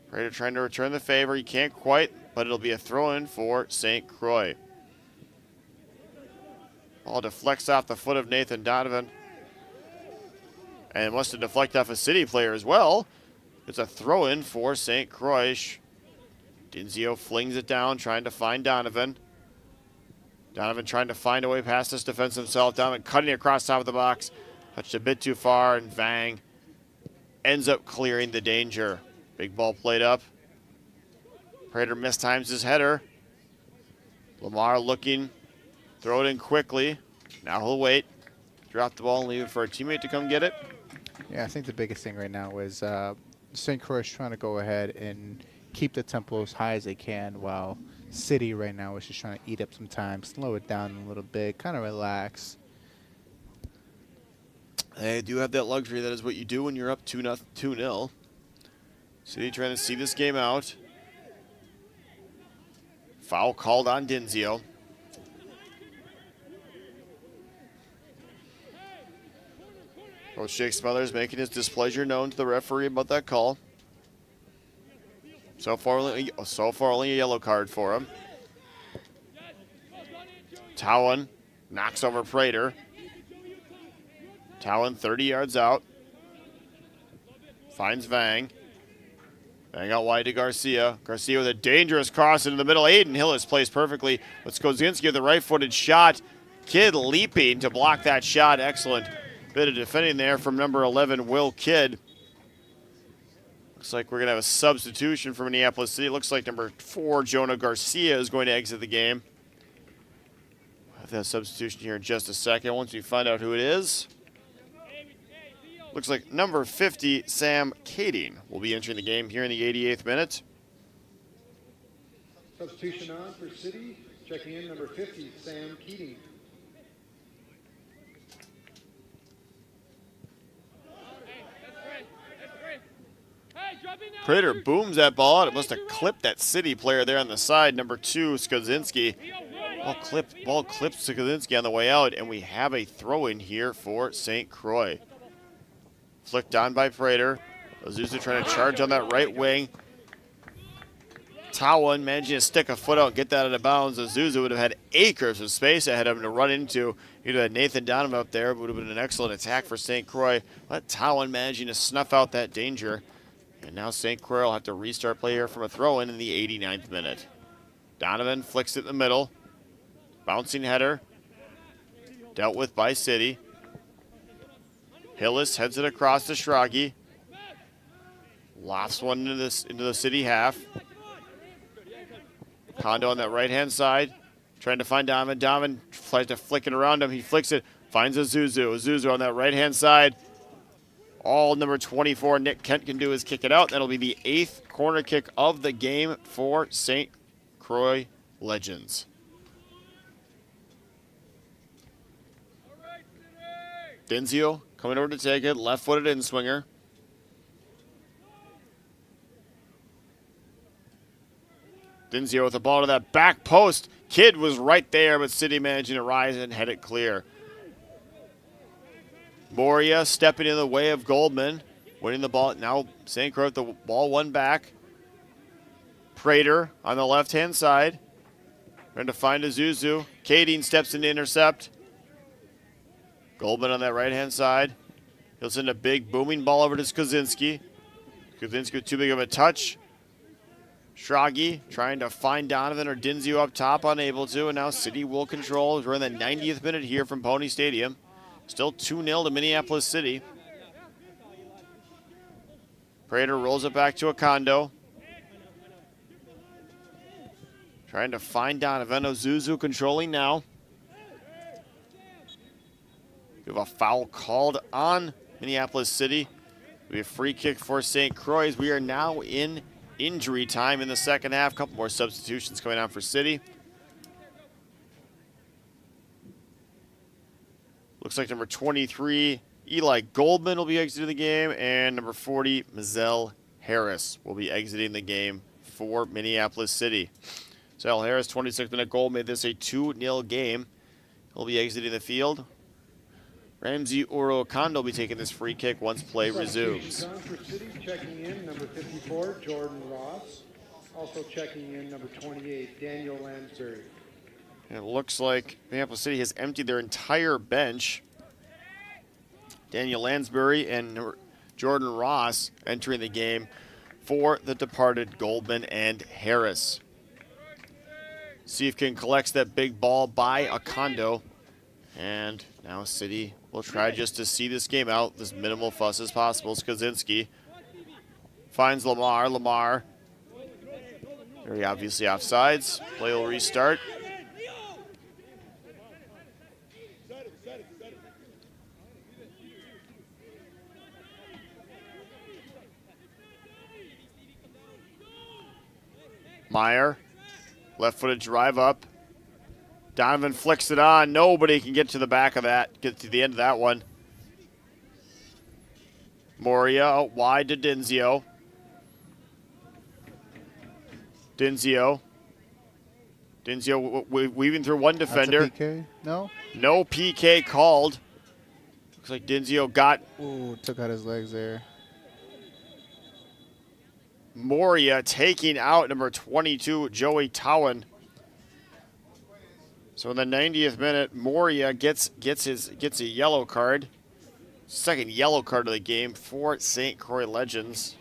Prater trying to return the favor. He can't quite, but it'll be a throw-in for St. Croix. Ball deflects off the foot of Nathan Donovan. And it must have deflected off a City player as well. It's a throw-in for St. Croix. Dinzio flings it down, trying to find Donovan. Donovan trying to find a way past this defense himself. Donovan cutting across top of the box. Touched a bit too far, and Vang ends up clearing the danger. Big ball played up. Prater mistimes his header. Lamar looking, throw it in quickly. Now he'll wait, drop the ball and leave it for a teammate to come get it. Yeah, I think the biggest thing right now is St. Croix trying to go ahead and keep the tempo as high as they can, while City right now is just trying to eat up some time, slow it down a little bit, kind of relax. They do have that luxury. That is what you do when you're up 2-0. City trying to see this game out. Foul called on Dinzio. Coach Jake Smothers making his displeasure known to the referee about that call. So far only a yellow card for him. Towan knocks over Prater. Towan 30 yards out. Finds Vang. Bang out wide to Garcia. Garcia with a dangerous cross into the middle. Aiden Hillis plays perfectly. But Skozinski with the right-footed shot. Kidd leaping to block that shot. Excellent bit of defending there from number 11, Will Kidd. Looks like we're going to have a substitution for Minneapolis City. Looks like number 4, Jonah Garcia, is going to exit the game. We'll have that substitution here in just a second once we find out who it is. Looks like number 50, Sam Kading, will be entering the game here in the 88th minute. Substitution on for City. Checking in number 50, Sam Keating. Prater booms that ball out. It must have clipped that City player there on the side. Number 2, Skozinski. Ball clipped Skozinski on the way out, and we have a throw-in here for St. Croix. Flicked on by Prater. Azusa trying to charge on that right wing. Tawan managing to stick a foot out and get that out of bounds. Azusa would have had acres of space ahead of him to run into. He'd have had Nathan Donovan up there. It would have been an excellent attack for St. Croix. But Tawan managing to snuff out that danger. And now St. Croix will have to restart play here from a throw-in in the 89th minute. Donovan flicks it in the middle. Bouncing header. Dealt with by City. Hillis heads it across to Schrage. Lofts one into the City half. Kondo on that right-hand side. Trying to find Donovan. Donovan tries to flick it around him. He flicks it. Finds Azuzu. Azuzu on that right-hand side. All number 24, Nick Kent, can do is kick it out. That'll be the 8th corner kick of the game for St. Croix Legends. Denzio coming over to take it. Left-footed in-swinger. Denzio with the ball to that back post. Kidd was right there, but City managing to rise and head it clear. Moria stepping in the way of Goldman, winning the ball. Now St. Croix with the ball won back. Prater on the left-hand side. Trying to find Azuzu. Kading steps in to intercept. Goldman on that right-hand side. He'll send a big booming ball over to Skozinski. Skozinski with too big of a touch. Schrage trying to find Donovan or Denzio up top, unable to. And now City will control. We're in the 90th minute here from Pony Stadium. Still 2-0 to Minneapolis City. Prater rolls it back to Kondo. Trying to find Donovan. Ozuzu controlling now. We have a foul called on Minneapolis City. We have a free kick for St. Croix. We are now in injury time in the second half. A couple more substitutions coming on for City. Looks like number 23, Eli Goldman, will be exiting the game, and number 40, Mazel Harris, will be exiting the game for Minneapolis City. Mazel Harris, 26th-minute goal, made this a 2-0 game. He'll be exiting the field. Ramsey Orokondo will be taking this free kick once play resumes. For City, checking in number 54, Jordan Ross. Also checking in number 28, Daniel Lansbury. And it looks like Minneapolis City has emptied their entire bench. Daniel Lansbury and Jordan Ross entering the game for the departed Goldman and Harris. Siefkin collects that big ball by Kondo. And now City will try just to see this game out, as minimal fuss as possible. Skozinski finds Lamar. Lamar, very obviously offsides. Play will restart. Meyer, left-footed drive up. Donovan flicks it on. Nobody can get to the back of that, get to the end of that one. Moria out wide to Denzio. Denzio weaving through one defender. That's a PK? No? No PK called. Looks like Denzio got... Ooh, took out his legs there. Moria taking out number 22, Joey Tawan. So in the 90th minute, Moria gets a yellow card. Second yellow card of the game for St. Croix Legends.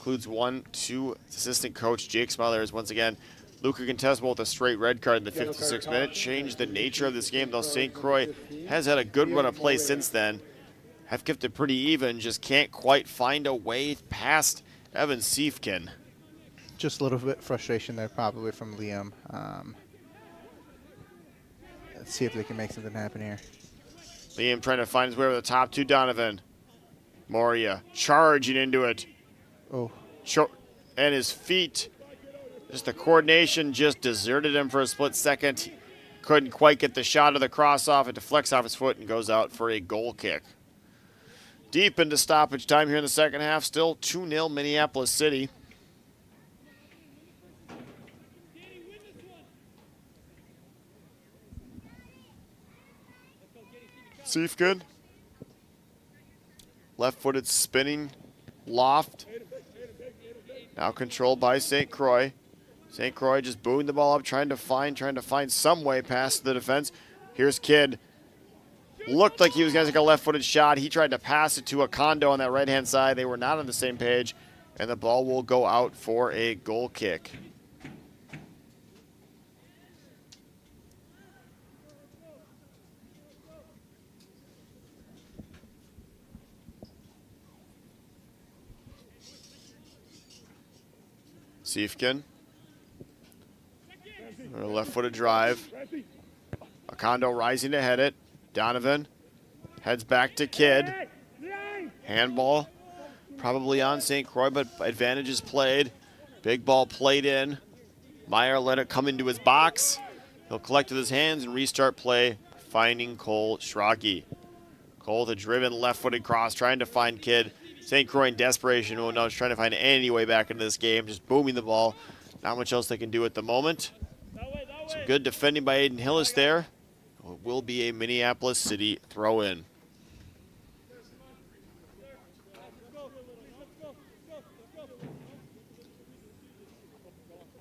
includes two assistant coach Jake Smothers. Once again, Luca Contestable with a straight red card in the 56th minute. Changed the nature of this game, though St. Croix has had a good run of play since then. Have kept it pretty even, just can't quite find a way past Evan Siefkin. Just a little bit frustration there probably from Liam. Let's see if they can make something happen here. Liam trying to find his way over the top to Donovan. Moria charging into it. Oh. And his feet, just the coordination just deserted him for a split second. Couldn't quite get the shot of the cross off. It deflects off his foot and goes out for a goal kick. Deep into stoppage time here in the second half. Still 2-0 Minneapolis City. Siefkin. Left-footed spinning loft. Now controlled by St. Croix. St. Croix just booing the ball up, trying to find some way past the defense. Here's Kidd. Looked like he was going to take a left-footed shot. He tried to pass it to a Condo on that right-hand side. They were not on the same page, and the ball will go out for a goal kick. Siefkin. A left-footed drive. Acondo rising to head it. Donovan heads back to Kidd. Handball probably on St. Croix, but advantage is played. Big ball played in. Meyer let it come into his box. He'll collect with his hands and restart play, finding Cole Schrage. Cole, the driven left-footed cross, trying to find Kidd. St. Croix in desperation, oh no, is trying to find any way back into this game, just booming the ball. Not much else they can do at the moment. Some good defending by Aiden Hillis there. It will be a Minneapolis City throw-in.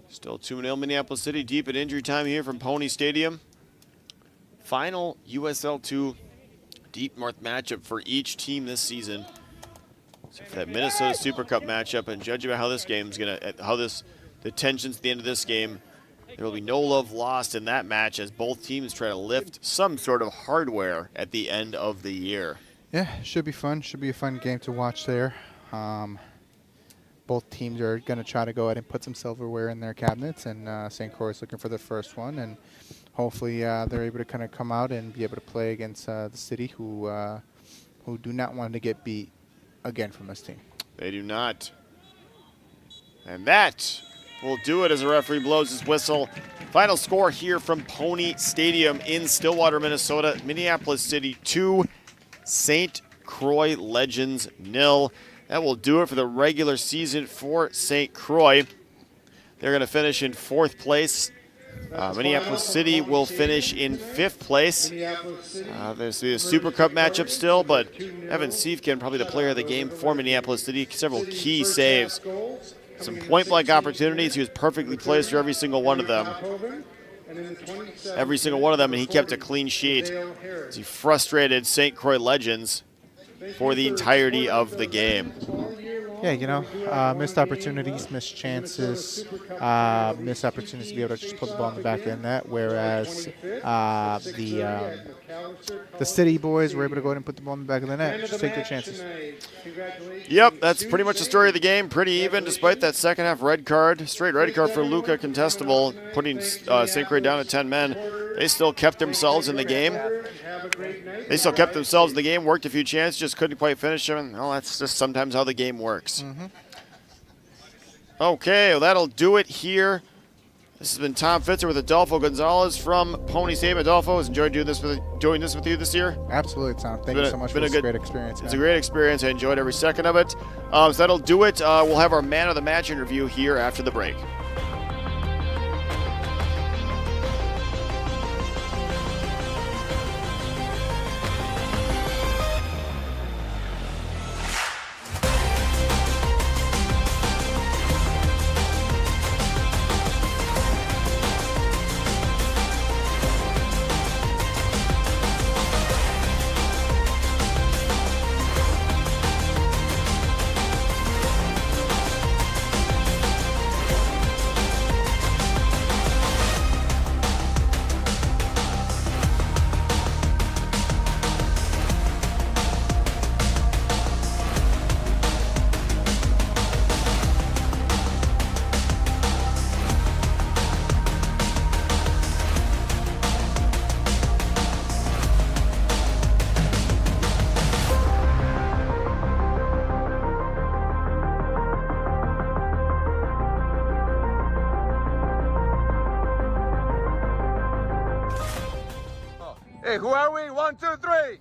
Still 2-0 Minneapolis City, deep in injury time here from Pony Stadium. Final USL2 Deep North matchup for each team this season. So for that Minnesota Super Cup matchup, and judging by how this game's the tensions at the end of this game, there will be no love lost in that match as both teams try to lift some sort of hardware at the end of the year. Yeah, should be fun. Should be a fun game to watch there. Both teams are going to try to go ahead and put some silverware in their cabinets, and St. Croix is looking for their first one, and hopefully they're able to kind of come out and be able to play against the City, who do not want to get beat again from this team. They do not. And that will do it as the referee blows his whistle. Final score here from Pony Stadium in Stillwater, Minnesota. Minneapolis City 2, St. Croix Legends 0. That will do it for the regular season for St. Croix. They're going to finish in 4th place. Minneapolis City will finish in 5th place. There's a Super Cup matchup still, but Evan Siefkin, probably the player of the game for Minneapolis City. Several key saves. Some point-blank opportunities. He was perfectly placed for every single one of them. Every single one of them, and he kept a clean sheet as he frustrated St. Croix Legends for the entirety of the game. Yeah, you know, missed opportunities, missed chances, missed opportunities to be able to just put the ball in the back of the net, whereas the City boys were able to go ahead and put the ball in the back of the net. Just take their chances. Yep, that's pretty much the story of the game. Pretty even despite that second half red card. Straight red card for Luca Contestable, putting St. Croix down to 10 men. They still kept themselves in the game. Worked a few chances, just couldn't quite finish them. Well, that's just sometimes how the game works. Okay, well, that'll do it here. This has been Tom Fitzer with Adolfo Gonzalez from Pony Stadium. Adolfo, has enjoyed doing this with you this year. Absolutely, Tom. Thank you so much for this great experience. It's a great experience. I enjoyed every second of it. So that'll do it. We'll have our Man of the Match interview here after the break. Hey, who are we? 1, 2, 3.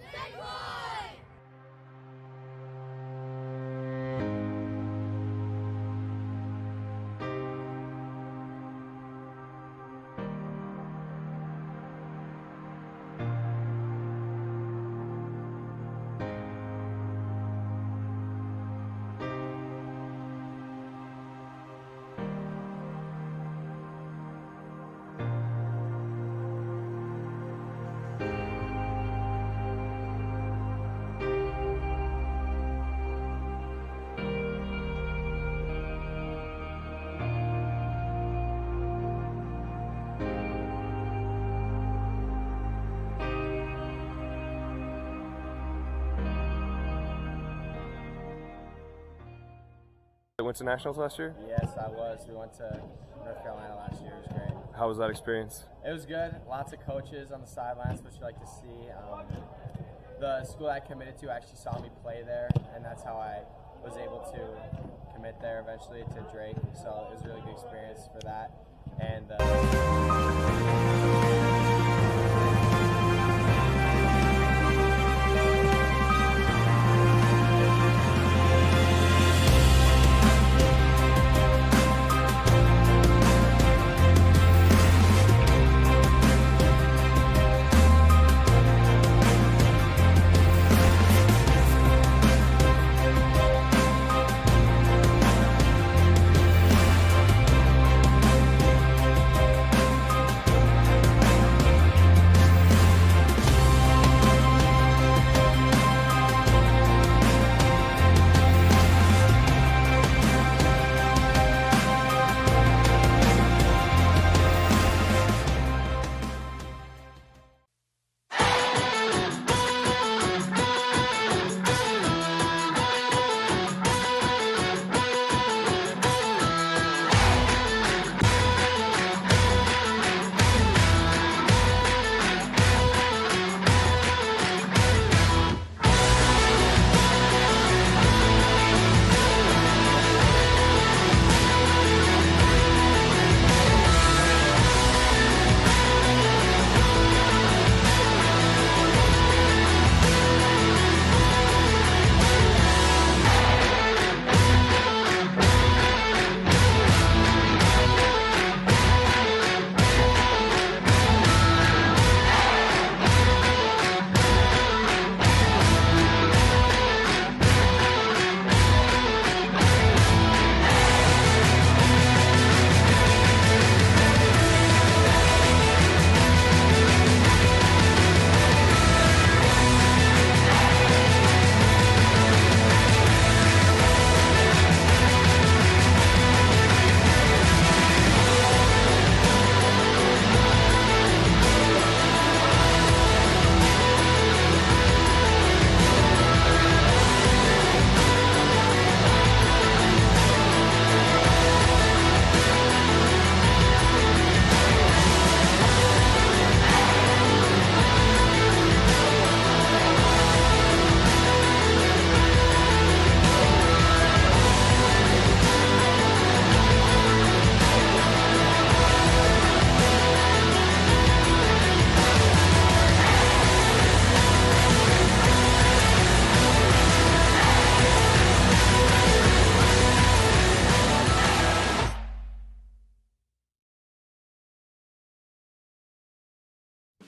Went to nationals last year? Yes, I was. We went to North Carolina last year. It was great. How was that experience? It was good. Lots of coaches on the sidelines, which you like to see. The school I committed to actually saw me play there, and that's how I was able to commit there eventually to Drake. So it was a really good experience for that. And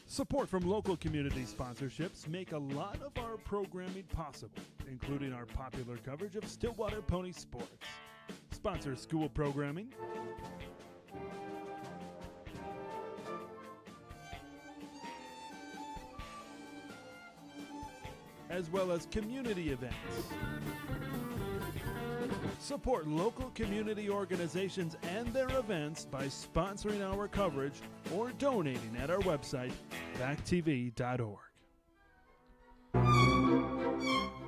Support from local community sponsorships make a lot of our programming possible, including our popular coverage of Stillwater Pony Sports. Sponsor school programming, as well as community events. Support local community organizations and their events by sponsoring our coverage or donating at our website, vactv.org.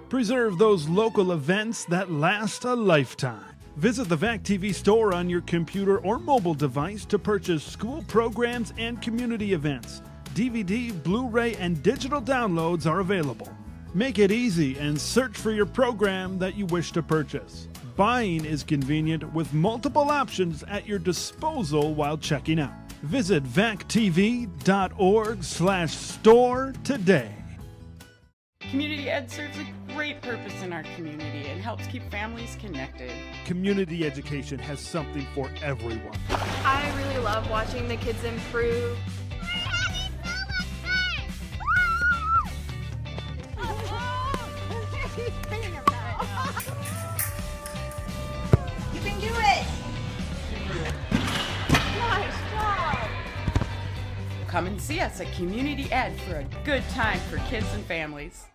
Preserve those local events that last a lifetime. Visit the VAC TV store on your computer or mobile device to purchase school programs and community events. DVD, Blu-ray, and digital downloads are available. Make it easy and search for your program that you wish to purchase. Buying is convenient with multiple options at your disposal while checking out. Visit vactv.org/store today. Community Ed serves a great purpose in our community and helps keep families connected. Community education has something for everyone. I really love watching the kids improve. You can do it! Nice job! Come and see us at Community Ed for a good time for kids and families.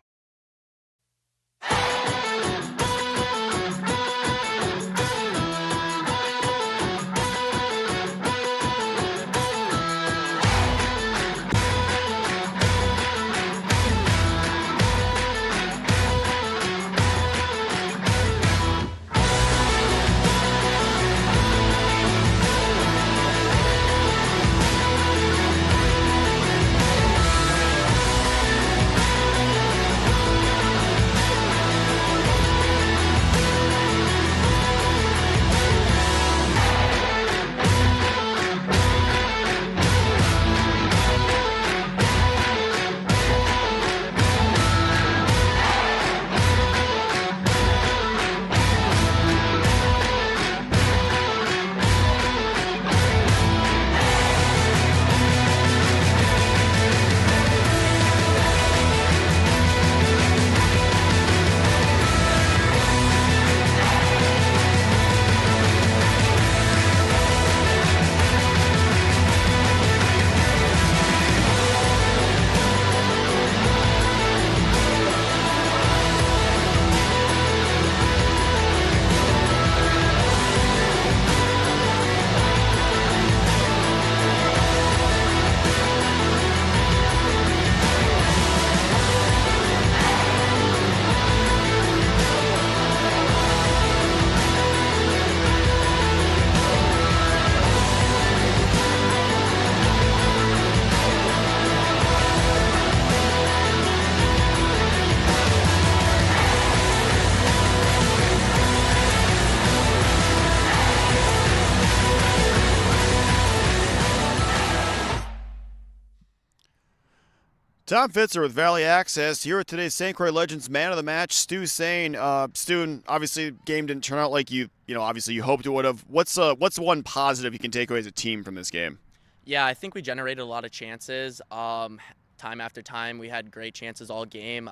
Tom Fitzer with Valley Access here with today's St. Croix Legends Man of the Match, Stu Sane. Stu, obviously, game didn't turn out like you obviously you hoped it would have. What's one positive you can take away as a team from this game? Yeah, I think we generated a lot of chances. Time after time, we had great chances all game.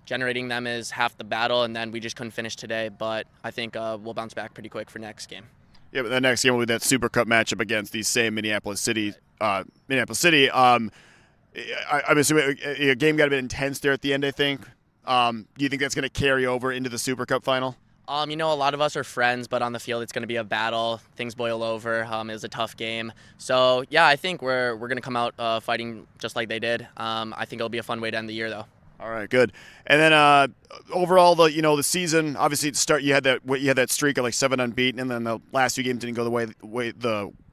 Generating them is half the battle, and then we just couldn't finish today. But I think we'll bounce back pretty quick for next game. Yeah, but the next game will be that Super Cup matchup against the same Minneapolis City. I'm assuming a game got a bit intense there at the end, I think. Do you think that's going to carry over into the Super Cup final? A lot of us are friends, but on the field it's going to be a battle. Things boil over. It was a tough game. So, yeah, I think we're going to come out fighting just like they did. I think it'll be a fun way to end the year, though. All right, good. And then overall, the season, obviously you had that streak of like 7 unbeaten, and then the last 2 games didn't go the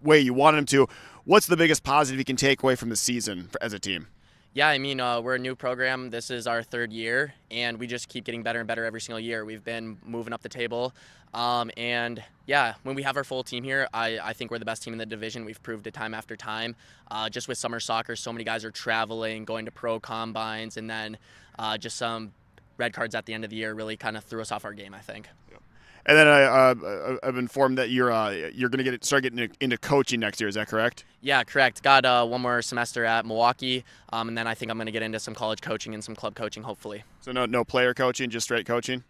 way you wanted them to. What's the biggest positive you can take away from the season as a team? Yeah, we're a new program. This is our 3rd year, and we just keep getting better and better every single year. We've been moving up the table. And, yeah, when we have our full team here, I think we're the best team in the division. We've proved it time after time. Just with summer soccer, so many guys are traveling, going to pro combines, and then just some red cards at the end of the year really kind of threw us off our game, I think. Yep. And then I've been informed that you're going to start getting into coaching next year. Is that correct? Yeah, correct. Got one more semester at Milwaukee, and then I think I'm going to get into some college coaching and some club coaching, hopefully. So no player coaching, just straight coaching?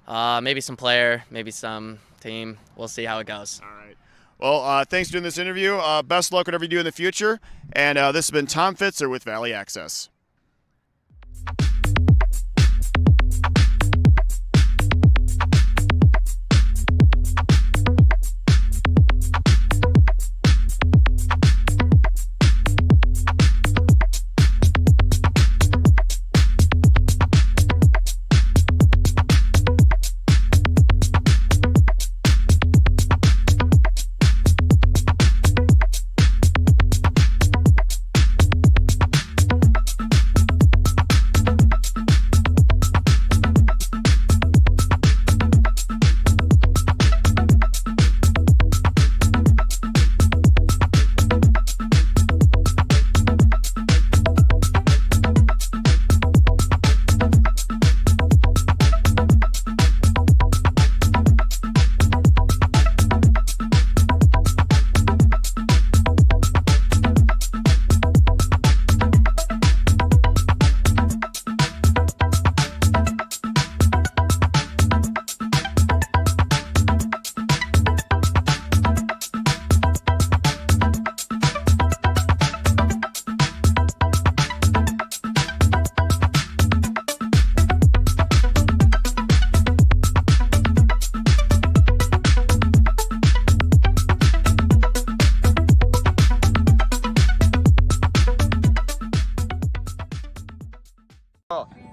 Maybe some player, maybe some team. We'll see how it goes. All right. Well, thanks for doing this interview. Best luck whatever you do in the future. And this has been Tom Fitzer with Valley Access.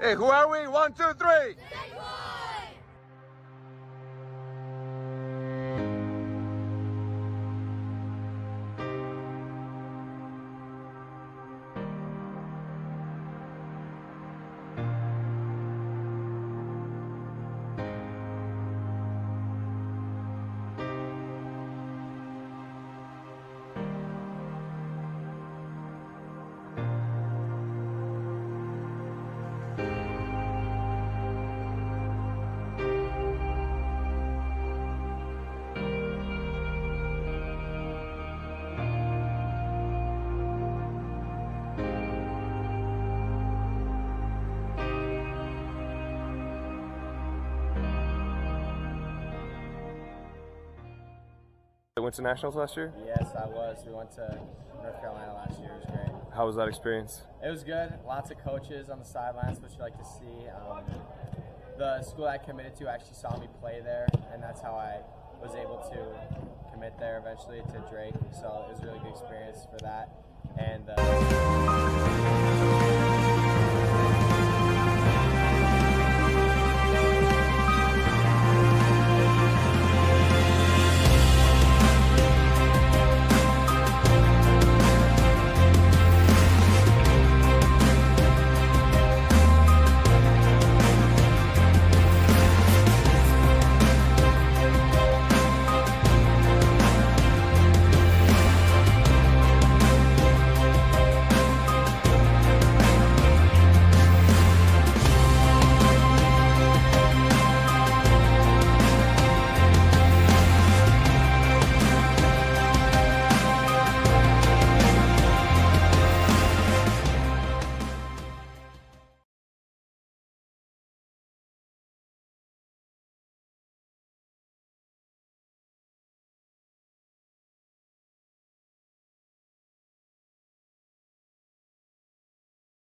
Hey, who are we? 1, 2, 3. Went to nationals last year? Yes, I was. We went to North Carolina last year. It was great. How was that experience? It was good. Lots of coaches on the sidelines, which you like to see. The school I committed to actually saw me play there, and that's how I was able to commit there eventually to Drake. So it was a really good experience for that. And